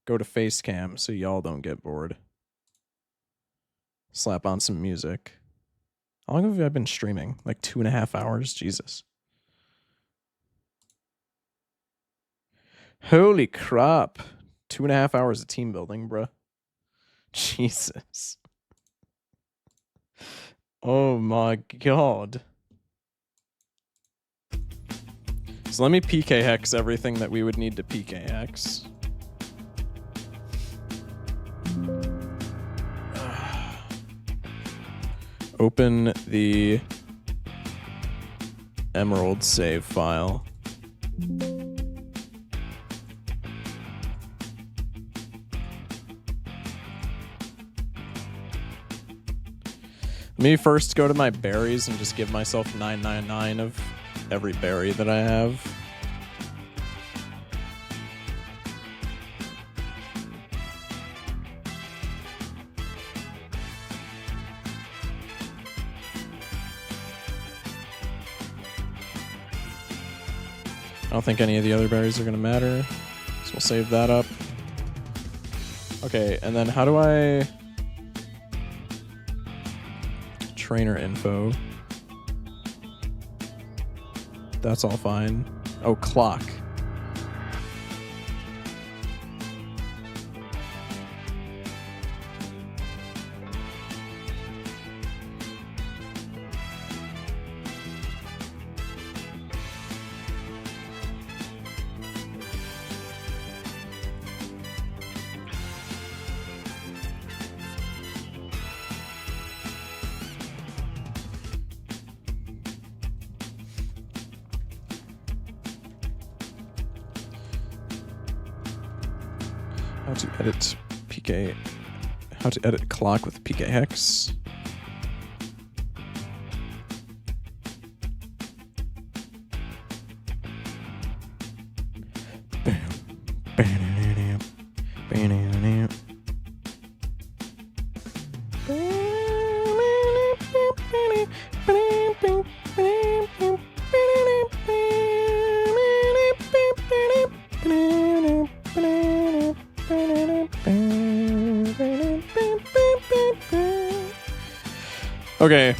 Go to face cam so y'all don't get bored. Slap on some music. How long have I been streaming? Like 2.5 hours? Jesus. Holy crap. 2.5 hours of team building, bruh. Jesus. Oh my god. So let me PK hex everything that we would need to PK hex. Open the Emerald save file. Let me first go to my berries and just give myself 999 of every berry that I have. I don't think any of the other berries are going to matter, so we'll save that up. Okay, and then how do I... Trainer info. That's all fine. Oh, clock. How to edit PK. How to edit clock with PK hex. Okay.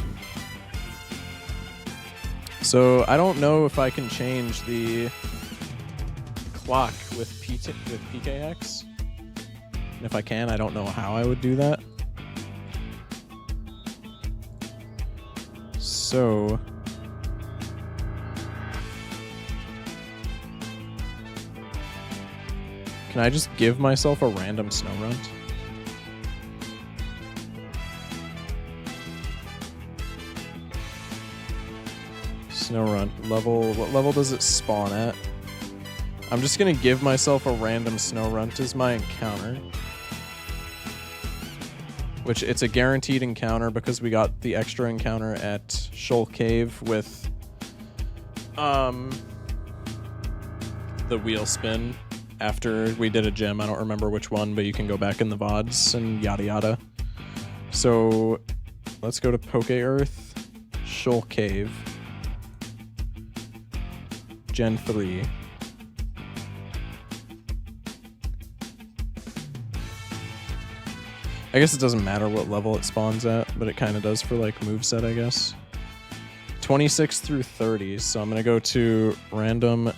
So I don't know if I can change the clock with PKX. And if I can, I don't know how I would do that. So can I just give myself a random snow runt? Snow runt level. What level does it spawn at? I'm just gonna give myself a random snow runt as my encounter. Which it's a guaranteed encounter because we got the extra encounter at FocusSh0ck Cave with the wheel spin after we did a gym. I don't remember which one, but you can go back in the VODs and yada yada. So let's go to Poke Earth, FocusSh0ck Cave, Gen 3. I guess it doesn't matter what level it spawns at, but it kind of does for like moveset, I guess. 26 through 30, so I'm going to go to random.org.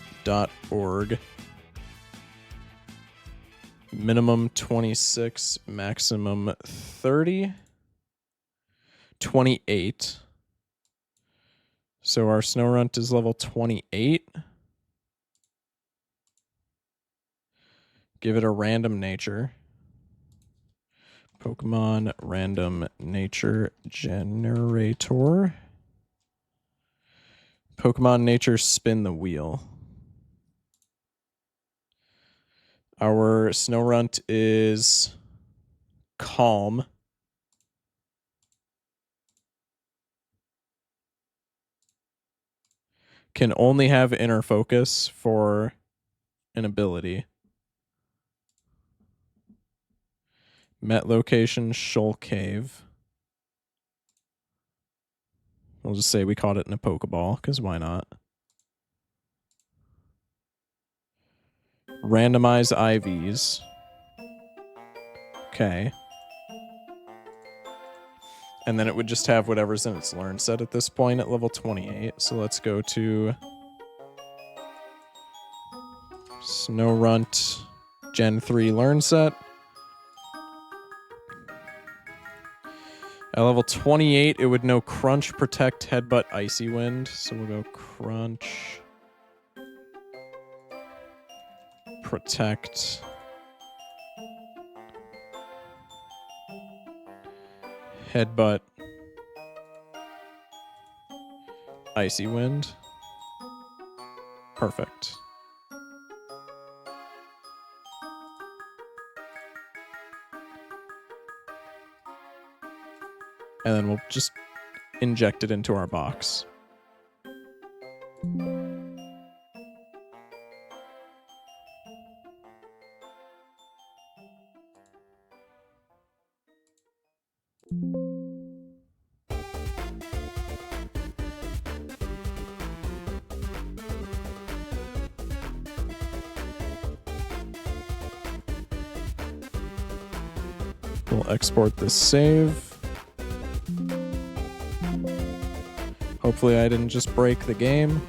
Minimum 26, maximum 30. 28. So our snow runt is level 28. Give it a random nature. Pokemon random nature generator. Pokemon nature spin the wheel. Our snow runt is calm. Can only have inner focus for an ability. Met location Shoal Cave. We'll just say we caught it in a Pokeball, because why not? Randomize IVs. Okay. And then it would just have whatever's in its learn set at this point at level 28. So let's go to Snow Runt Gen 3 learn set. At level 28, it would know Crunch, Protect, Headbutt, Icy Wind. So we'll go Crunch, Protect, Headbutt, Icy Wind. Perfect. And then we'll just inject it into our box. We'll export this save. Hopefully I didn't just break the game.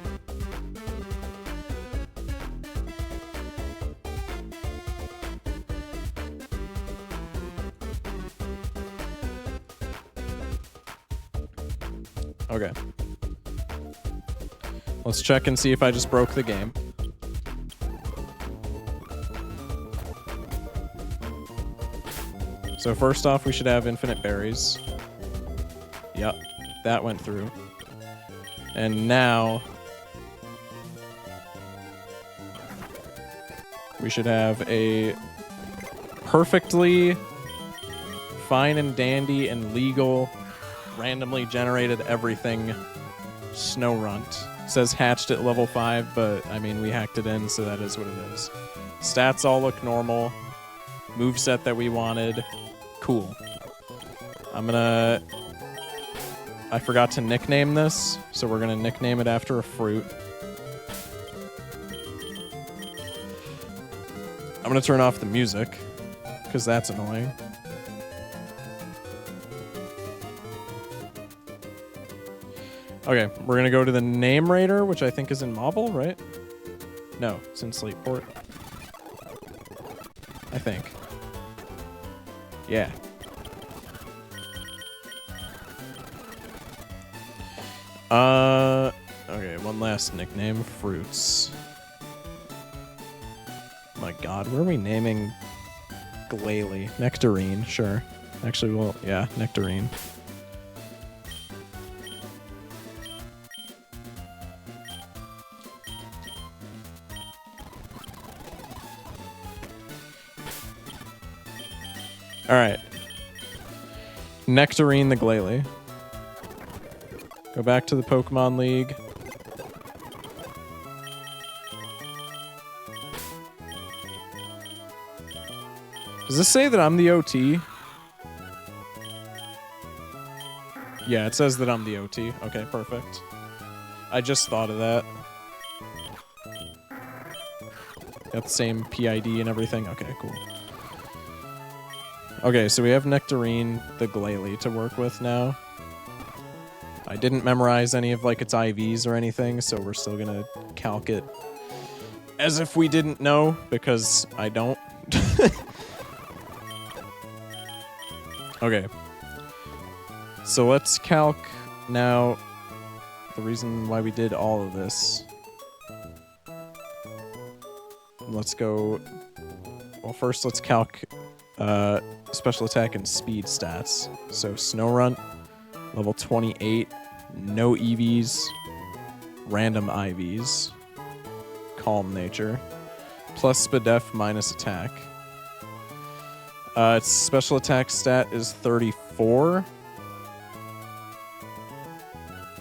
Okay. Let's check and see if I just broke the game. So first off, we should have infinite berries. Yep, that went through. And now we should have a perfectly fine and dandy and legal randomly generated everything snow runt. It says hatched at level 5, but I mean we hacked it in, so that is what it is. Stats all look normal. Moveset that we wanted. Cool. I forgot to nickname this, so we're gonna nickname it after a fruit. I'm gonna turn off the music, because that's annoying. Okay, we're gonna go to the name raider, which I think is in Mobile, right? No, it's in Slateport. I think. Yeah. Okay, one last nickname, fruits. My god, where are we naming Glalie? Nectarine, sure. Actually, well, yeah, Nectarine. Alright. Nectarine the Glalie. Go back to the Pokemon League. Does this say that I'm the OT? Yeah, it says that I'm the OT. Okay, perfect. I just thought of that. Got the same PID and everything. Okay, cool. Okay, so we have Nectarine, the Glalie, to work with now. I didn't memorize any of like its IVs or anything, so we're still gonna calc it as if we didn't know, because I don't. Okay. So let's calc now the reason why we did all of this. Let's go... Well, first let's calc special attack and speed stats. So Snowrunt, level 28, no EVs, random IVs, calm nature, plus Spadef minus attack. Its special attack stat is 34.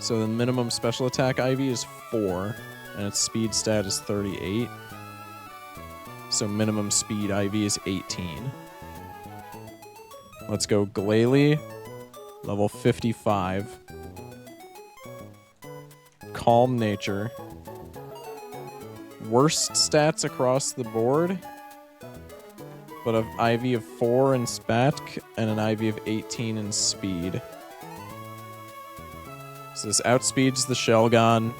So the minimum special attack IV is 4, and its speed stat is 38. So minimum speed IV is 18. Let's go Glalie, level 55. Calm nature. Worst stats across the board, but an IV of 4 in Spatk and an IV of 18 in speed. So this outspeeds the Shelgon.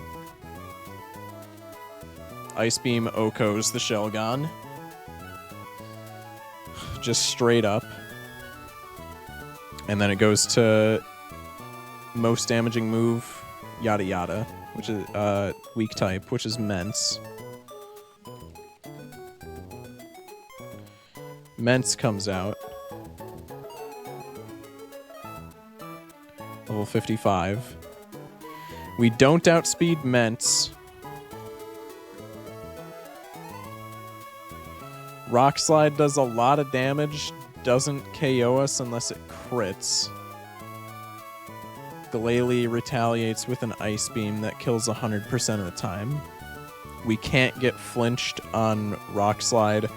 Ice Beam Oko's the Shelgon. Just straight up. And then it goes to most damaging move, yada yada, which is weak type, which is Mence. Mence comes out. Level 55. We don't outspeed Mence. Rock Slide does a lot of damage, doesn't KO us unless it crits. Glalie retaliates with an Ice Beam that kills 100% of the time. We can't get flinched on Rock Slide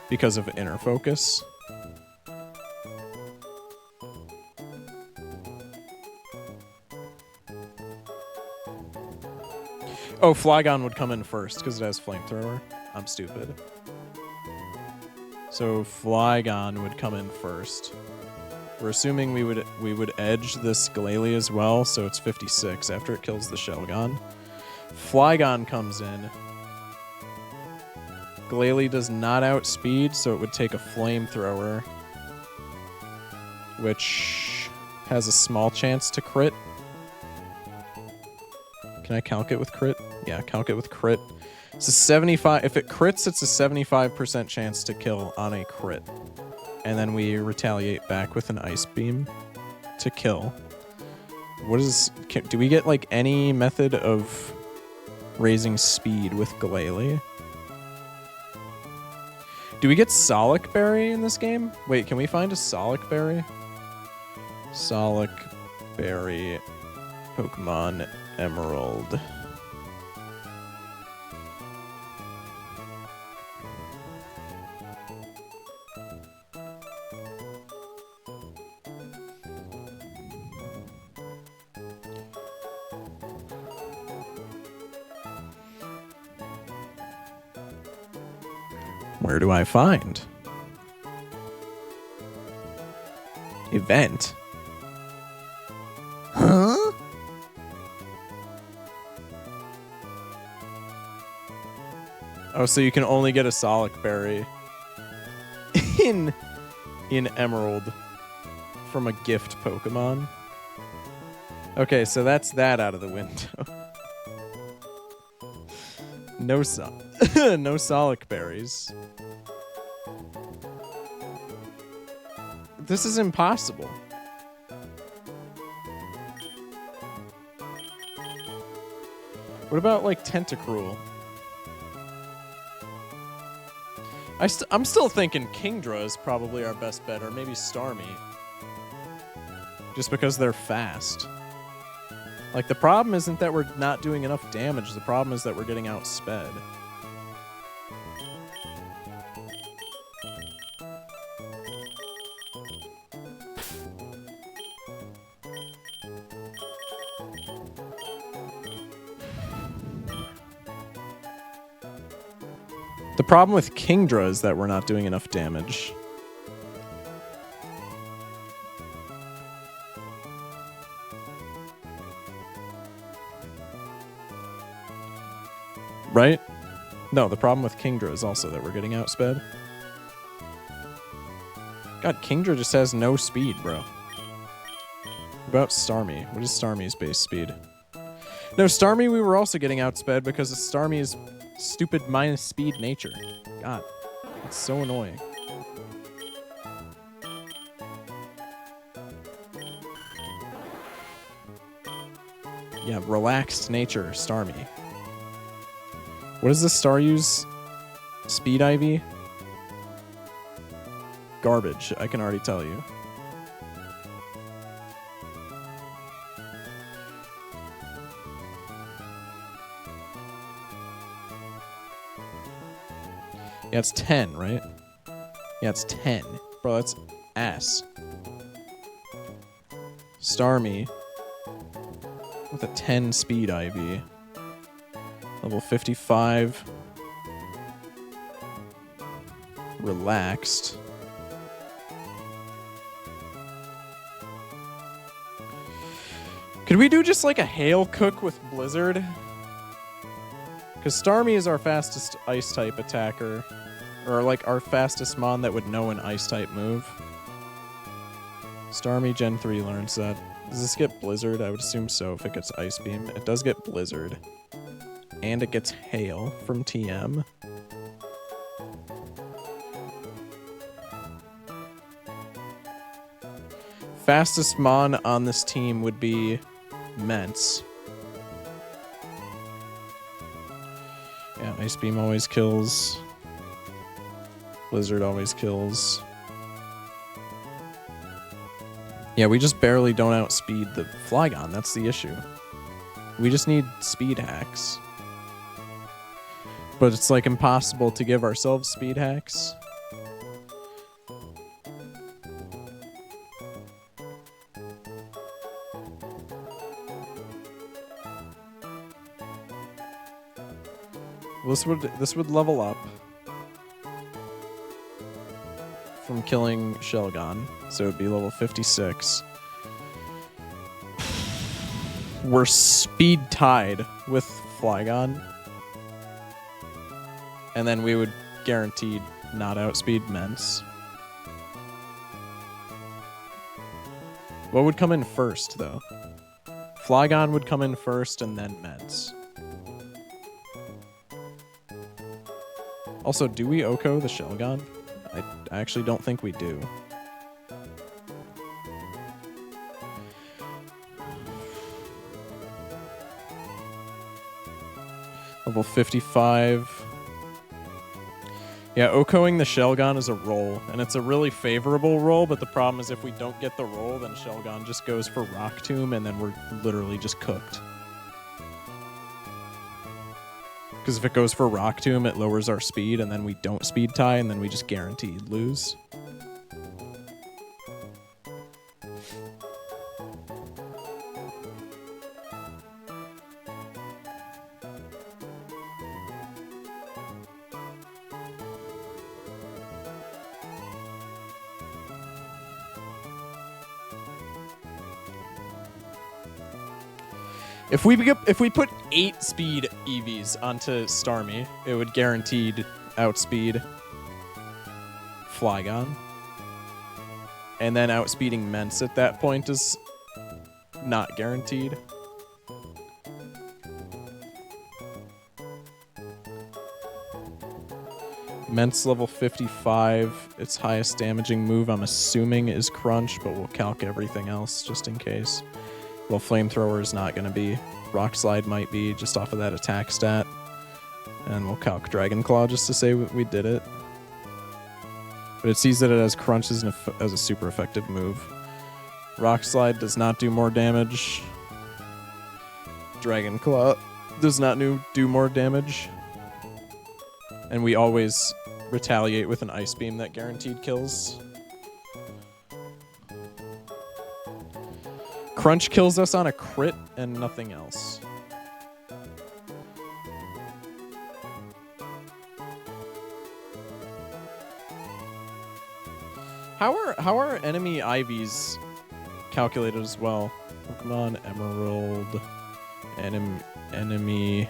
because of Inner Focus. Oh, Flygon would come in first because it has Flamethrower. I'm stupid. So Flygon would come in first. We're assuming we would edge this Glalie as well, so it's 56 after it kills the Shelgon. Flygon comes in. Glalie does not outspeed, so it would take a Flamethrower, which has a small chance to crit. Can I calc it with crit? Yeah, calc it with crit. It's a 75. If it crits, it's a 75% chance to kill on a crit. And then we retaliate back with an Ice Beam to kill. What is... do we get, like, any method of raising speed with Glalie? Do we get Solok Berry in this game? Wait, can we find a Solok Berry? Solok Berry, Pokemon Emerald. Where do I find? Event? Huh? Oh, so you can only get a Solok Berry in Emerald from a gift Pokemon. Okay, so that's that out of the window. No Solok Berries. This is impossible. What about, like, Tentacruel? I'm still thinking Kingdra is probably our best bet, or maybe Starmie. Just because they're fast. Like, the problem isn't that we're not doing enough damage, the problem is that we're getting outsped. The problem with Kingdra is that we're not doing enough damage. Right? No, the problem with Kingdra is also that we're getting outsped. God, Kingdra just has no speed, bro. What about Starmie? What is Starmie's base speed? No, Starmie we were also getting outsped because of Starmie's stupid minus speed nature. God, it's so annoying. Yeah, relaxed nature, Starmie. What does this star use? Speed Ivy? Garbage, I can already tell you. Yeah, it's 10, right? Yeah, it's 10. Bro, that's ass. Starmie with a 10 speed Ivy. Level 55. Relaxed. Could we do just like a Hail Cook with Blizzard? Because Starmie is our fastest ice type attacker. Or like our fastest mon that would know an ice type move. Starmie Gen 3 learns that. Does this get Blizzard? I would assume so if it gets Ice Beam. It does get Blizzard. And it gets Hail from TM. Fastest mon on this team would be Mence. Yeah, Ice Beam always kills. Blizzard always kills. Yeah, we just barely don't outspeed the Flygon. That's the issue. We just need speed hacks. But it's like impossible to give ourselves speed hacks. This would level up from killing Shelgon, so it would be level 56. We're speed tied with Flygon, and then we would guaranteed not outspeed Mence. What would come in first, though? Flygon would come in first, and then Mence. Also, do we Oko the Shelgon? I actually don't think we do. Level 55. Yeah, Okoing the Shelgon is a roll, and it's a really favorable roll, but the problem is if we don't get the roll, then Shelgon just goes for Rock Tomb, and then we're literally just cooked. Because if it goes for Rock Tomb, it lowers our speed, and then we don't speed tie, and then we just guaranteed lose. If we put 8 speed EVs onto Starmie, it would guaranteed outspeed Flygon. And then outspeeding Mence at that point is not guaranteed. Mence level 55. Its highest damaging move, I'm assuming, is Crunch, but we'll calc everything else just in case. Well, Flamethrower is not going to be. Rock Slide might be, just off of that attack stat. And we'll calc Dragon Claw just to say we did it. But it sees that it has Crunch as a super effective move. Rock Slide does not do more damage. Dragon Claw does not do more damage. And we always retaliate with an Ice Beam that guaranteed kills. Crunch kills us on a crit and nothing else. How are enemy IVs calculated as well? Pokemon Emerald enemy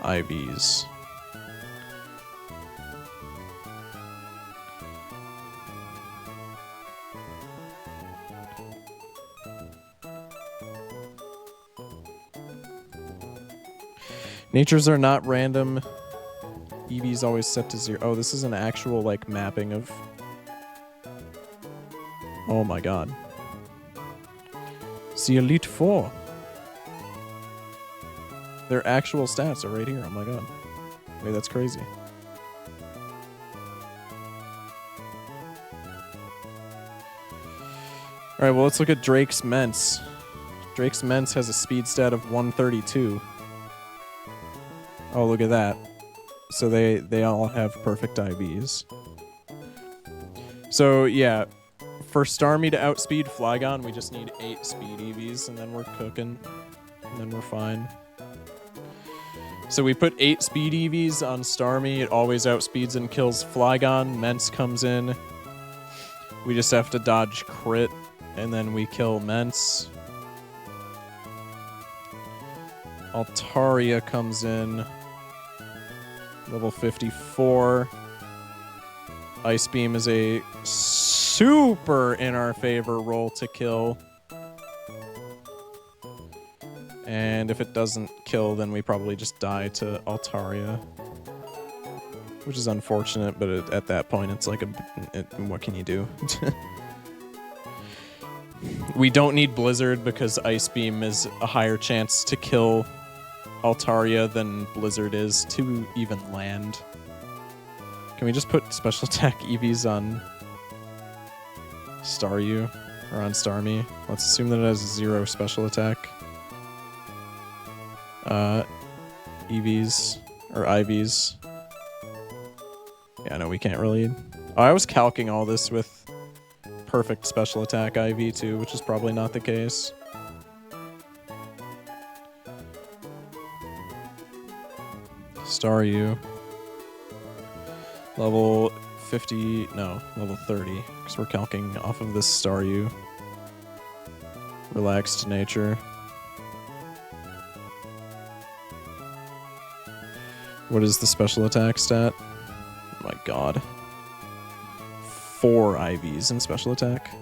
IVs. Natures are not random. EV's always set to 0. Oh, this is an actual, like, mapping of... Oh my god. See Elite 4. Their actual stats are right here. Oh my god. Wait, that's crazy. Alright, well, let's look at Drake's Mence. Drake's Mence has a speed stat of 132. Oh, look at that. So they all have perfect IVs. So, yeah. For Starmie to outspeed Flygon, we just need 8 speed EVs, and then we're cooking. And then we're fine. So we put 8 speed EVs on Starmie. It always outspeeds and kills Flygon. Mence comes in. We just have to dodge crit, and then we kill Mence. Altaria comes in. Level 54. Ice Beam is a super in our favor roll to kill. And if it doesn't kill, then we probably just die to Altaria. Which is unfortunate, but at that point, it's like, what can you do? We don't need Blizzard because Ice Beam is a higher chance to kill Altaria than Blizzard is to even land. Can we just put special attack EVs on Staryu or on Starmie? Let's assume that it has 0 special attack. EVs or IVs. Yeah, no, we can't really. Oh, I was calcing all this with perfect special attack IV too, which is probably not the case. Staryu. Level 50, no, level 30, because we're calcing off of this Staryu. Relaxed nature. What is the special attack stat? Oh my god. 4 IVs in special attack.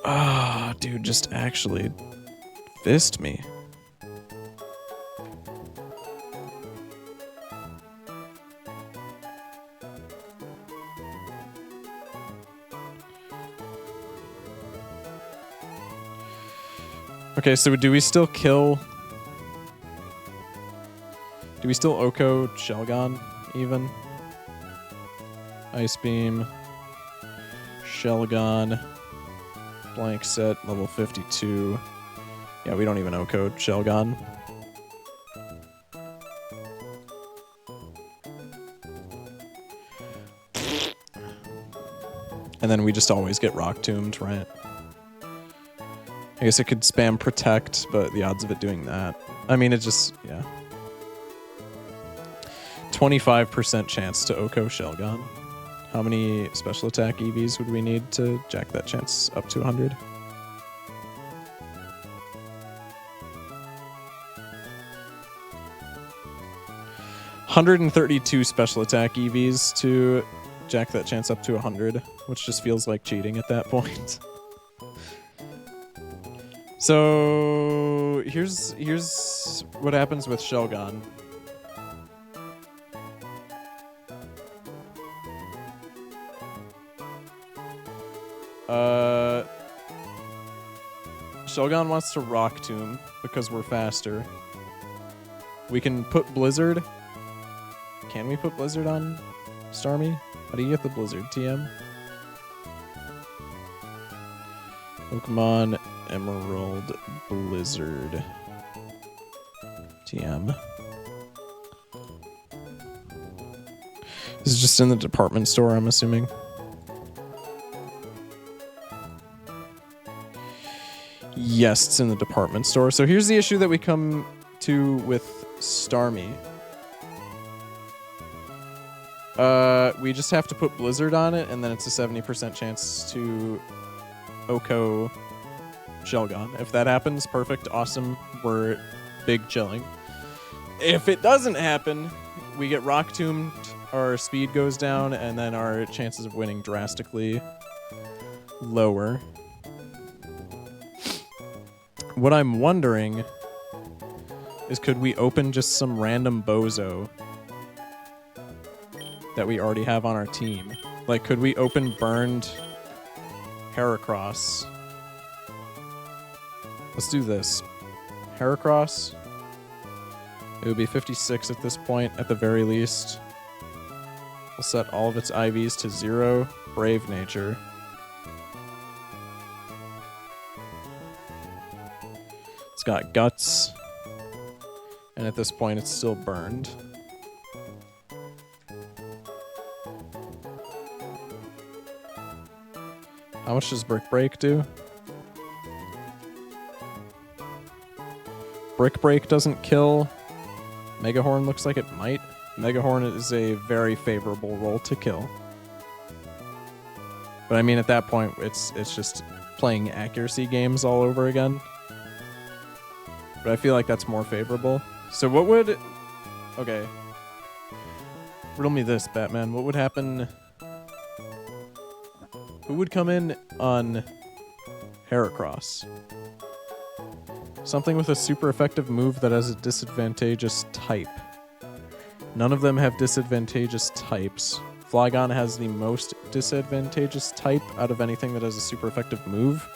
Ah, dude, just actually fist me. Okay, so do we still kill... Do we still Oko Shelgon, even? Ice Beam. Shelgon. Blank set, level 52. Yeah, we don't even Oko Shelgon. And then we just always get Rock Tombed, right? I guess it could spam Protect, but the odds of it doing that... I mean, it just... yeah. 25% chance to Oko Shelgon. How many special attack EVs would we need to jack that chance up to 100? $132 special attack EVs to jack that chance up to 100, which just feels like cheating at that point. So here's what happens with Shelgon. Shelgon wants to Rock Tomb because we're faster. We can put Blizzard. Can we put Blizzard on Starmie? How do you get the Blizzard, TM? Pokemon Emerald Blizzard. TM. This is just in the department store, I'm assuming. Yes, it's in the department store. So here's the issue that we come to with Starmie. We just have to put Blizzard on it, and then it's a 70% chance to Oko Shelgon. If that happens, perfect, awesome, we're big chilling. If it doesn't happen, we get Rock Tombed, our speed goes down, and then our chances of winning drastically lower. What I'm wondering is could we open just some random bozo that we already have on our team? Like, could we open burned Heracross? Let's do this. Heracross. It would be 56 at this point, at the very least. We'll set all of its IVs to 0. Brave Nature. It's got Guts. And at this point, it's still burned. How much does Brick Break do? Brick Break doesn't kill. Megahorn looks like it might. Megahorn is a very favorable roll to kill. But I mean, at that point, it's just playing accuracy games all over again. But I feel like that's more favorable. So what would... Okay. Riddle me this, Batman. What would happen... Who would come in on Heracross? Something with a super effective move that has a disadvantageous type. None of them have disadvantageous types. Flygon has the most disadvantageous type out of anything that has a super effective move.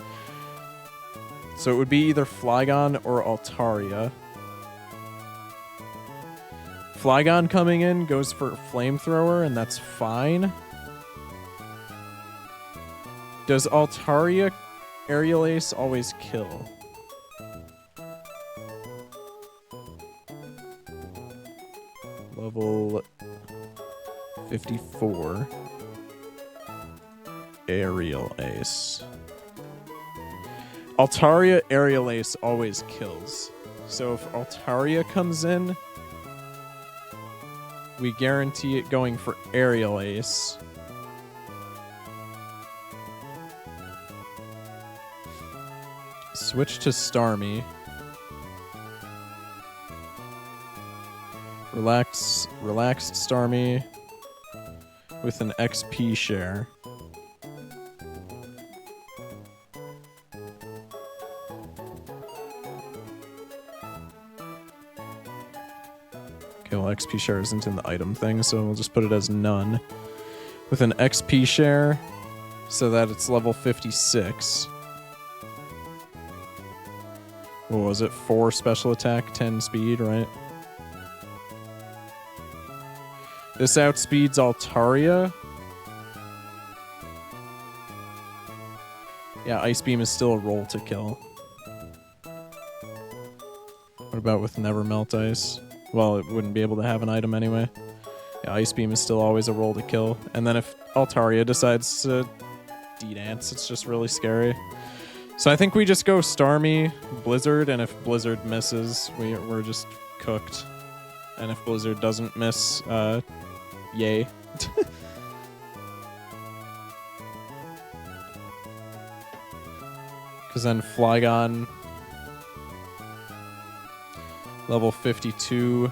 So it would be either Flygon or Altaria. Flygon coming in goes for Flamethrower, and that's fine. Does Altaria Aerial Ace always kill? Level 54. Aerial Ace. Altaria Aerial Ace always kills. So if Altaria comes in, we guarantee it going for Aerial Ace. Switch to Starmie. Relaxed Starmie with an XP share. Okay, well, XP share isn't in the item thing, so we'll just put it as none. With an XP share, so that it's level 56. What was it? 4 special attack, 10 speed, right? This outspeeds Altaria. Yeah, Ice Beam is still a roll to kill. What about with Never Melt Ice? Well, it wouldn't be able to have an item anyway. Yeah, Ice Beam is still always a roll to kill. And then if Altaria decides to D-Dance, it's just really scary. So I think we just go Starmie, Blizzard, and if Blizzard misses, we're just cooked. And if Blizzard doesn't miss, yay. Because then Flygon, level 52,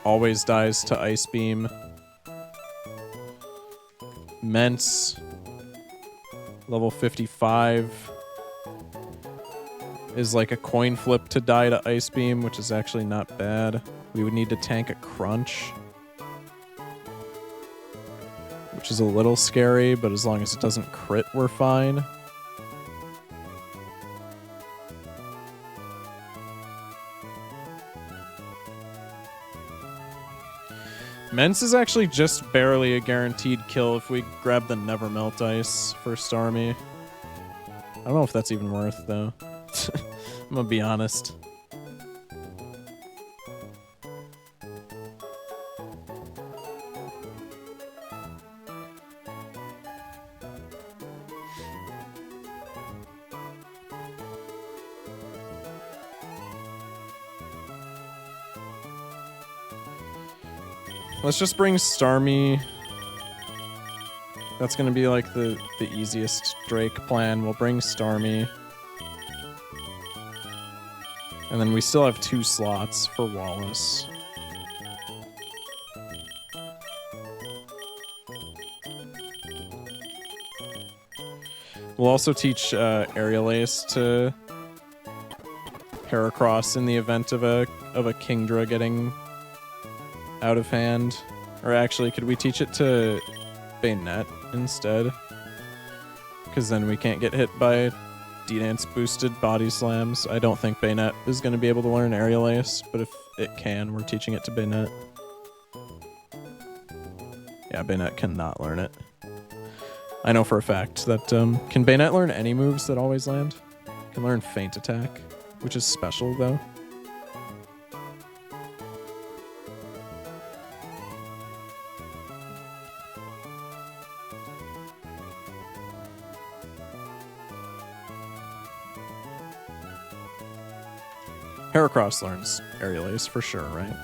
always dies to Ice Beam. Mence, level 55, is like a coin flip to die to Ice Beam, which is actually not bad. We would need to tank a Crunch, which is a little scary, but as long as it doesn't crit, we're fine. Mence is actually just barely a guaranteed kill if we grab the Never Melt Ice for Starmie. I don't know if that's even worth, though. I'm gonna be honest. Let's just bring Starmie. That's gonna be like the easiest Drake plan. We'll bring Starmie. And then we still have 2 slots for Wallace. We'll also teach Aerial Ace to Heracross in the event of a Kingdra getting out of hand. Or actually, could we teach it to Bayonet instead? Because then we can't get hit by D-Dance boosted body slams. I don't think Bayonet is going to be able to learn Aerial Ace, but if it can, we're teaching it to Bayonet. Yeah, Bayonet cannot learn it. I know for a fact that, can Bayonet learn any moves that always land? It can learn Feint Attack, which is special though. Heracross learns Aerial Ace for sure, right?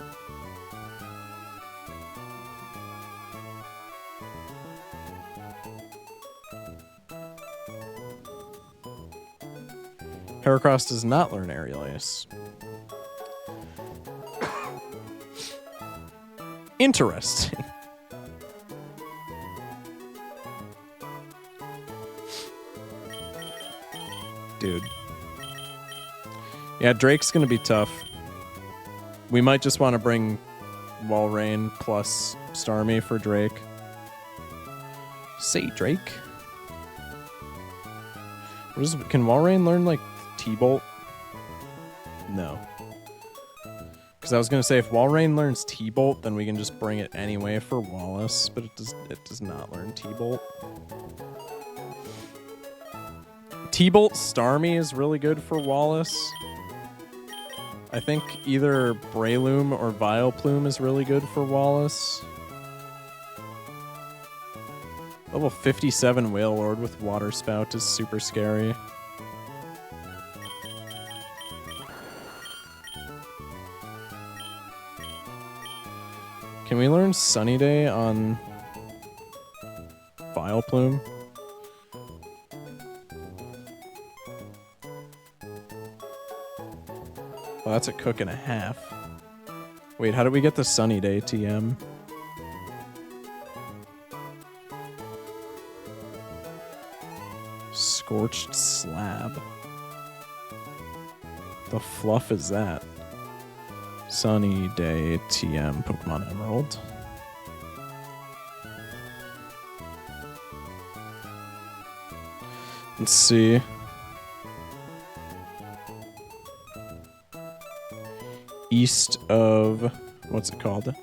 Heracross does not learn Aerial Ace. Interesting. Dude. Yeah, Drake's gonna be tough. We might just want to bring Walrein plus Starmie for Drake. Say Drake. Can Walrein learn like T-Bolt? No. Because I was gonna say if Walrein learns T-Bolt, then we can just bring it anyway for Wallace, but it does not learn T-Bolt. T-Bolt Starmie is really good for Wallace. I think either Breloom or Vileplume is really good for Wallace. Level 57 Wailord with Water Spout is super scary. Can we learn Sunny Day on Vileplume? Well, that's a cook and a half. Wait, how did we get the Sunny Day TM? Scorched Slab. The fluff is that? Sunny Day TM Pokemon Emerald. Let's see. East of what's it called?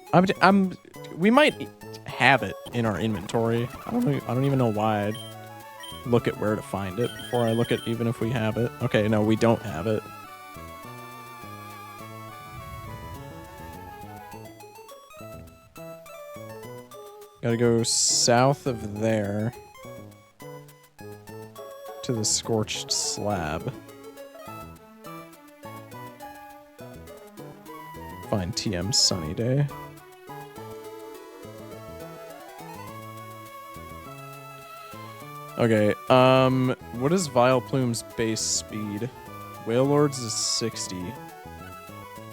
We might have it in our inventory. I don't even know why I'd look at where to find it before I look at even if we have it. Okay, no, we don't have it. Gotta go south of there to the Scorched Slab. Find TM Sunny Day. Okay, what is Vileplume's base speed? Wailord's is 60.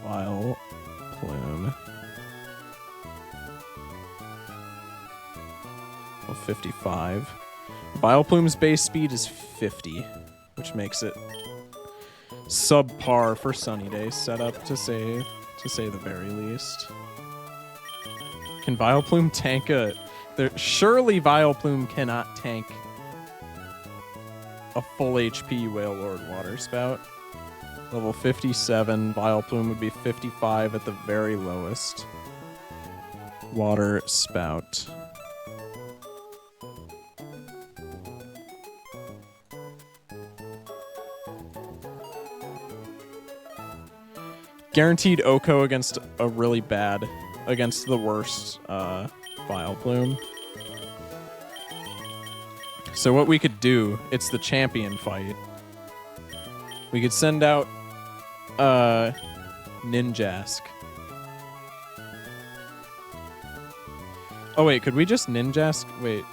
Vileplume. Well, 55. Vileplume's base speed is 50, which makes it subpar for Sunny Day setup to say the very least. Can Vileplume tank a... Surely Vileplume cannot tank a full HP Wailord Water Spout. Level 57, Vileplume would be 55 at the very lowest. Water Spout. Guaranteed Oko against a really bad, against the worst Vileplume. So what we could do, it's the champion fight. We could send out Ninjask. Oh wait, could we just Ninjask? Wait.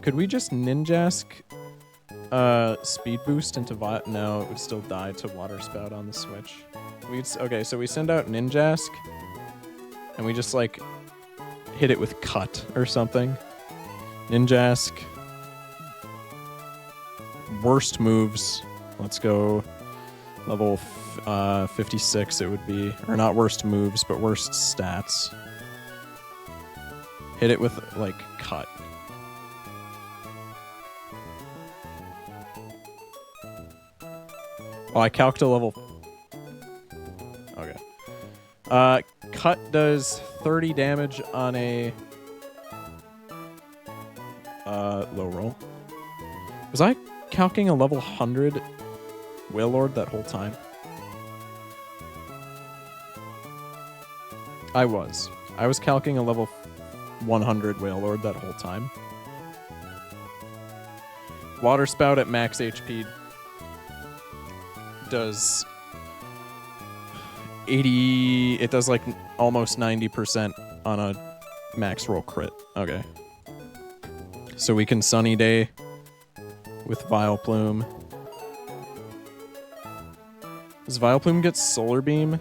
Could we just Ninjask speed boost into No, it would still die to Water Spout on the Switch. Okay, so we send out Ninjask, and we just, like, hit it with Cut or something. Ninjask. Worst moves. Let's go level 56 it would be. Or not worst moves, but worst stats. Hit it with, like, cut. Oh, I calced a level... Okay. Cut does 30 damage on a... low roll. Was I calcing a level 100 Wheellocke that whole time? I was. I was calcing a level 100 Wheellocke that whole time. Water Spout at max HP does 80... It does like almost 90% on a max roll crit. Okay. So we can Sunny Day with Vileplume. Does Vileplume get Solar Beam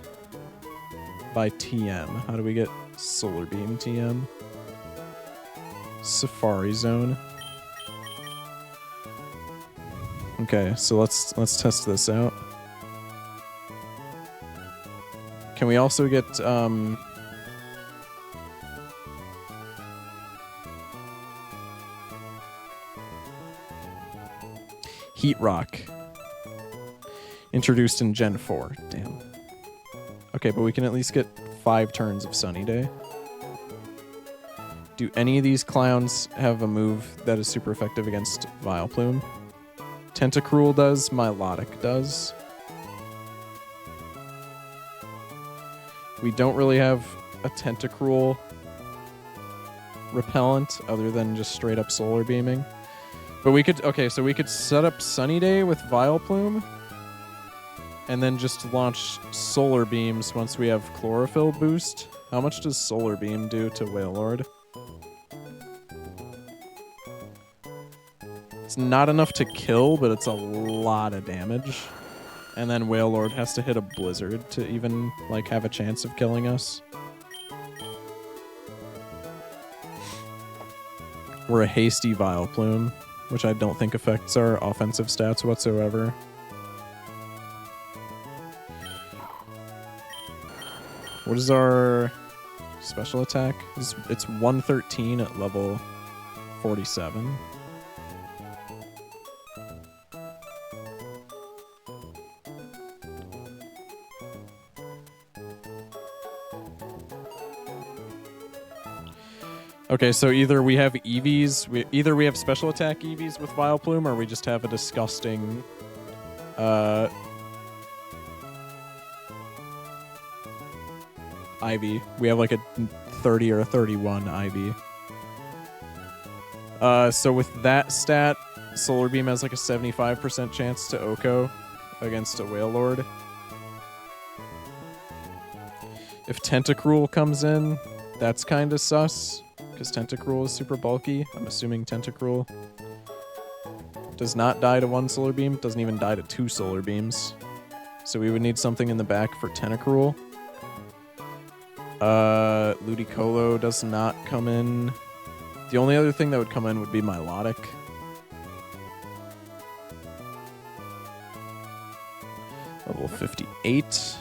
by TM? How do we get Solar Beam TM? Safari Zone. Okay, so let's test this out. Can we also get Heat Rock introduced in Gen 4? Damn. Okay, but we can at least get 5 turns of Sunny Day. Do any of these clowns have a move that is super effective against Vileplume? Tentacruel does, Wheellocke does. We don't really have a Tentacruel repellent other than just straight up Solar Beaming. But we could, okay, so we could set up Sunny Day with Vileplume and then just launch Solar Beams once we have Chlorophyll boost. How much does Solar Beam do to Wheellocke? It's not enough to kill, but it's a lot of damage. And then Wheellocke has to hit a Blizzard to even, like, have a chance of killing us. We're a hasty Vileplume, which I don't think affects our offensive stats whatsoever. What is our special attack? It's 113 at level 47. Okay, so either we have EVs, either we have special attack EVs with Vileplume, or we just have a disgusting, Ivy. We have like a 30 or a 31 Ivy. So with that stat, Solar Beam has like a 75% chance to OHKO against a Wheellocke. If Tentacruel comes in, that's kind of sus. Because Tentacruel is super bulky. I'm assuming Tentacruel does not die to 1 Solar Beam. Doesn't even die to 2 Solar Beams. So we would need something in the back for Tentacruel. Ludicolo does not come in. The only other thing that would come in would be Wheellocke. Level 58.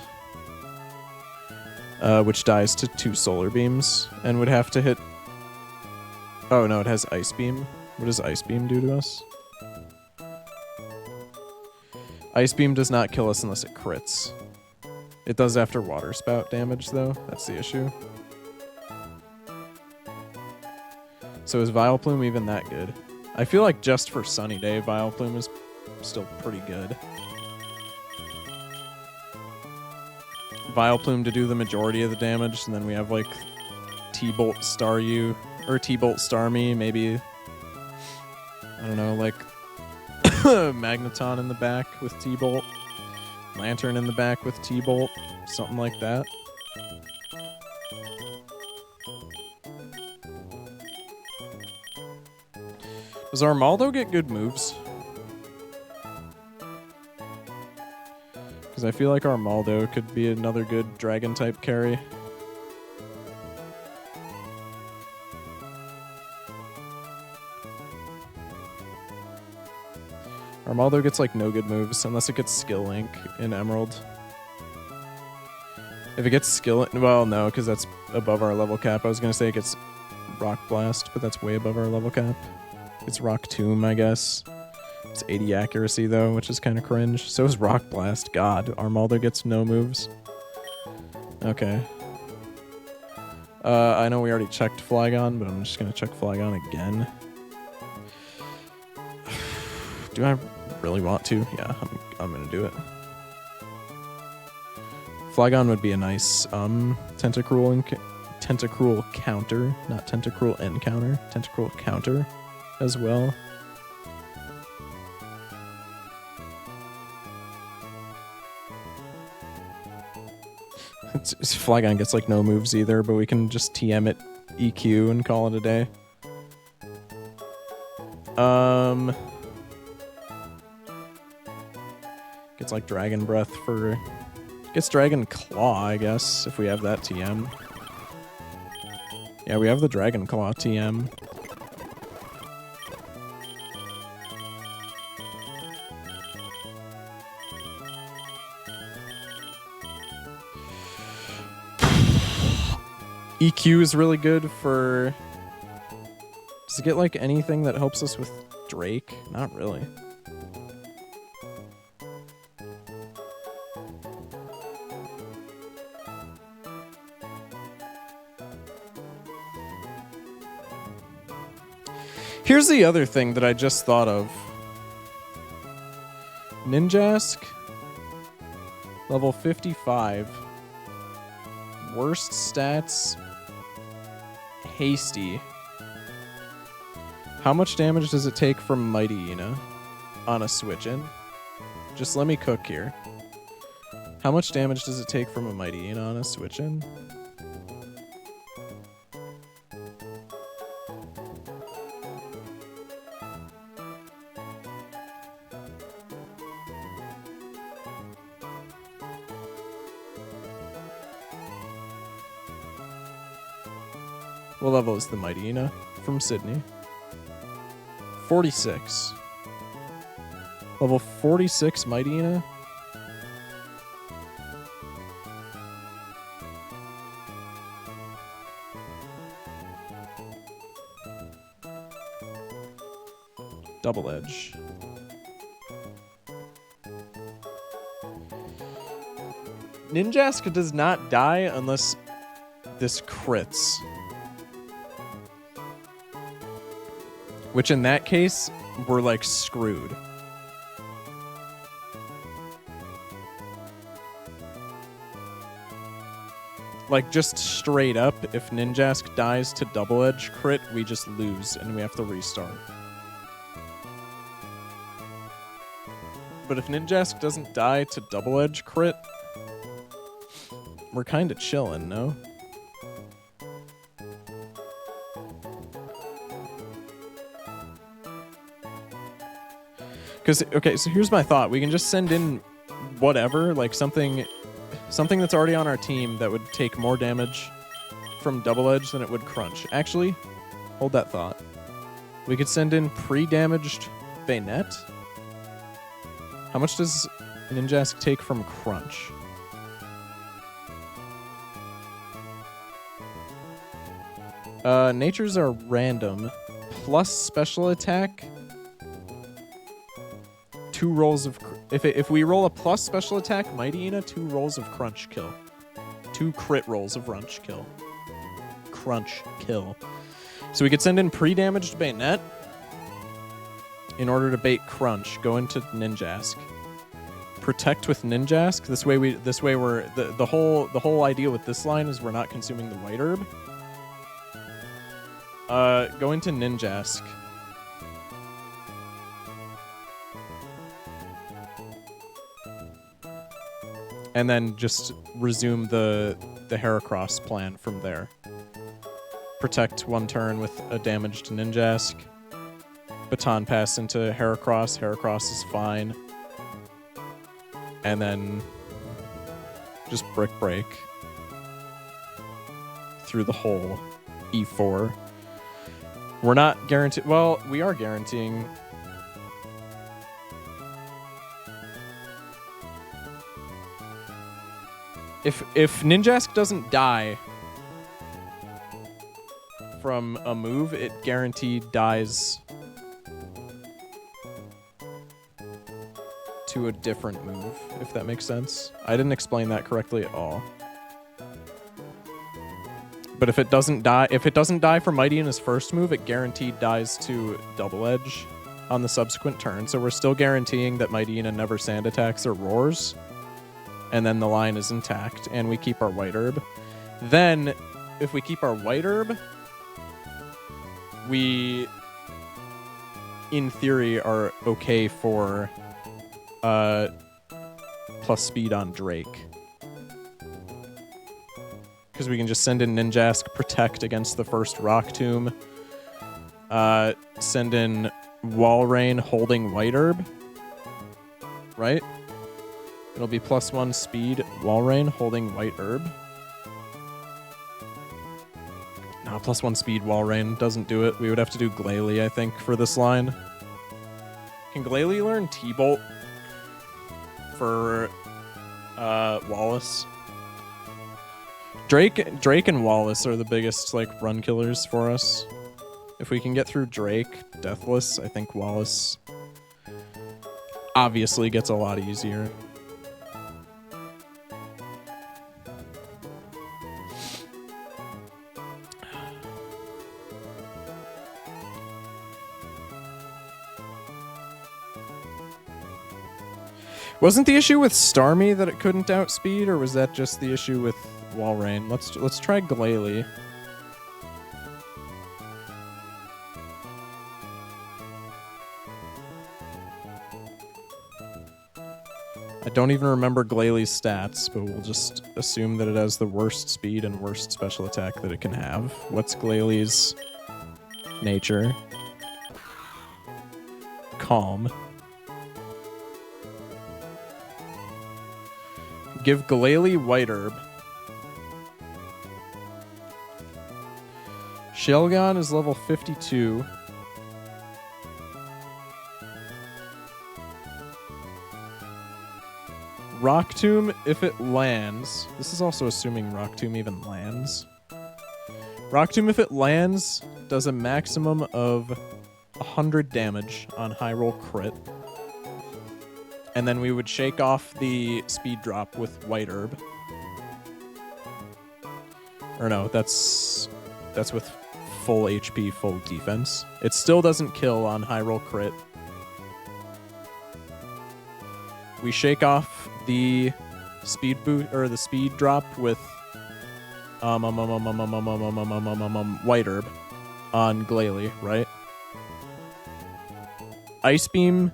Which dies to 2 Solar Beams. And would have to hit... Oh, no, it has Ice Beam. What does Ice Beam do to us? Ice Beam does not kill us unless it crits. It does after Water Spout damage, though. That's the issue. So is Vileplume even that good? I feel like just for Sunny Day, Vileplume is still pretty good. Vileplume to do the majority of the damage, and then we have, like, T-Bolt Star You... Or T-Bolt Star Me, maybe, I don't know, like Magneton in the back with T-Bolt, Lantern in the back with T-Bolt, something like that. Does Armaldo get good moves? Because I feel like Armaldo could be another good Dragon-type carry. Armaldo gets like no good moves unless it gets Skill Link in Emerald. If it gets Skill, well, no, because that's above our level cap. I was gonna say it gets Rock Blast, but that's way above our level cap. It's Rock Tomb, I guess. It's 80 accuracy though, which is kind of cringe. So is Rock Blast. God, Armaldo gets no moves. Okay. I know we already checked Flygon, but I'm just gonna check Flygon again. Do I really want to? Yeah, I'm gonna do it. Flygon would be a nice Tentacruel counter, not Tentacruel encounter, Tentacruel counter as well. Flygon gets like no moves either, but we can just TM it EQ and call it a day. Gets like Dragon Breath for... Gets Dragon Claw, I guess, if we have that TM. Yeah, we have the Dragon Claw TM. EQ is really good for... Does it get like anything that helps us with Drake? Not really. Here's the other thing that I just thought of. Ninjask, level 55. Worst stats, Hasty. How much damage does it take from Mighty Ina on a switch-in? Just let me cook here. How much damage does it take from a Mighty Ina on a switch-in? What level is the Mighty Ina from Sydney? 46. Level 46 Mighty Ina? Double Edge. Ninjask does not die unless this crits. Which in that case, we're like screwed. Like just straight up, if Ninjask dies to double edge crit, we just lose and we have to restart. But if Ninjask doesn't die to double edge crit, we're kind of chilling, no? Because, okay, so here's my thought. We can just send in whatever, like something that's already on our team that would take more damage from double edge than it would crunch. Actually, hold that thought. We could send in pre-damaged Bayonet. How much does Ninjask take from crunch? Natures are random. Plus special attack. 2 rolls of... If we roll a plus special attack, Mighty Ina, 2 rolls of crunch kill. 2 crit rolls of crunch kill. Crunch kill. So we could send in pre-damaged Bayonet in order to bait crunch. Go into Ninjask. Protect with Ninjask. This way we're the whole idea with this line is we're not consuming the white herb. Go into Ninjask. And then just resume the Heracross plan from there. Protect 1 turn with a damaged Ninjask. Baton pass into Heracross. Heracross is fine. And then just Brick Break through the whole E4. We're not guaranteed... Well, we are guaranteeing... If Ninjask doesn't die from a move, it guaranteed dies to a different move, if that makes sense. I didn't explain that correctly at all. But if it doesn't die for Mighty in his first move, it guaranteed dies to Double Edge on the subsequent turn. So we're still guaranteeing that Mightyena never sand attacks or roars. And then the line is intact, and we keep our White Herb. Then, if we keep our White Herb, we, in theory, are okay for plus speed on Drake. Because we can just send in Ninjask, protect against the first Rock Tomb. Send in Walrein holding White Herb. Right? It'll be +1 speed Walrein holding White Herb. No, +1 speed Walrein doesn't do it. We would have to do Glalie, I think, for this line. Can Glalie learn T-Bolt for Wallace? Drake and Wallace are the biggest like run killers for us. If we can get through Drake, Deathless, I think Wallace obviously gets a lot easier. Wasn't the issue with Starmie that it couldn't outspeed, or was that just the issue with Walrein? Let's try Glalie. I don't even remember Glalie's stats, but we'll just assume that it has the worst speed and worst special attack that it can have. What's Glalie's nature? Calm. Give Glalie White Herb. Shelgon is level 52. Rock Tomb, if it lands... This is also assuming Rock Tomb even lands. Rock Tomb, if it lands, does a maximum of 100 damage on high roll crit. And then we would shake off the speed drop with White Herb. Or no, that's with full HP, full defense. It still doesn't kill on high roll crit. We shake off the speed boot or the speed drop with White Herb on Glalie, right? Ice Beam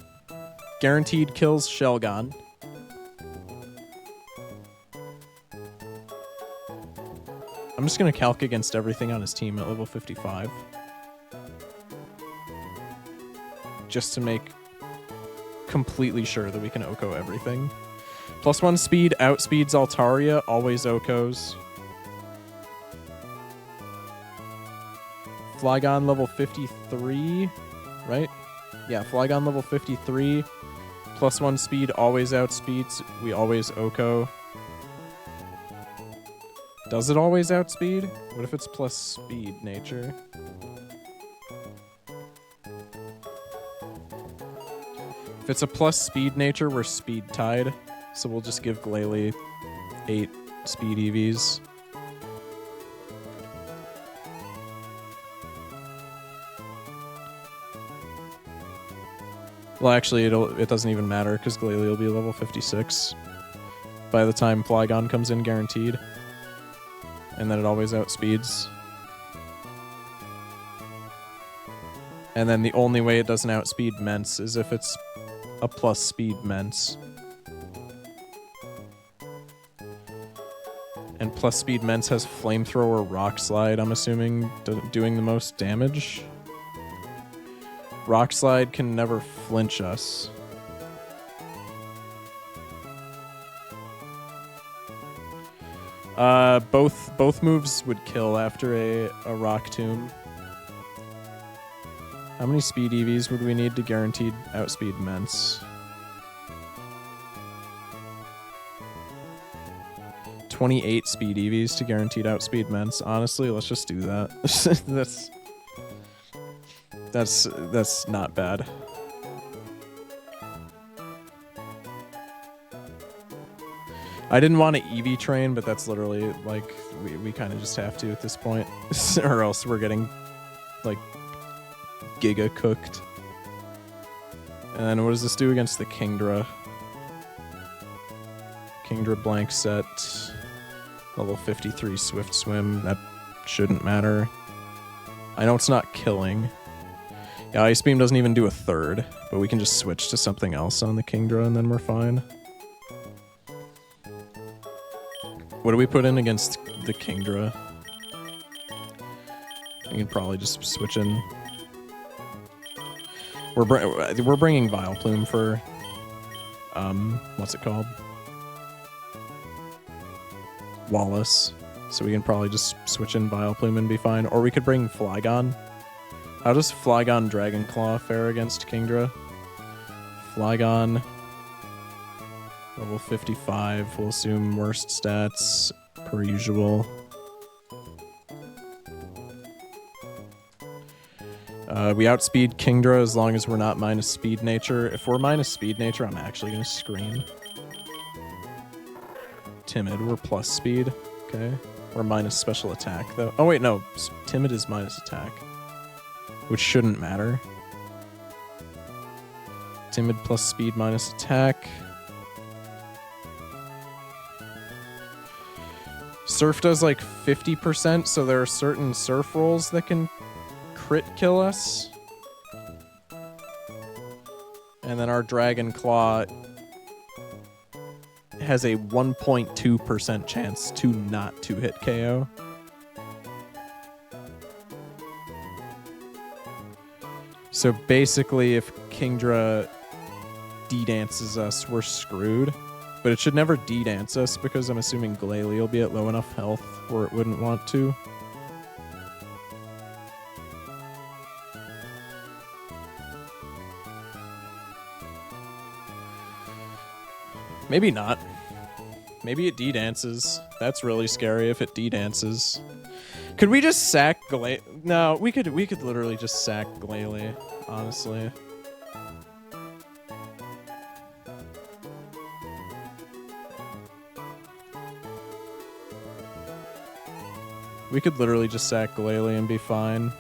guaranteed kills Shelgon. I'm just going to calc against everything on his team at level 55. Just to make completely sure that we can Oko everything. +1 speed outspeeds Altaria, always Okos. Flygon level 53, right? Yeah, Flygon level 53. +1 speed always outspeeds. We always Oko. Does it always outspeed? What if it's plus speed nature? If it's a plus speed nature, we're speed tied. So we'll just give Glalie 8 speed EVs. Well, actually, it doesn't even matter because Glalie will be level 56 by the time Flygon comes in guaranteed. And then it always outspeeds. And then the only way it doesn't outspeed Mence is if it's a plus speed Mence. And plus speed Mence has Flamethrower Rock Slide, I'm assuming, doing the most damage. Rock Slide can never flinch us. Both moves would kill after a Rock Tomb. How many speed EVs would we need to guaranteed outspeed Mence? 28 speed EVs to guaranteed outspeed Ments. Honestly, let's just do that. That's not bad. I didn't want to EV train, but that's literally like we kind of just have to at this point, or else we're getting like giga cooked. And then what does this do against the Kingdra? Kingdra blank set, level 53 Swift Swim. That shouldn't matter. I know it's not killing. Yeah, Ice Beam doesn't even do a third, but we can just switch to something else on the Kingdra and then we're fine. What do we put in against the Kingdra? You can probably just switch in. We're bringing Vileplume for what's it called? Wallace. So we can probably just switch in Vileplume and be fine. Or we could bring Flygon. How does Flygon Dragonclaw fare against Kingdra? Flygon, level 55. We'll assume worst stats per usual. We outspeed Kingdra as long as we're not minus speed nature. If we're minus speed nature, I'm actually gonna scream. Timid, we're plus speed. Okay. We're minus special attack though. Oh wait, no. Timid is minus attack, which shouldn't matter. Timid plus speed minus attack. Surf does like 50%, so there are certain surf rolls that can crit kill us. And then our Dragon Claw has a 1.2% chance to not two-hit KO. So basically, if Kingdra D-dances us, we're screwed. But it should never D-dance us because I'm assuming Glalie will be at low enough health where it wouldn't want to. Maybe not. Maybe it D-dances. That's really scary if it D-dances. Could we just sack Glalie? No, we could literally just sack Glalie, honestly. We could literally just sack Glalie and be fine.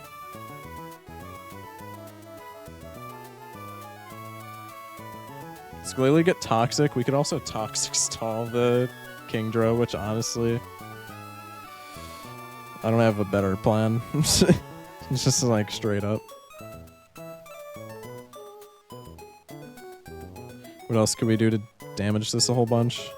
Does Glalie get toxic? We could also toxic stall the Kingdra, which honestly, I don't have a better plan. It's just like straight up. What else could we do to damage this a whole bunch?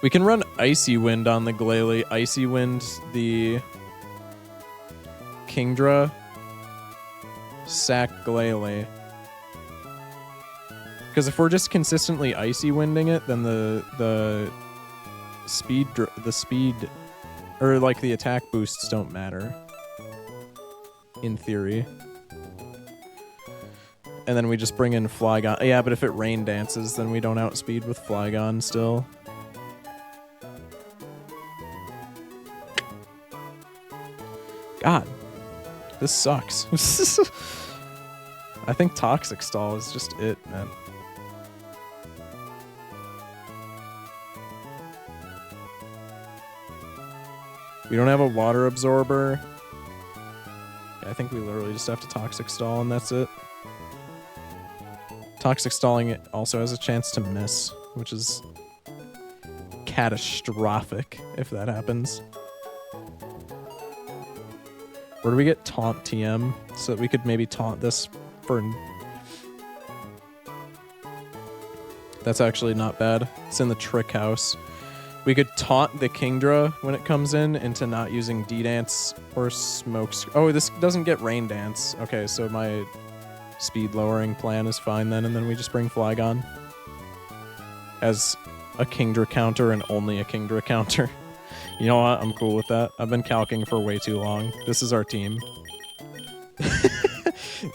We can run Icy Wind on the Glalie, Icy Wind the Kingdra, sack Glalie. Because if we're just consistently Icy Winding it, then the speed or like the attack boosts don't matter in theory. And then we just bring in Flygon. Yeah, but if it rain dances, then we don't outspeed with Flygon still. God, this sucks. I think Toxic Stall is just it, man. We don't have a Water Absorber. Yeah, I think we literally just have to Toxic Stall and that's it. Toxic Stalling also has a chance to miss, which is catastrophic if that happens. Where do we get Taunt TM so that we could maybe taunt this for... That's actually not bad. It's in the Trick House. We could taunt the Kingdra when it comes in into not using D-Dance or Smoke... Oh, this doesn't get Rain Dance. Okay, so my speed lowering plan is fine then, and then we just bring Flygon as a Kingdra counter and only a Kingdra counter. You know what? I'm cool with that. I've been calcing for way too long. This is our team.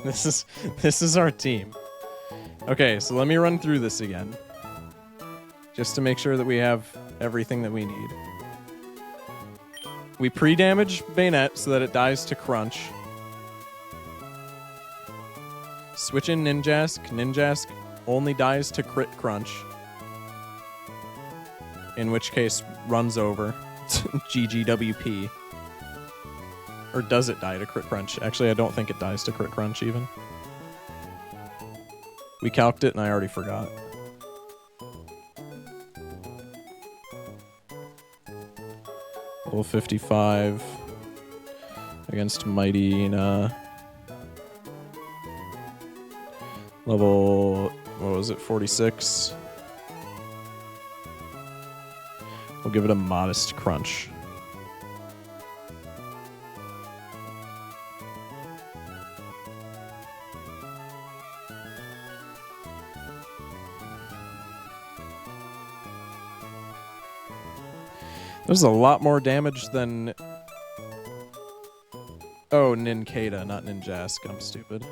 This is our team. Okay, so let me run through this again. Just to make sure that we have everything that we need. We pre-damage Bayonet so that it dies to Crunch. Switch in Ninjask. Ninjask only dies to crit Crunch. In which case, runs over. GGWP. Or does it die to crit Crunch? Actually, I don't think it dies to crit Crunch even. We calced it and I already forgot. Level 55 against Mighty level, what was it, 46? We'll give it a modest crunch. There's a lot more damage than... Oh, Ninkata, not Ninjask. I'm stupid.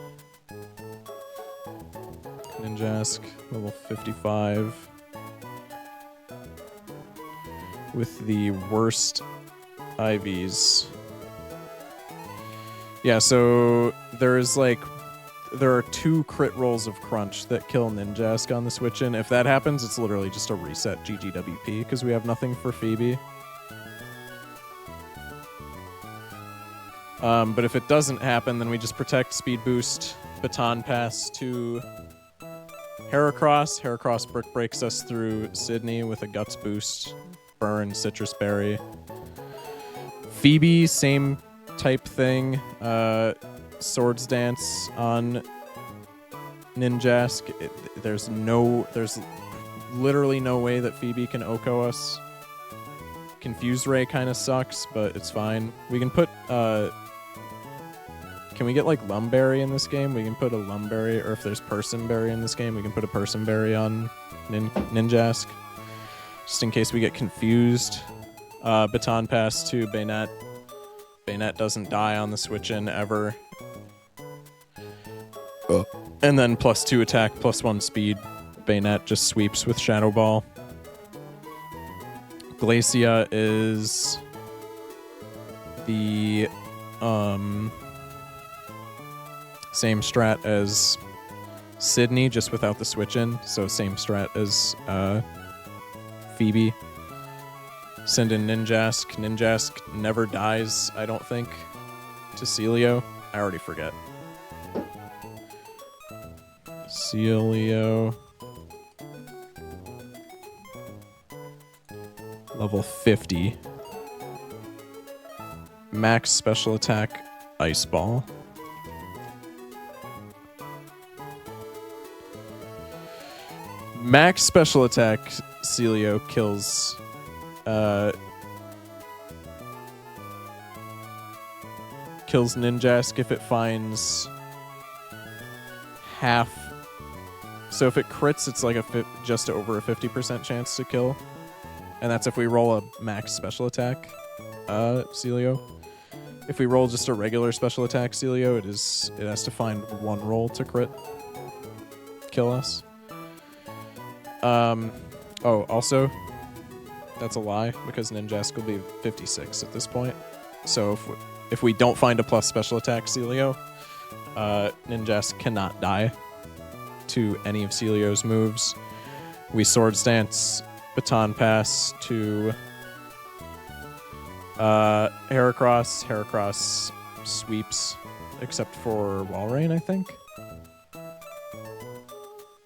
Ninjask, level 55. With the worst IVs. Yeah, so there's like... There are 2 crit rolls of Crunch that kill Ninjask on the switch-in. If that happens, it's literally just a reset GGWP, because we have nothing for Phoebe. But if it doesn't happen, then we just protect Speed Boost, Baton Pass to Heracross. Heracross Brick breaks us through Sydney with a Guts Boost, Burn, Citrus Berry. Phoebe, same type thing. Swords Dance on Ninjask. There's literally no way that Phoebe can OHKO us. Confused Ray kind of sucks, but it's fine. We can put, can we get like Lumberry in this game? We can put a Lumberry, or if there's Personberry in this game, we can put a Personberry on Ninjask. Just in case we get confused. Baton Pass to Bayonet. Bayonet doesn't die on the switch-in ever. And then +2 attack, +1 speed. Bayonet just sweeps with Shadow Ball. Glacia is the same strat as Sydney, just without the switch-in. So same strat as Phoebe. Send in Ninjask. Ninjask never dies, I don't think, to Celio. I already forget. Celio. Level 50. Max special attack, Ice Ball. Max special attack, Celio kills kills Ninjask if it finds half. So if it crits, it's like just over a 50% chance to kill. And that's if we roll a max special attack, Celio. If we roll just a regular special attack, Celio, it has to find 1 roll to crit kill us. Oh, also, that's a lie, because Ninjask will be 56 at this point. So if we don't find a plus special attack Celio, Ninjask cannot die to any of Celio's moves. We Swords Dance, Baton Pass to Heracross. Heracross sweeps, except for Walrein, I think.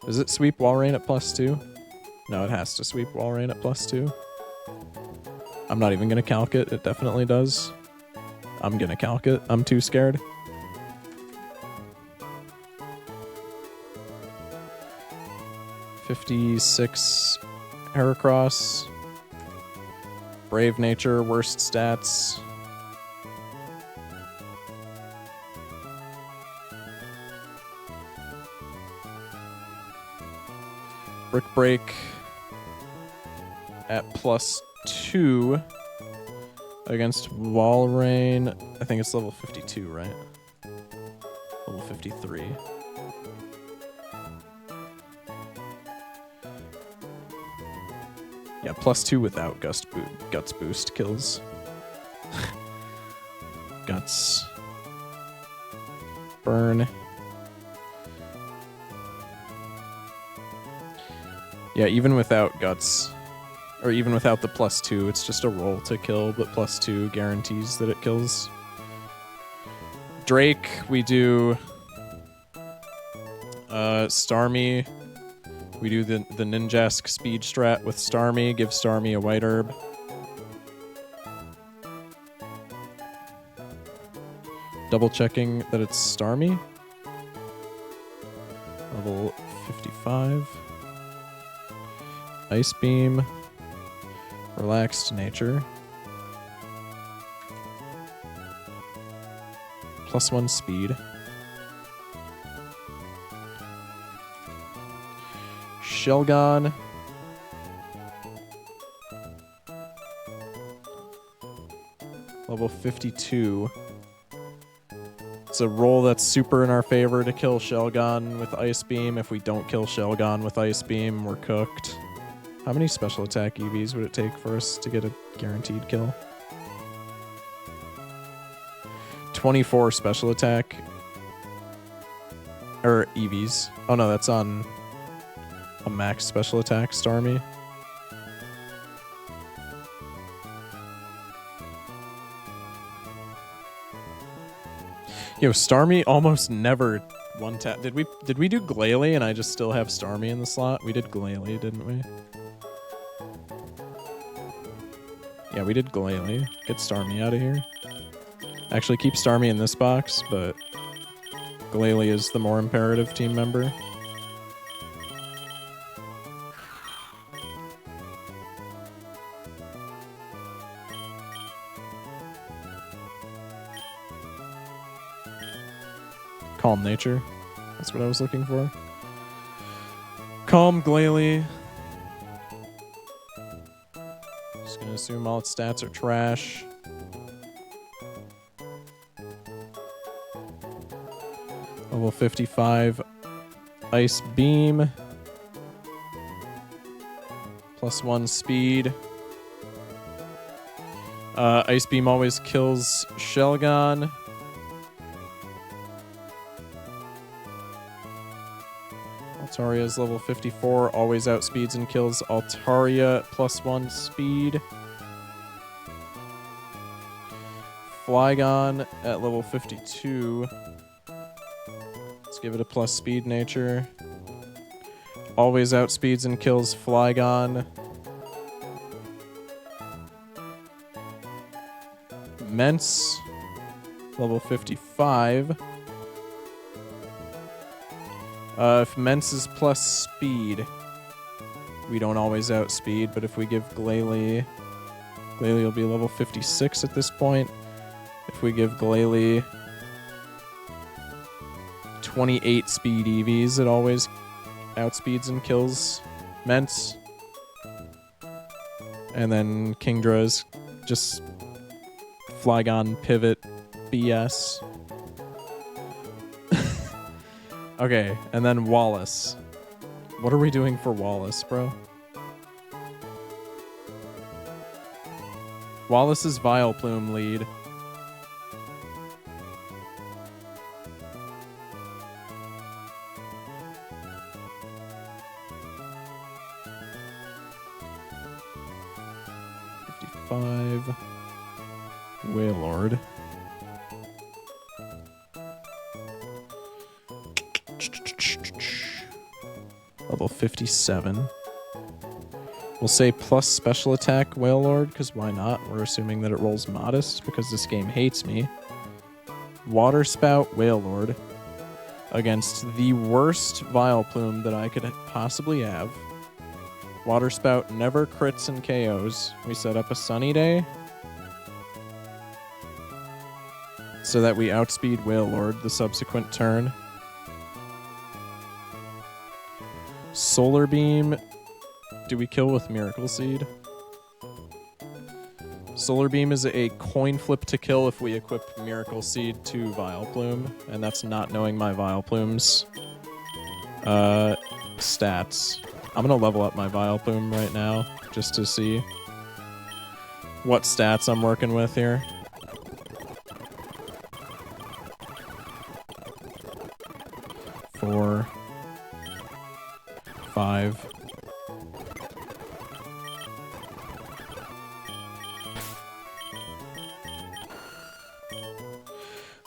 Does it sweep Walrein at +2? No, it has to sweep Walrein at +2. I'm not even gonna calc it. It definitely does. I'm gonna calc it. I'm too scared. '56 Heracross. Brave Nature, worst stats. Brick Break at +2 Against Walrein, I think it's level 52, right? Level 53. Yeah, +2 without Guts boost kills. Guts. Burn. Yeah, even without Guts, or even without the +2, it's just a roll to kill, but +2 guarantees that it kills. Drake, we do Starmie. We do the Ninjask speed strat with Starmie, give Starmie a white herb. Double checking that it's Starmie. Level 55. Ice Beam. Relaxed Nature. +1 speed. Shelgon. Level 52. It's a roll that's super in our favor to kill Shelgon with Ice Beam. If we don't kill Shelgon with Ice Beam, we're cooked. How many special attack EVs would it take for us to get a guaranteed kill? 24 special attack. Or EVs. Oh no, that's on a max special attack Starmie. Yo, Starmie almost never one tap. Did we do Glalie and I just still have Starmie in the slot? We did Glalie, didn't we? Yeah, we did Glalie. Get Starmie out of here. Actually, keep Starmie in this box, but Glalie is the more imperative team member. Calm Nature. That's what I was looking for. Calm Glalie. Just gonna assume all its stats are trash. Level 55. Ice Beam. +1 speed. Ice Beam always kills Shelgon. Altaria's level 54, always outspeeds and kills Altaria, +1 speed. Flygon at level 52. Let's give it a + speed nature. Always outspeeds and kills Flygon. Mence, level 55. If Mence is + speed, we don't always outspeed, but if we give Glalie, Glalie will be level 56 at this point. If we give Glalie 28 speed EVs, it always outspeeds and kills Mence. And then Kingdra is just Flygon pivot BS. Okay, and then Wallace. What are we doing for Wallace, bro? Wallace is Vileplume lead. Wailord. Level 57. We'll say + special attack Wailord, because why not? We're assuming that it rolls modest, because this game hates me. Water Spout Wailord against the worst Vileplume that I could possibly have. Water Spout never crits and KOs. We set up a Sunny Day so that we outspeed Wailord the subsequent turn. Solar Beam. Do we kill with Miracle Seed? Solar Beam is a coin flip to kill if we equip Miracle Seed to Vileplume, and that's not knowing my Vileplume's stats. I'm gonna level up my Vileplume right now just to see what stats I'm working with here. Four, 5.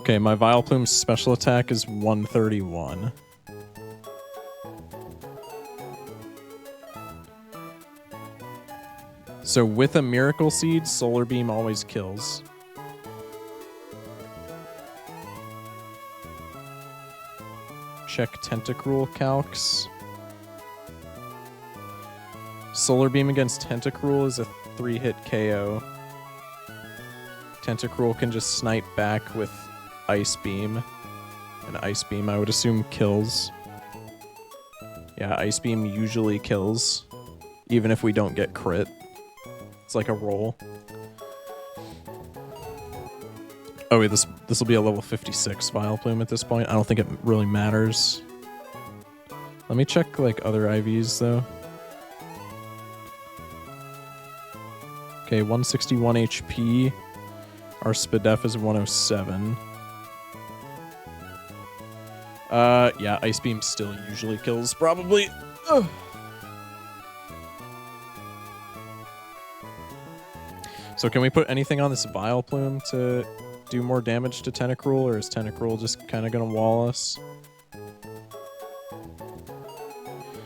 Okay, my Vileplume's special attack is 131. So with a Miracle Seed, Solar Beam always kills. Check Tentacruel Calcs. Solar Beam against Tentacruel is a 3-hit KO. Tentacruel can just snipe back with Ice Beam. And Ice Beam, I would assume, kills. Yeah, Ice Beam usually kills, even if we don't get crit. It's like a roll. Oh wait, this will be a level 56 Vileplume at this point. I don't think it really matters. Let me check like other IVs though. Okay, 161 HP. Our Spadef is 107. Yeah, Ice Beam still usually kills, probably. Ugh. So can we put anything on this Vileplume to do more damage to Tentacruel, or is Tentacruel just kind of going to wall us?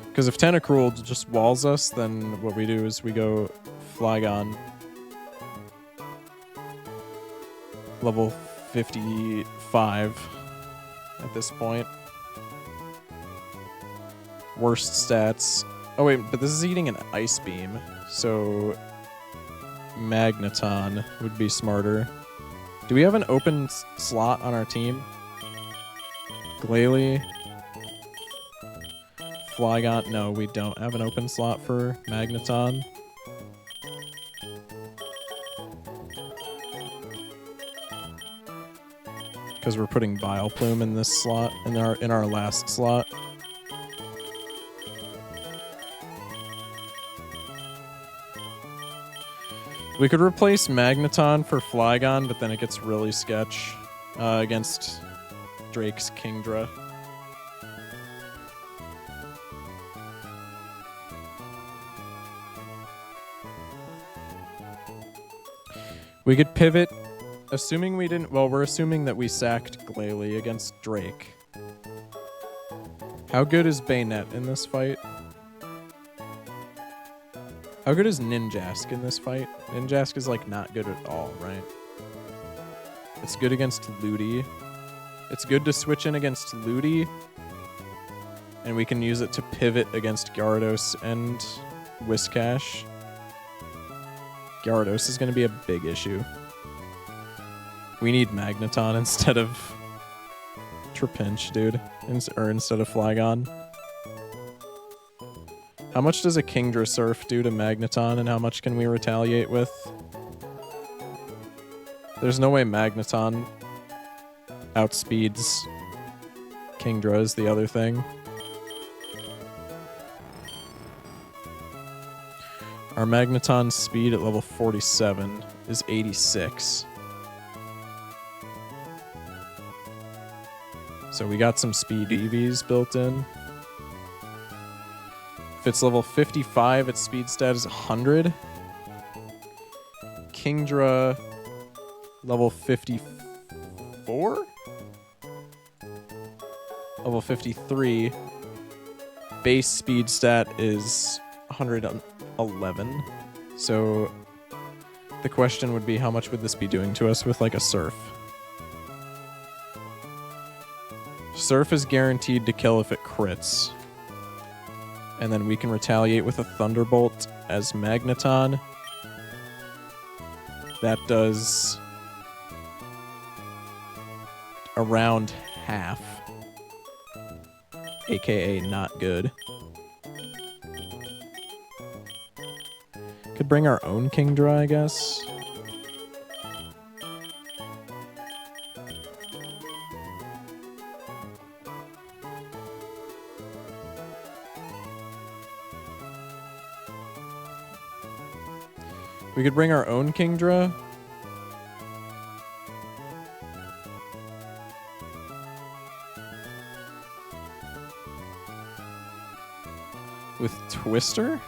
Because if Tentacruel just walls us, then what we do is we go Flygon. Level 55 at this point. Worst stats. Oh wait, but this is eating an Ice Beam, so Magneton would be smarter. Do we have an open slot on our team? Glalie. Flygon. No, we don't have an open slot for Magneton. Because we're putting Vileplume in this slot, in our last slot. We could replace Magneton for Flygon, but then it gets really sketch against Drake's Kingdra. We could pivot, assuming we didn't... Well, we're assuming that we sacked Glalie against Drake. How good is Bayonet in this fight? How good is Ninjask in this fight? Ninjask is, like, not good at all, right? It's good against Ludi. It's good to switch in against Ludi. And we can use it to pivot against Gyarados and Whiscash. Gyarados is going to be a big issue. We need Magneton instead of Trapinch, dude. Or instead of Flygon. How much does a Kingdra Surf do to Magneton, and how much can we retaliate with? There's no way Magneton outspeeds Kingdra is the other thing. Our Magneton's speed at level 47 is 86. So we got some speed EVs built in. If it's level 55, its speed stat is 100. Kingdra, level 54? Level 53. Base speed stat is 111. So the question would be, how much would this be doing to us with like a Surf? Surf is guaranteed to kill if it crits. And then we can retaliate with a Thunderbolt as Magneton. That does around half. AKA not good. Could bring our own Kingdra, I guess. We could bring our own Kingdra. With Twister?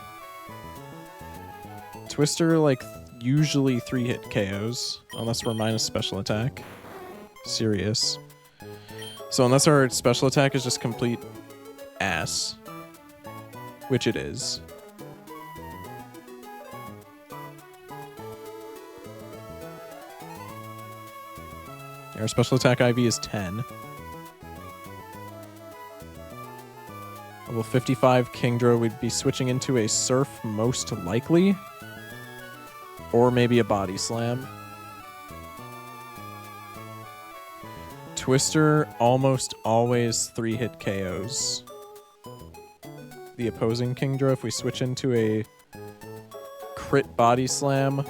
Twister, like, usually 3-hit KOs, unless we're minus special attack. Serious. So unless our special attack is just complete ass, which it is. Our special attack IV is 10. Level 55 Kingdra, we'd be switching into a Surf most likely. Or maybe a Body Slam. Twister almost always 3-hit KOs. The opposing Kingdra, if we switch into a crit Body Slam,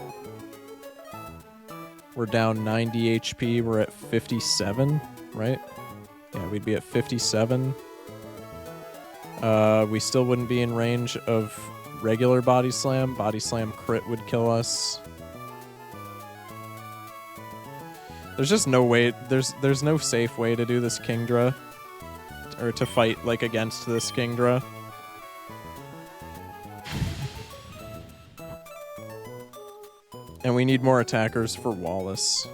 we're down 90 HP, we're at 57, right? Yeah, we'd be at 57. We still wouldn't be in range of regular Body Slam. Body Slam crit would kill us. There's just no way, there's no safe way to do this Kingdra. Or to fight, like, against this Kingdra. And we need more attackers for Wallace.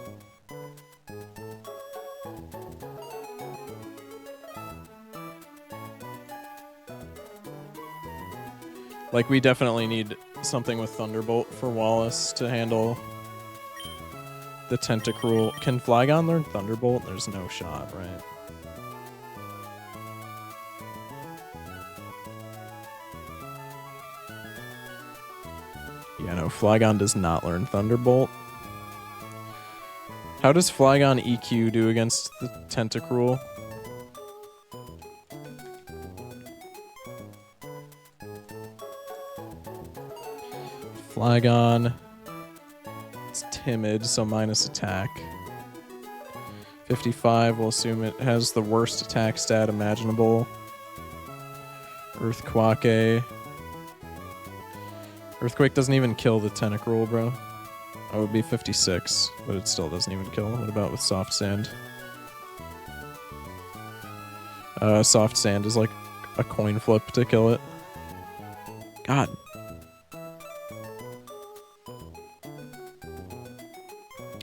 Like, we definitely need something with Thunderbolt for Wallace to handle the Tentacruel. Can Flygon learn Thunderbolt? There's no shot, right? Yeah, no, Flygon does not learn Thunderbolt. How does Flygon EQ do against the Tentacruel? Flygon. It's timid, so minus attack. 55, we'll assume it has the worst attack stat imaginable. Earthquake. Earthquake doesn't even kill the Tentacruel, bro. That would be 56, but it still doesn't even kill. What about with Soft Sand? Soft Sand is like a coin flip to kill it. God.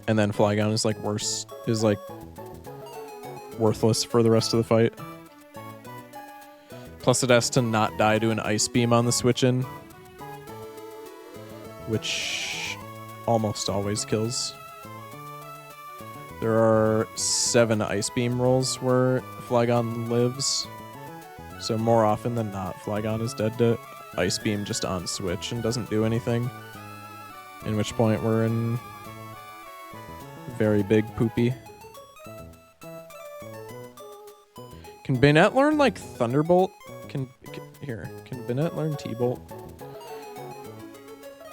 And then Flygon is like worse, is like worthless for the rest of the fight. Plus it has to not die to an Ice Beam on the switch-in, which almost always kills. There are 7 Ice Beam rolls where Flygon lives, so more often than not, Flygon is dead to Ice Beam just on switch and doesn't do anything. In which point we're in very big poopy. Can Banette learn like Thunderbolt? Can Banette learn T-Bolt?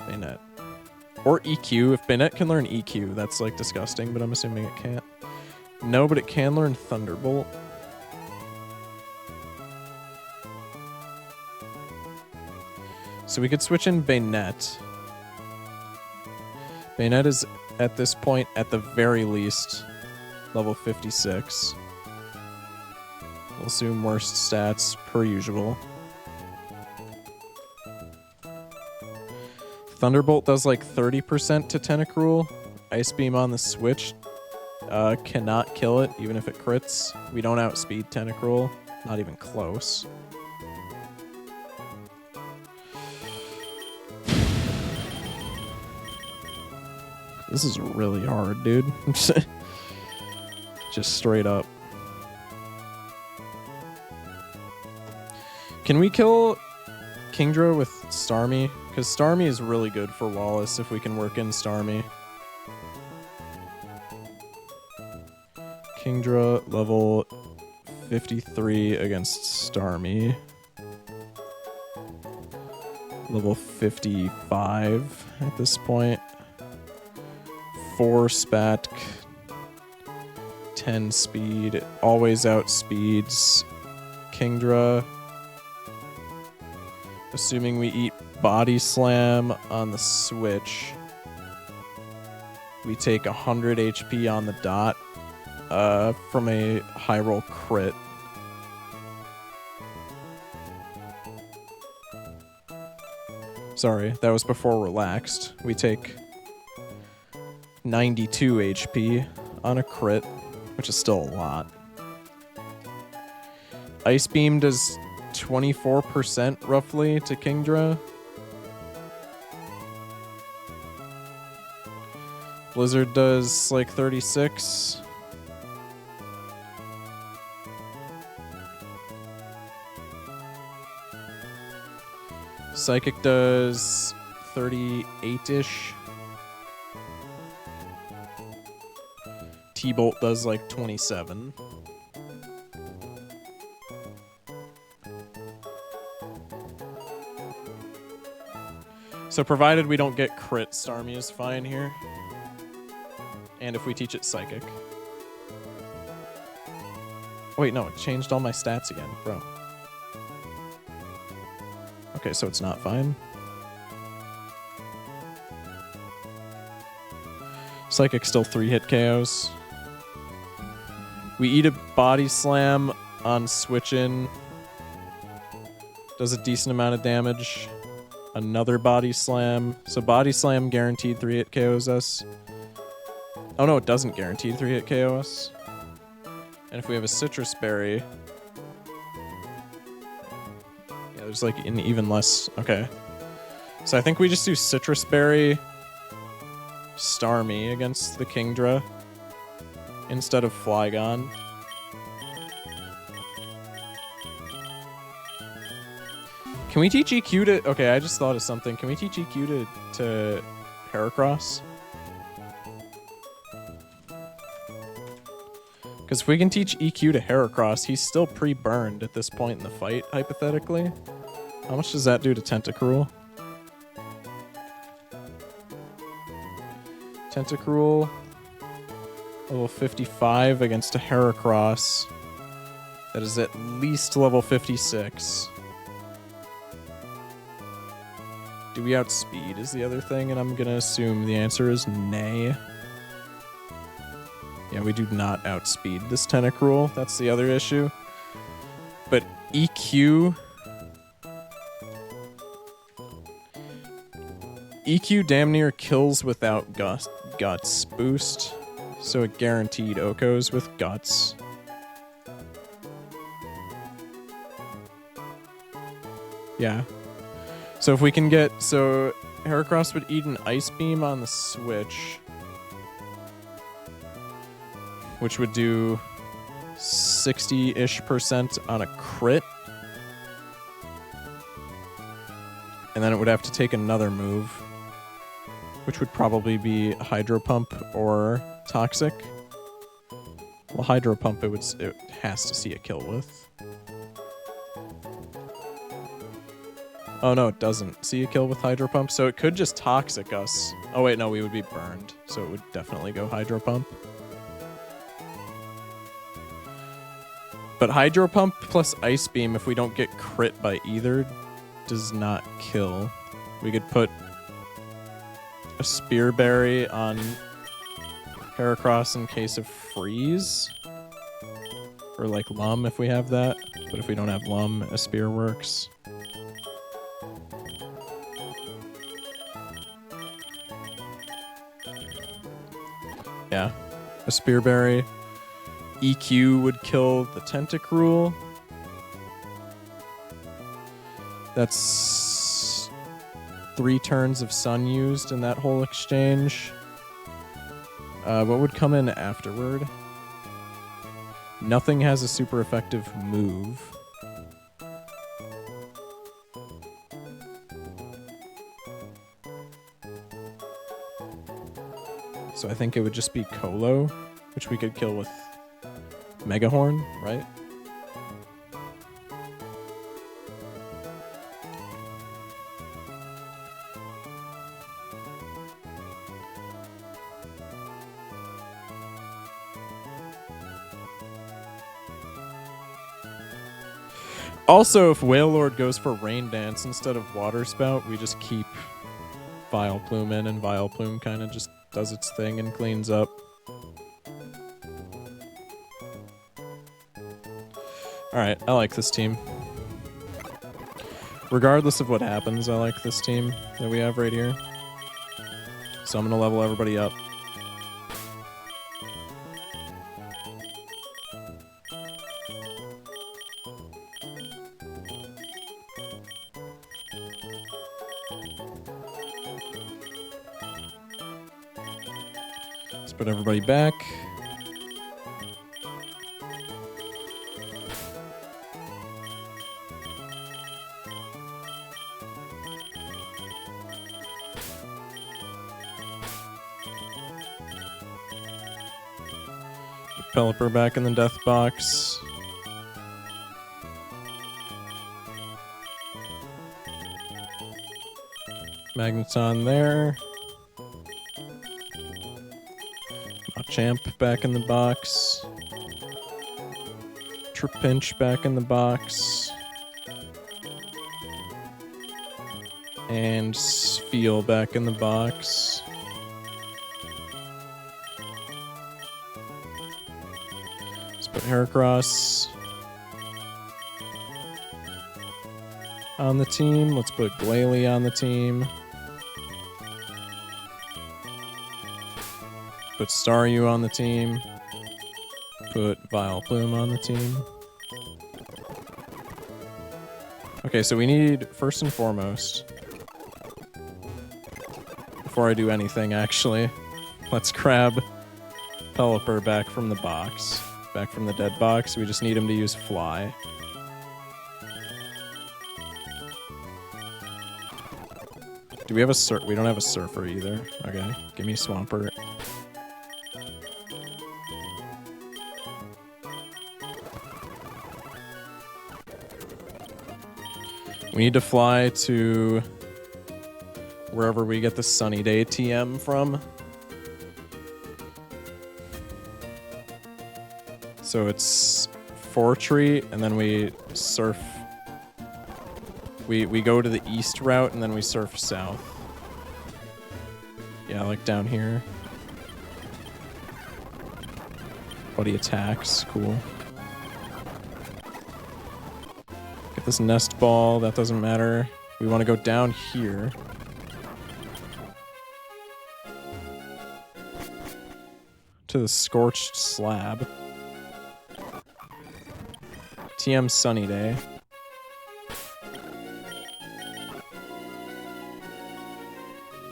Banette. Or EQ. If Banette can learn EQ, that's like disgusting, but I'm assuming it can't. No, but it can learn Thunderbolt. So we could switch in Banette. Banette is at this point, at the very least, level 56. We'll assume worst stats per usual. Thunderbolt does like 30% to Tentacruel. Ice Beam on the switch cannot kill it, even if it crits. We don't outspeed Tentacruel. Not even close. This is really hard, dude. Just straight up. Can we kill Kingdra with Starmie? Because Starmie is really good for Wallace if we can work in Starmie. Kingdra level 53 against Starmie. Level 55 at this point. 4 Spatk, 10 speed, always outspeeds Kingdra. Assuming we eat Body Slam on the switch. We take 100 HP on the dot from a high roll crit. Sorry, that was before relaxed. We take 92 HP on a crit, which is still a lot. Ice Beam does 24% roughly to Kingdra. Blizzard does like 36. Psychic does 38-ish. T-Bolt does like 27. So provided we don't get crit, Starmie is fine here. And if we teach it Psychic. Oh, wait, no, it changed all my stats again, bro. Okay, so it's not fine. Psychic still 3-hit KOs. We eat a Body Slam on switch in. Does a decent amount of damage. Another Body Slam. So Body Slam guaranteed 3-hit KOs us. Oh no, it doesn't guaranteed 3-hit KO us. And if we have a Citrus Berry... Yeah, there's like an even less... Okay. So I think we just do Citrus Berry... Starmie against the Kingdra instead of Flygon. Can we teach EQ to... Okay, I just thought of something. Can we teach EQ to Heracross? Because if we can teach EQ to Heracross, he's still pre-burned at this point in the fight, hypothetically. How much does that do to Tentacruel? Tentacruel, level 55 against a Heracross that is at least level 56. Do we outspeed is the other thing, and I'm going to assume the answer is nay. Yeah, we do not outspeed this Tentacruel. That's the other issue. But EQ... EQ damn near kills without Guts boost, so it guaranteed Okos with Guts. Yeah. So if we can get... So Heracross would eat an Ice Beam on the switch, which would do 60-ish% on a crit. And then it would have to take another move, which would probably be Hydro Pump or Toxic. Well, Hydro Pump it has to see a kill with. Oh no, it doesn't see a kill with Hydro Pump, so it could just Toxic us. Oh wait, no, we would be burned, so it would definitely go Hydro Pump. But Hydro Pump plus Ice Beam, if we don't get crit by either, does not kill. We could put a Spear Berry on Heracross in case of freeze. Or like Lum if we have that. But if we don't have Lum, a Spear works. Yeah. A Spear Berry. EQ would kill the Tentacruel. That's 3 turns of Sun used in that whole exchange. What would come in afterward? Nothing has a super effective move. So I think it would just be Colo, which we could kill with Megahorn, right? Also, if Wailord goes for Rain Dance instead of Water Spout, we just keep Vileplume in, and Vileplume kind of just does its thing and cleans up. Alright, I like this team. Regardless of what happens, I like this team that we have right here. So I'm gonna level everybody up. Let's put everybody back. Pelipper back in the death box. Magneton there. Machamp back in the box. Trapinch back in the box. And Spheal back in the box. Let's put Heracross on the team. Let's put Glalie on the team. Put Staryu on the team. Put Vileplume on the team. Okay, so we need, first and foremost, before I do anything actually, let's grab Pelipper back from the box. Back from the dead box. We just need him to use Fly. Do we have a we don't have a Surfer either. Okay, give me Swampert. We need to fly to wherever we get the Sunny Day TM from. So it's Fortree, and then we surf. We go to the east route, and then we surf south. Yeah, like down here. Buddy attacks, cool. Get this nest ball, that doesn't matter. We want to go down here. To the Scorched Slab. TM Sunny Day.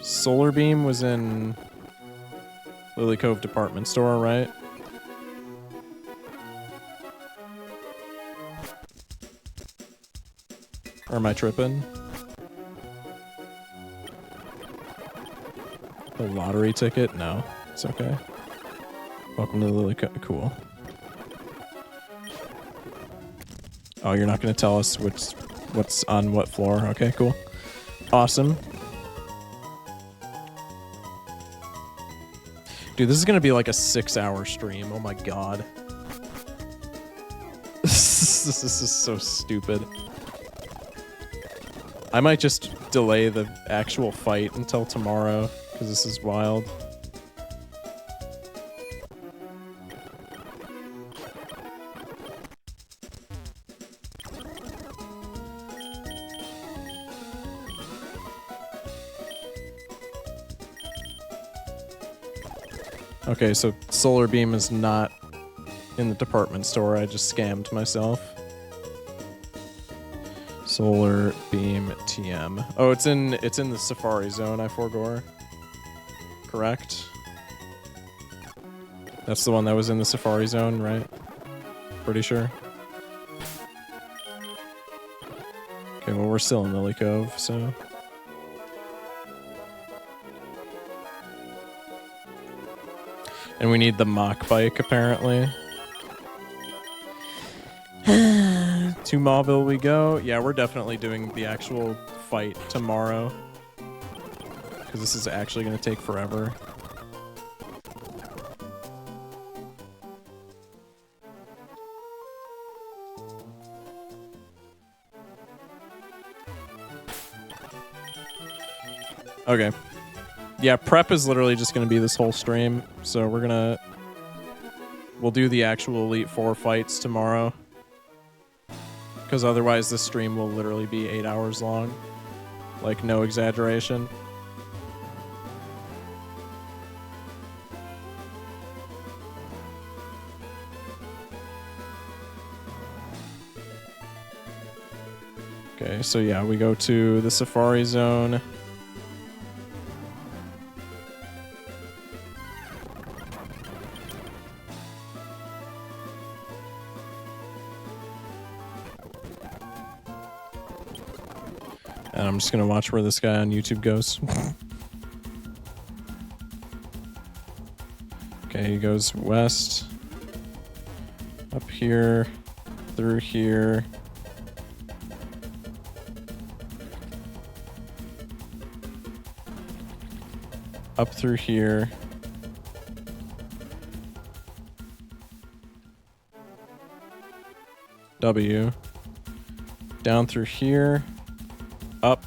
Solar Beam was in Lily Cove Department Store, right? Or am I tripping? A lottery ticket? No, it's okay. Welcome to Lily Cove. Cool. Oh, you're not going to tell us what's on what floor? Okay, cool. Awesome. Dude, this is going to be like a 6-hour stream. Oh my god. This is so stupid. I might just delay the actual fight until tomorrow, because this is wild. Okay, so Solar Beam is not in the department store. I just scammed myself. Solar Beam TM. Oh, it's in the Safari Zone, I forgore. Correct? That's the one that was in the Safari Zone, right? Pretty sure. Okay, well, we're still in Lily Cove, so... And we need the Mach Bike, apparently. To Mauville we go. Yeah, we're definitely doing the actual fight tomorrow. Because this is actually going to take forever. Okay. Yeah, prep is literally just going to be this whole stream. So we'll do the actual Elite Four fights tomorrow. Because otherwise this stream will literally be 8 hours long. Like, no exaggeration. Okay, so yeah, we go to the Safari Zone. And I'm just gonna watch where this guy on YouTube goes. Okay, he goes west. Up here. Through here. Up through here. W. Down through here. Up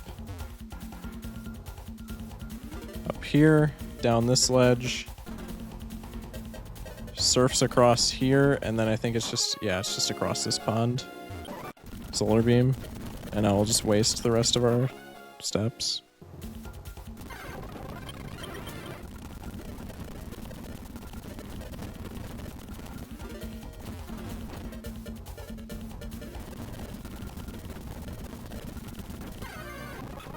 here, down this ledge, surfs across here, and then I think it's just, yeah, it's just across this pond. Solar beam, and I will just waste the rest of our steps.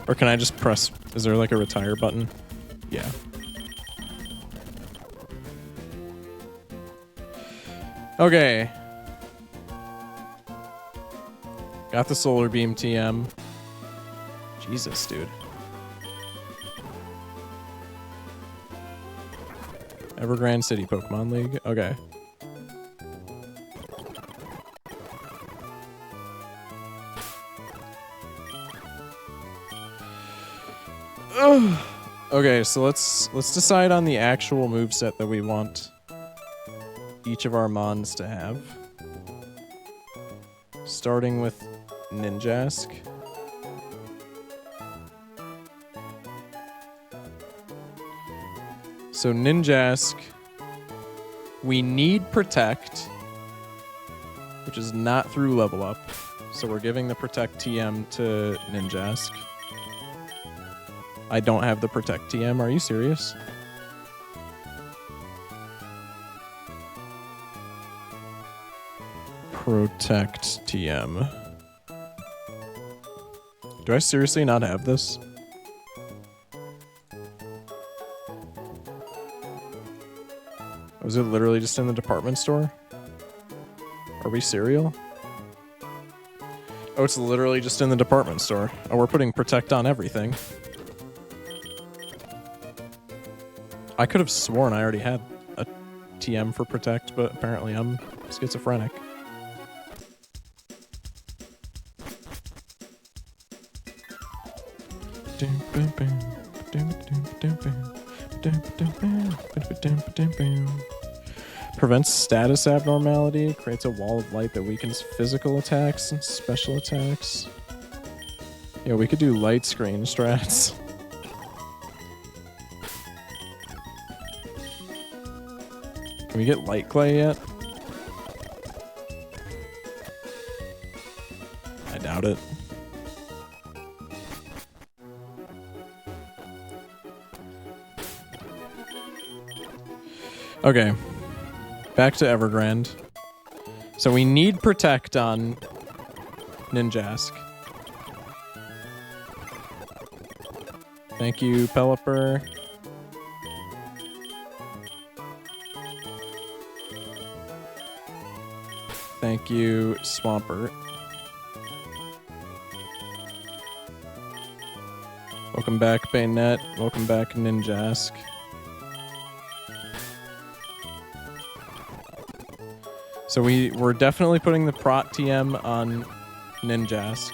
Or can I just press... Is there like a retire button? Yeah. Okay. Got the solar beam TM. Jesus, dude. Evergrande City Pokemon League. Okay. Okay, so let's decide on the actual moveset that we want each of our Mons to have. Starting with Ninjask. So Ninjask, we need Protect, which is not through level up. So we're giving the Protect TM to Ninjask. I don't have the Protect TM. Are you serious? Protect TM. Do I seriously not have this? Was it literally just in the department store? Are we serial? Oh, it's literally just in the department store. Oh, we're putting Protect on everything. I could have sworn I already had a TM for Protect, but apparently I'm schizophrenic. Prevents status abnormality, creates a wall of light that weakens physical attacks and special attacks. Yeah, we could do light screen strats. Can we get Light Clay yet? I doubt it. Okay. Back to Evergrande. So we need Protect on Ninjask. Thank you, Pelipper. Thank you, Swampert. Welcome back, Baynet. Welcome back, Ninjask. So we're definitely putting the Prot TM on Ninjask.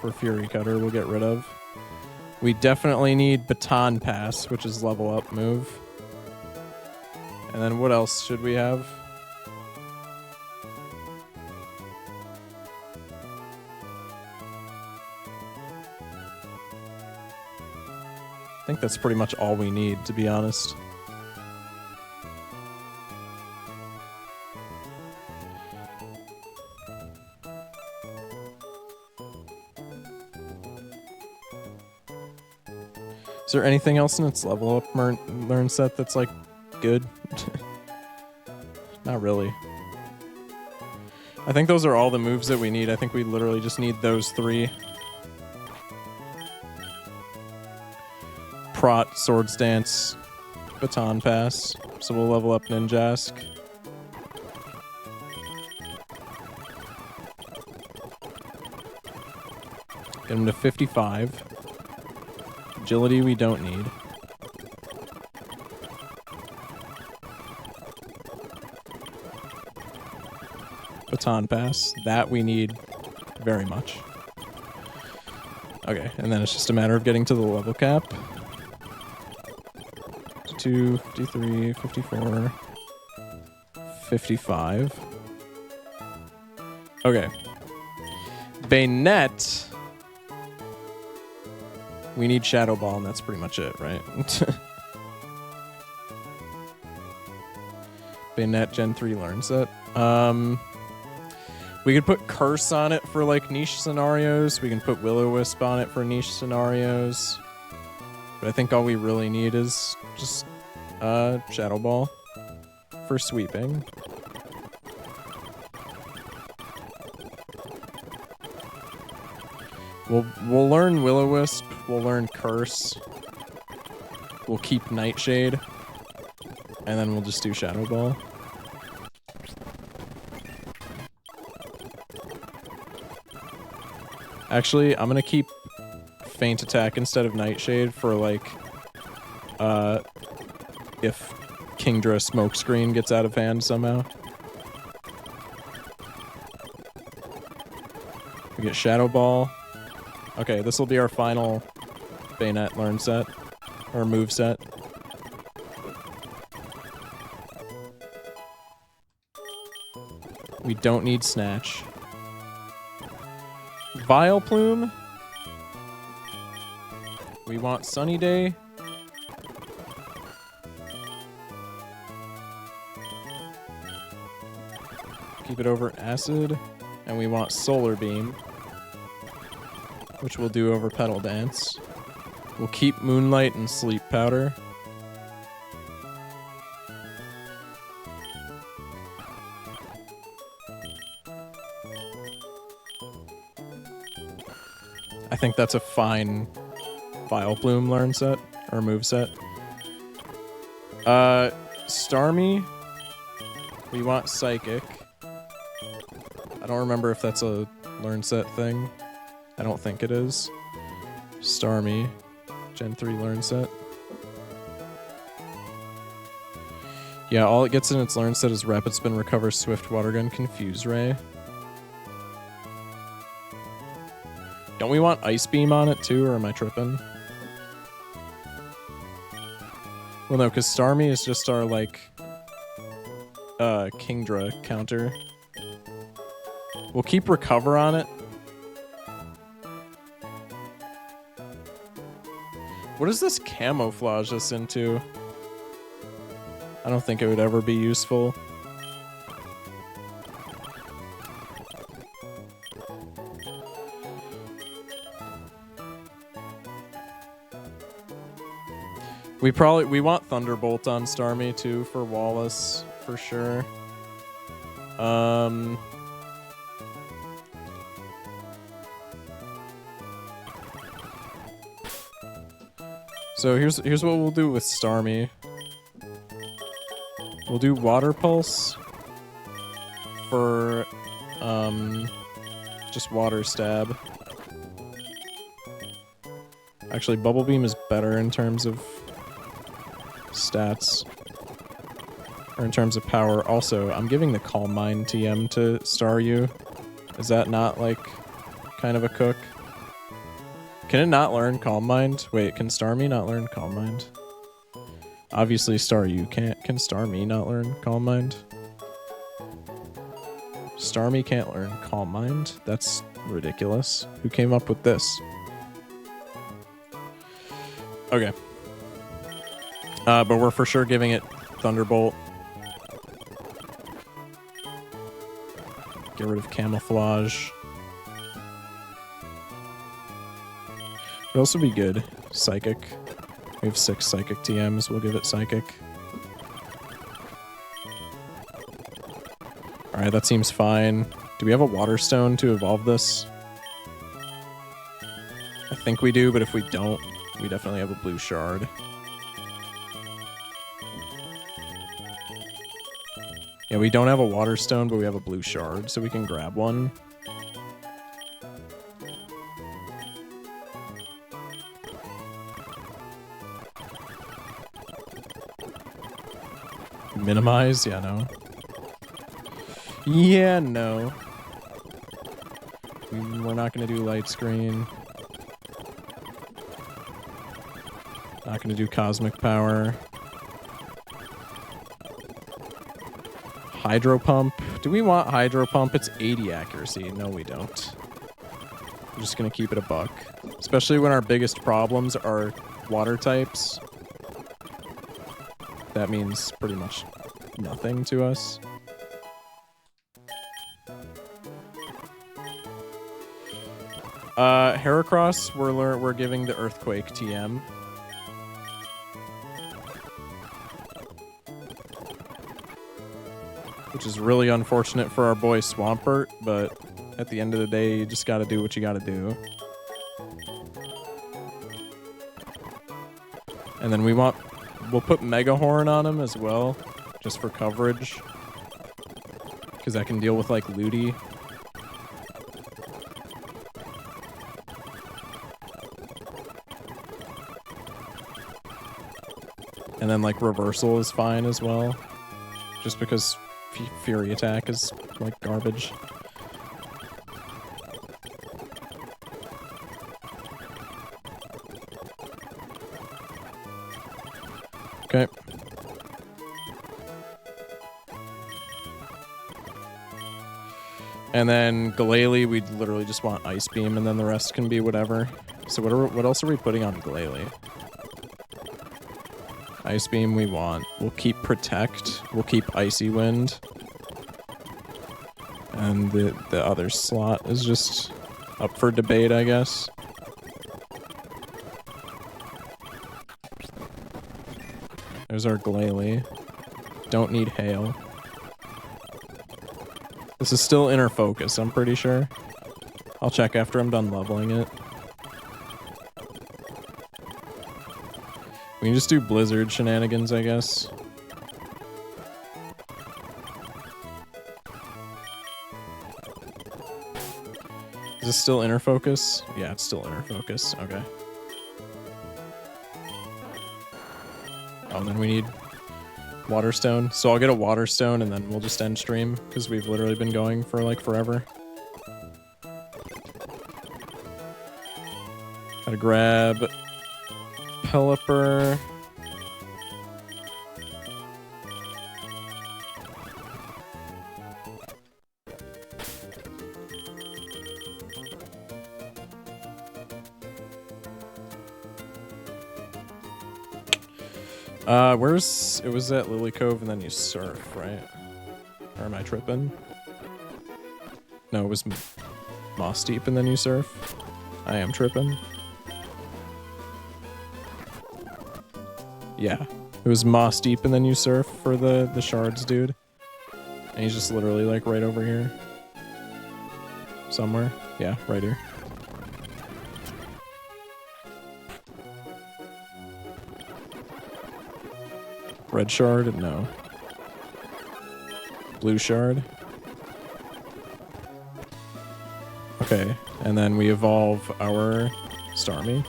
For Fury Cutter, we'll get rid of. We definitely need Baton Pass, which is level up move. And then what else should we have? think that's pretty much all we need, to be honest. Is there anything else in its level up learn set that's like good? Not really. I think those are all the moves that we need. I think we literally just need those 3. Prot, Swords Dance, Baton Pass. So we'll level up Ninjask. Get him to 55. Agility we don't need. Baton Pass. That we need very much. Okay, and then it's just a matter of getting to the level cap. 52, 53, 54, 55. Okay. Bayonet. We need Shadow Ball, and that's pretty much it, right? Bayonet Gen 3 learn set. We could put Curse on it for, like, niche scenarios. We can put Will-O-Wisp on it for niche scenarios. But I think all we really need is just Shadow Ball for sweeping. We'll learn Will-O-Wisp. We'll learn Curse. We'll keep Nightshade. And then we'll just do Shadow Ball. Actually, I'm gonna keep Feint Attack instead of Nightshade for, like, if Kingdra Smokescreen gets out of hand somehow. We get Shadow Ball. Okay, this will be our final Bayonet learn set, or move set. We don't need Snatch. Vileplume. We want Sunny Day. Keep it over Acid. And we want Solar Beam, which we'll do over Petal Dance. We'll keep Moonlight and Sleep Powder. I think that's a fine Vileplume learn set, or move set. Starmie. We want Psychic. I don't remember if that's a learn set thing. I don't think it is. Starmie. Gen 3 learn set. Yeah, all it gets in its learn set is Rapid Spin, Recover, Swift, Water Gun, Confuse Ray. Don't we want Ice Beam on it too, or am I tripping? Well, no, because Starmie is just our, like, Kingdra counter. We'll keep Recover on it. What does this camouflage us into? I don't think it would ever be useful. We want Thunderbolt on Starmie too for Wallace for sure. So here's what we'll do with Starmie. We'll do Water Pulse for just Water Stab. Actually, Bubble Beam is better in terms of stats, or in terms of power. Also, I'm giving the Calm Mind TM to Staryu. Is that not, like, kind of a cook? Can it not learn Calm Mind? Wait, can Starmie not learn Calm Mind? Obviously Staryu can't. Can Starmie not learn Calm Mind? Starmie can't learn Calm Mind? That's ridiculous. Who came up with this? Okay. But we're for sure giving it Thunderbolt. Get rid of Camouflage. Would also be good. Psychic. We have 6 Psychic TMs. We'll give it Psychic. Alright, that seems fine. Do we have a Water Stone to evolve this? I think we do, but if we don't, we definitely have a Blue Shard. Yeah, we don't have a Water Stone, but we have a Blue Shard, so we can grab one. Minimize? Yeah, no. Yeah, no. We're not going to do Light Screen. Not going to do Cosmic Power. Hydro Pump. Do we want Hydro Pump? It's 80 accuracy. No, we don't. We're just going to keep it a buck. Especially when our biggest problems are water types. That means pretty much nothing to us. Heracross, we're giving the Earthquake TM. Which is really unfortunate for our boy Swampert, but at the end of the day, you just gotta do what you gotta do. And then we'll put Megahorn on him as well, just for coverage. Because that can deal with, like, Ludi. And then, like, Reversal is fine as well. Just because Fury Attack is, like, garbage. Okay. And then Glalie, we literally just want Ice Beam, and then the rest can be whatever. So what else are we putting on Glalie? Ice Beam we want. We'll keep Protect. We'll keep Icy Wind. And the other slot is just up for debate, I guess. There's our Glalie. Don't need Hail. This is still Inner Focus, I'm pretty sure. I'll check after I'm done leveling it. We can just do Blizzard shenanigans, I guess. Is this still Inner Focus? Yeah, it's still Inner Focus. Okay. Oh, then we need Water Stone. So I'll get a Water Stone and then we'll just end stream because we've literally been going for like forever. Gotta grab Pelipper. It was at Lily Cove and then you surf, right? Or am I tripping? No, it was Moss Deep and then you surf. I am tripping. Yeah, it was Moss Deep and then you surf for the shards, dude. And he's just literally like right over here. Somewhere. Yeah, right here. Red shard? No. Blue shard? Okay, and then we evolve our Starmie.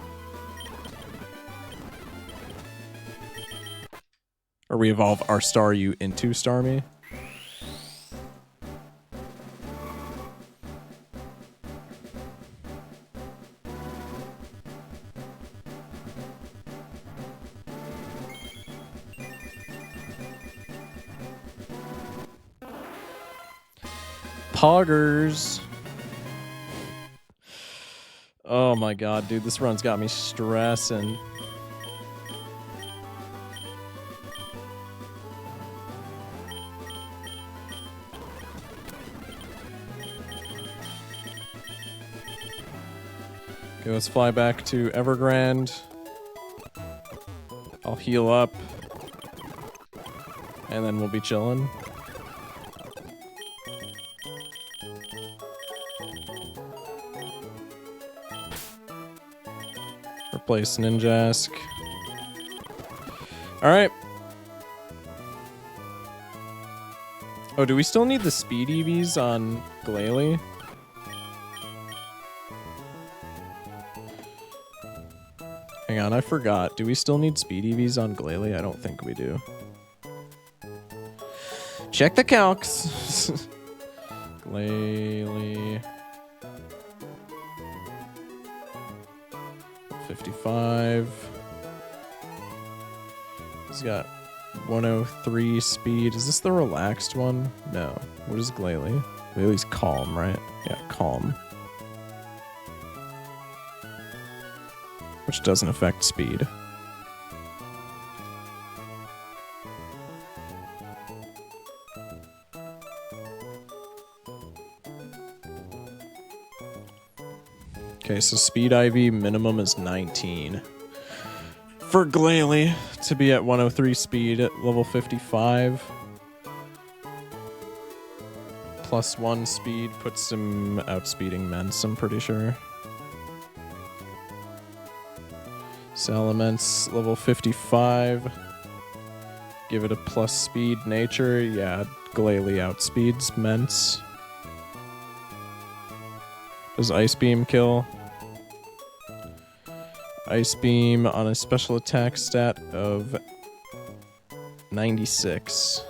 Or we evolve our Staryu into Starmie. Poggers. Oh my god, dude, this run's got me stressing. Okay, let's fly back to Evergrande. I'll heal up. And then we'll be chilling. Replace Ninjask. Alright. Oh, do we still need the speed EVs on Glalie? Hang on, I forgot. Do we still need speed EVs on Glalie? I don't think we do. Check the calcs. Glalie. 55. He's got 103 speed. Is this the relaxed one? No. What is Glalie? Glalie's calm, right? Yeah, calm. Which doesn't affect speed. Okay, so speed IV minimum is 19. For Glalie to be at 103 speed at level 55. +1 speed puts him outspeeding Mence, I'm pretty sure. Salamence, level 55. Give it a plus speed nature. Yeah, Glalie outspeeds Mence. Does Ice Beam kill? Ice Beam on a special attack stat of 96.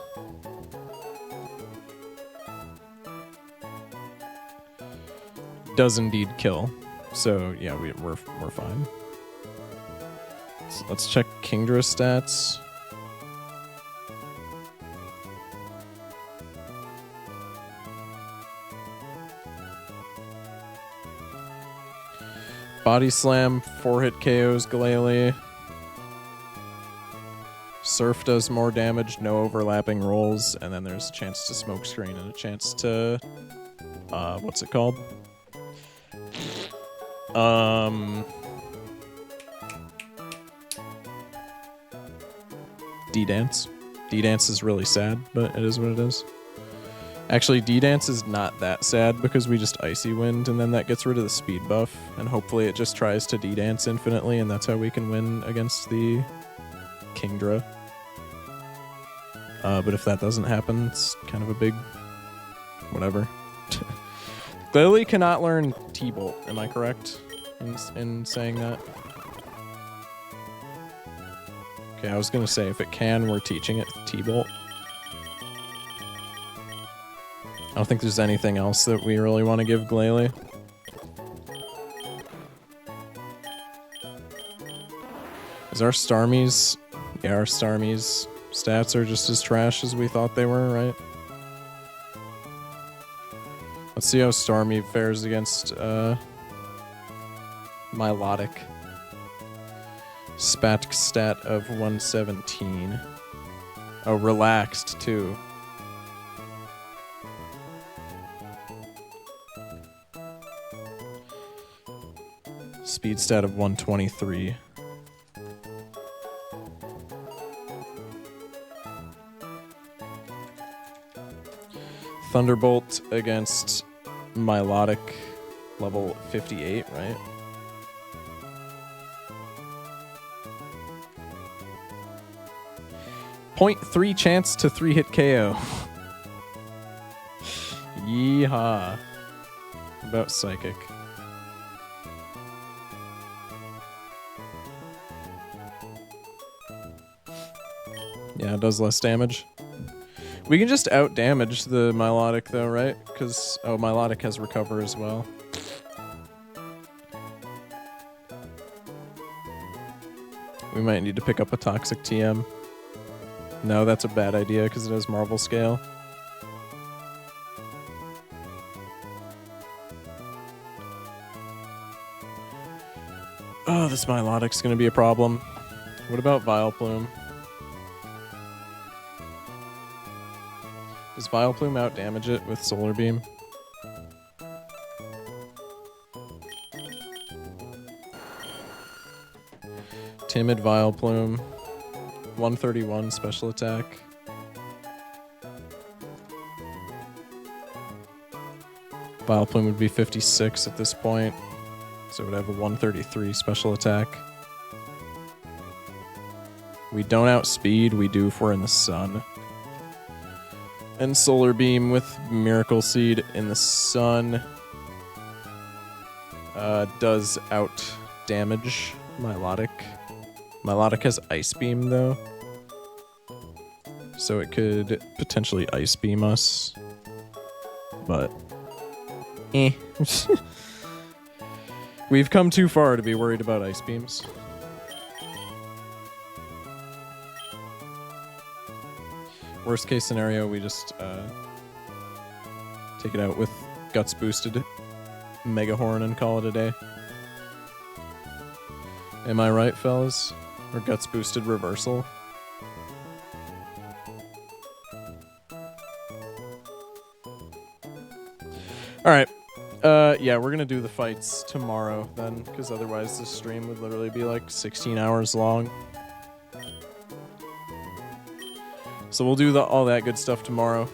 Does indeed kill. So yeah, we're fine. Let's check Kingdra stats. Body Slam, 4-hit KOs Glalie. Surf does more damage, no overlapping rolls, and then there's a chance to smoke screen and a chance to... what's it called? D-Dance. D-Dance is really sad, but it is what it is. Actually, D-Dance is not that sad because we just Icy Wind and then that gets rid of the speed buff, and hopefully it just tries to D-Dance infinitely and that's how we can win against the Kingdra. But if that doesn't happen, it's kind of a big... whatever. Glalie cannot learn T-Bolt, am I correct in saying that? Okay, I was gonna say, if it can, we're teaching it T-Bolt. I don't think there's anything else that we really want to give Glalie. Is our Starmie's... yeah, our Starmie's stats are just as trash as we thought they were, right? Let's see how Starmie fares against, Wheellocke. Spat stat of 117. Oh, relaxed, too. Speed stat of 123. Thunderbolt against Wheellocke, level 58, right? .3 chance to 3-hit KO. Yeehaw. About Psychic. Yeah, it does less damage. We can just out-damage the Wheellocke though, right? Because, oh, Wheellocke has Recover as well. We might need to pick up a Toxic TM. No, that's a bad idea because it has Marvel Scale. Oh, this Wheellocke's gonna be a problem. What about Vileplume? Does Vileplume out-damage it with Solar Beam? Timid Vileplume. 131 special attack. Vileplume would be 56 at this point. So it would have a 133 special attack. We don't outspeed, we do if we're in the sun. And Solar Beam with Miracle Seed in the sun does out damage Milotic. Milotic has Ice Beam though, so it could potentially Ice Beam us, but we've come too far to be worried about Ice Beams. Worst case scenario, we just take it out with Guts boosted Mega Horn and call it a day. Am I right, fellas? Or Guts boosted reversal? Alright. Yeah, we're gonna do the fights tomorrow then, because otherwise this stream would literally be like 16 hours long. So we'll do all that good stuff tomorrow.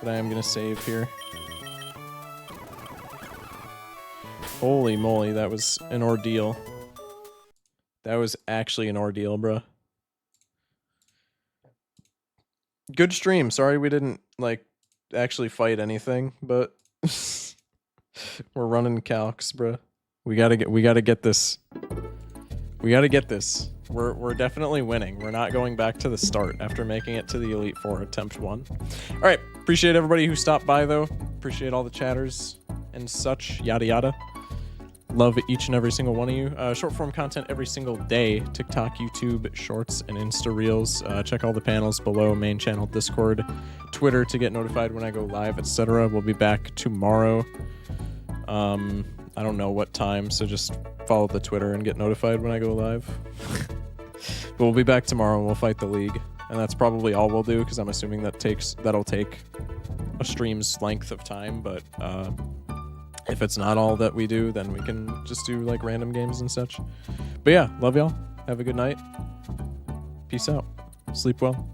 But I am gonna save here. Holy moly, that was an ordeal. That was actually an ordeal, bruh. Good stream. Sorry we didn't, like, actually fight anything, but we're running calcs, bruh. We gotta get this. We gotta get this. We're definitely winning. We're not going back to the start after making it to the Elite Four attempt 1. All right. Appreciate everybody who stopped by, though. Appreciate all the chatters and such. Yada yada. Love each and every single one of you. Short form content every single day. TikTok, YouTube, Shorts, and Insta Reels. Check all the panels below. Main channel, Discord, Twitter to get notified when I go live, etc. We'll be back tomorrow. I don't know what time, so just follow the Twitter and get notified when I go live. But we'll be back tomorrow and we'll fight the league. And that's probably all we'll do, because I'm assuming that'll take a stream's length of time, but if it's not all that we do, then we can just do like random games and such. But yeah, love y'all. Have a good night. Peace out. Sleep well.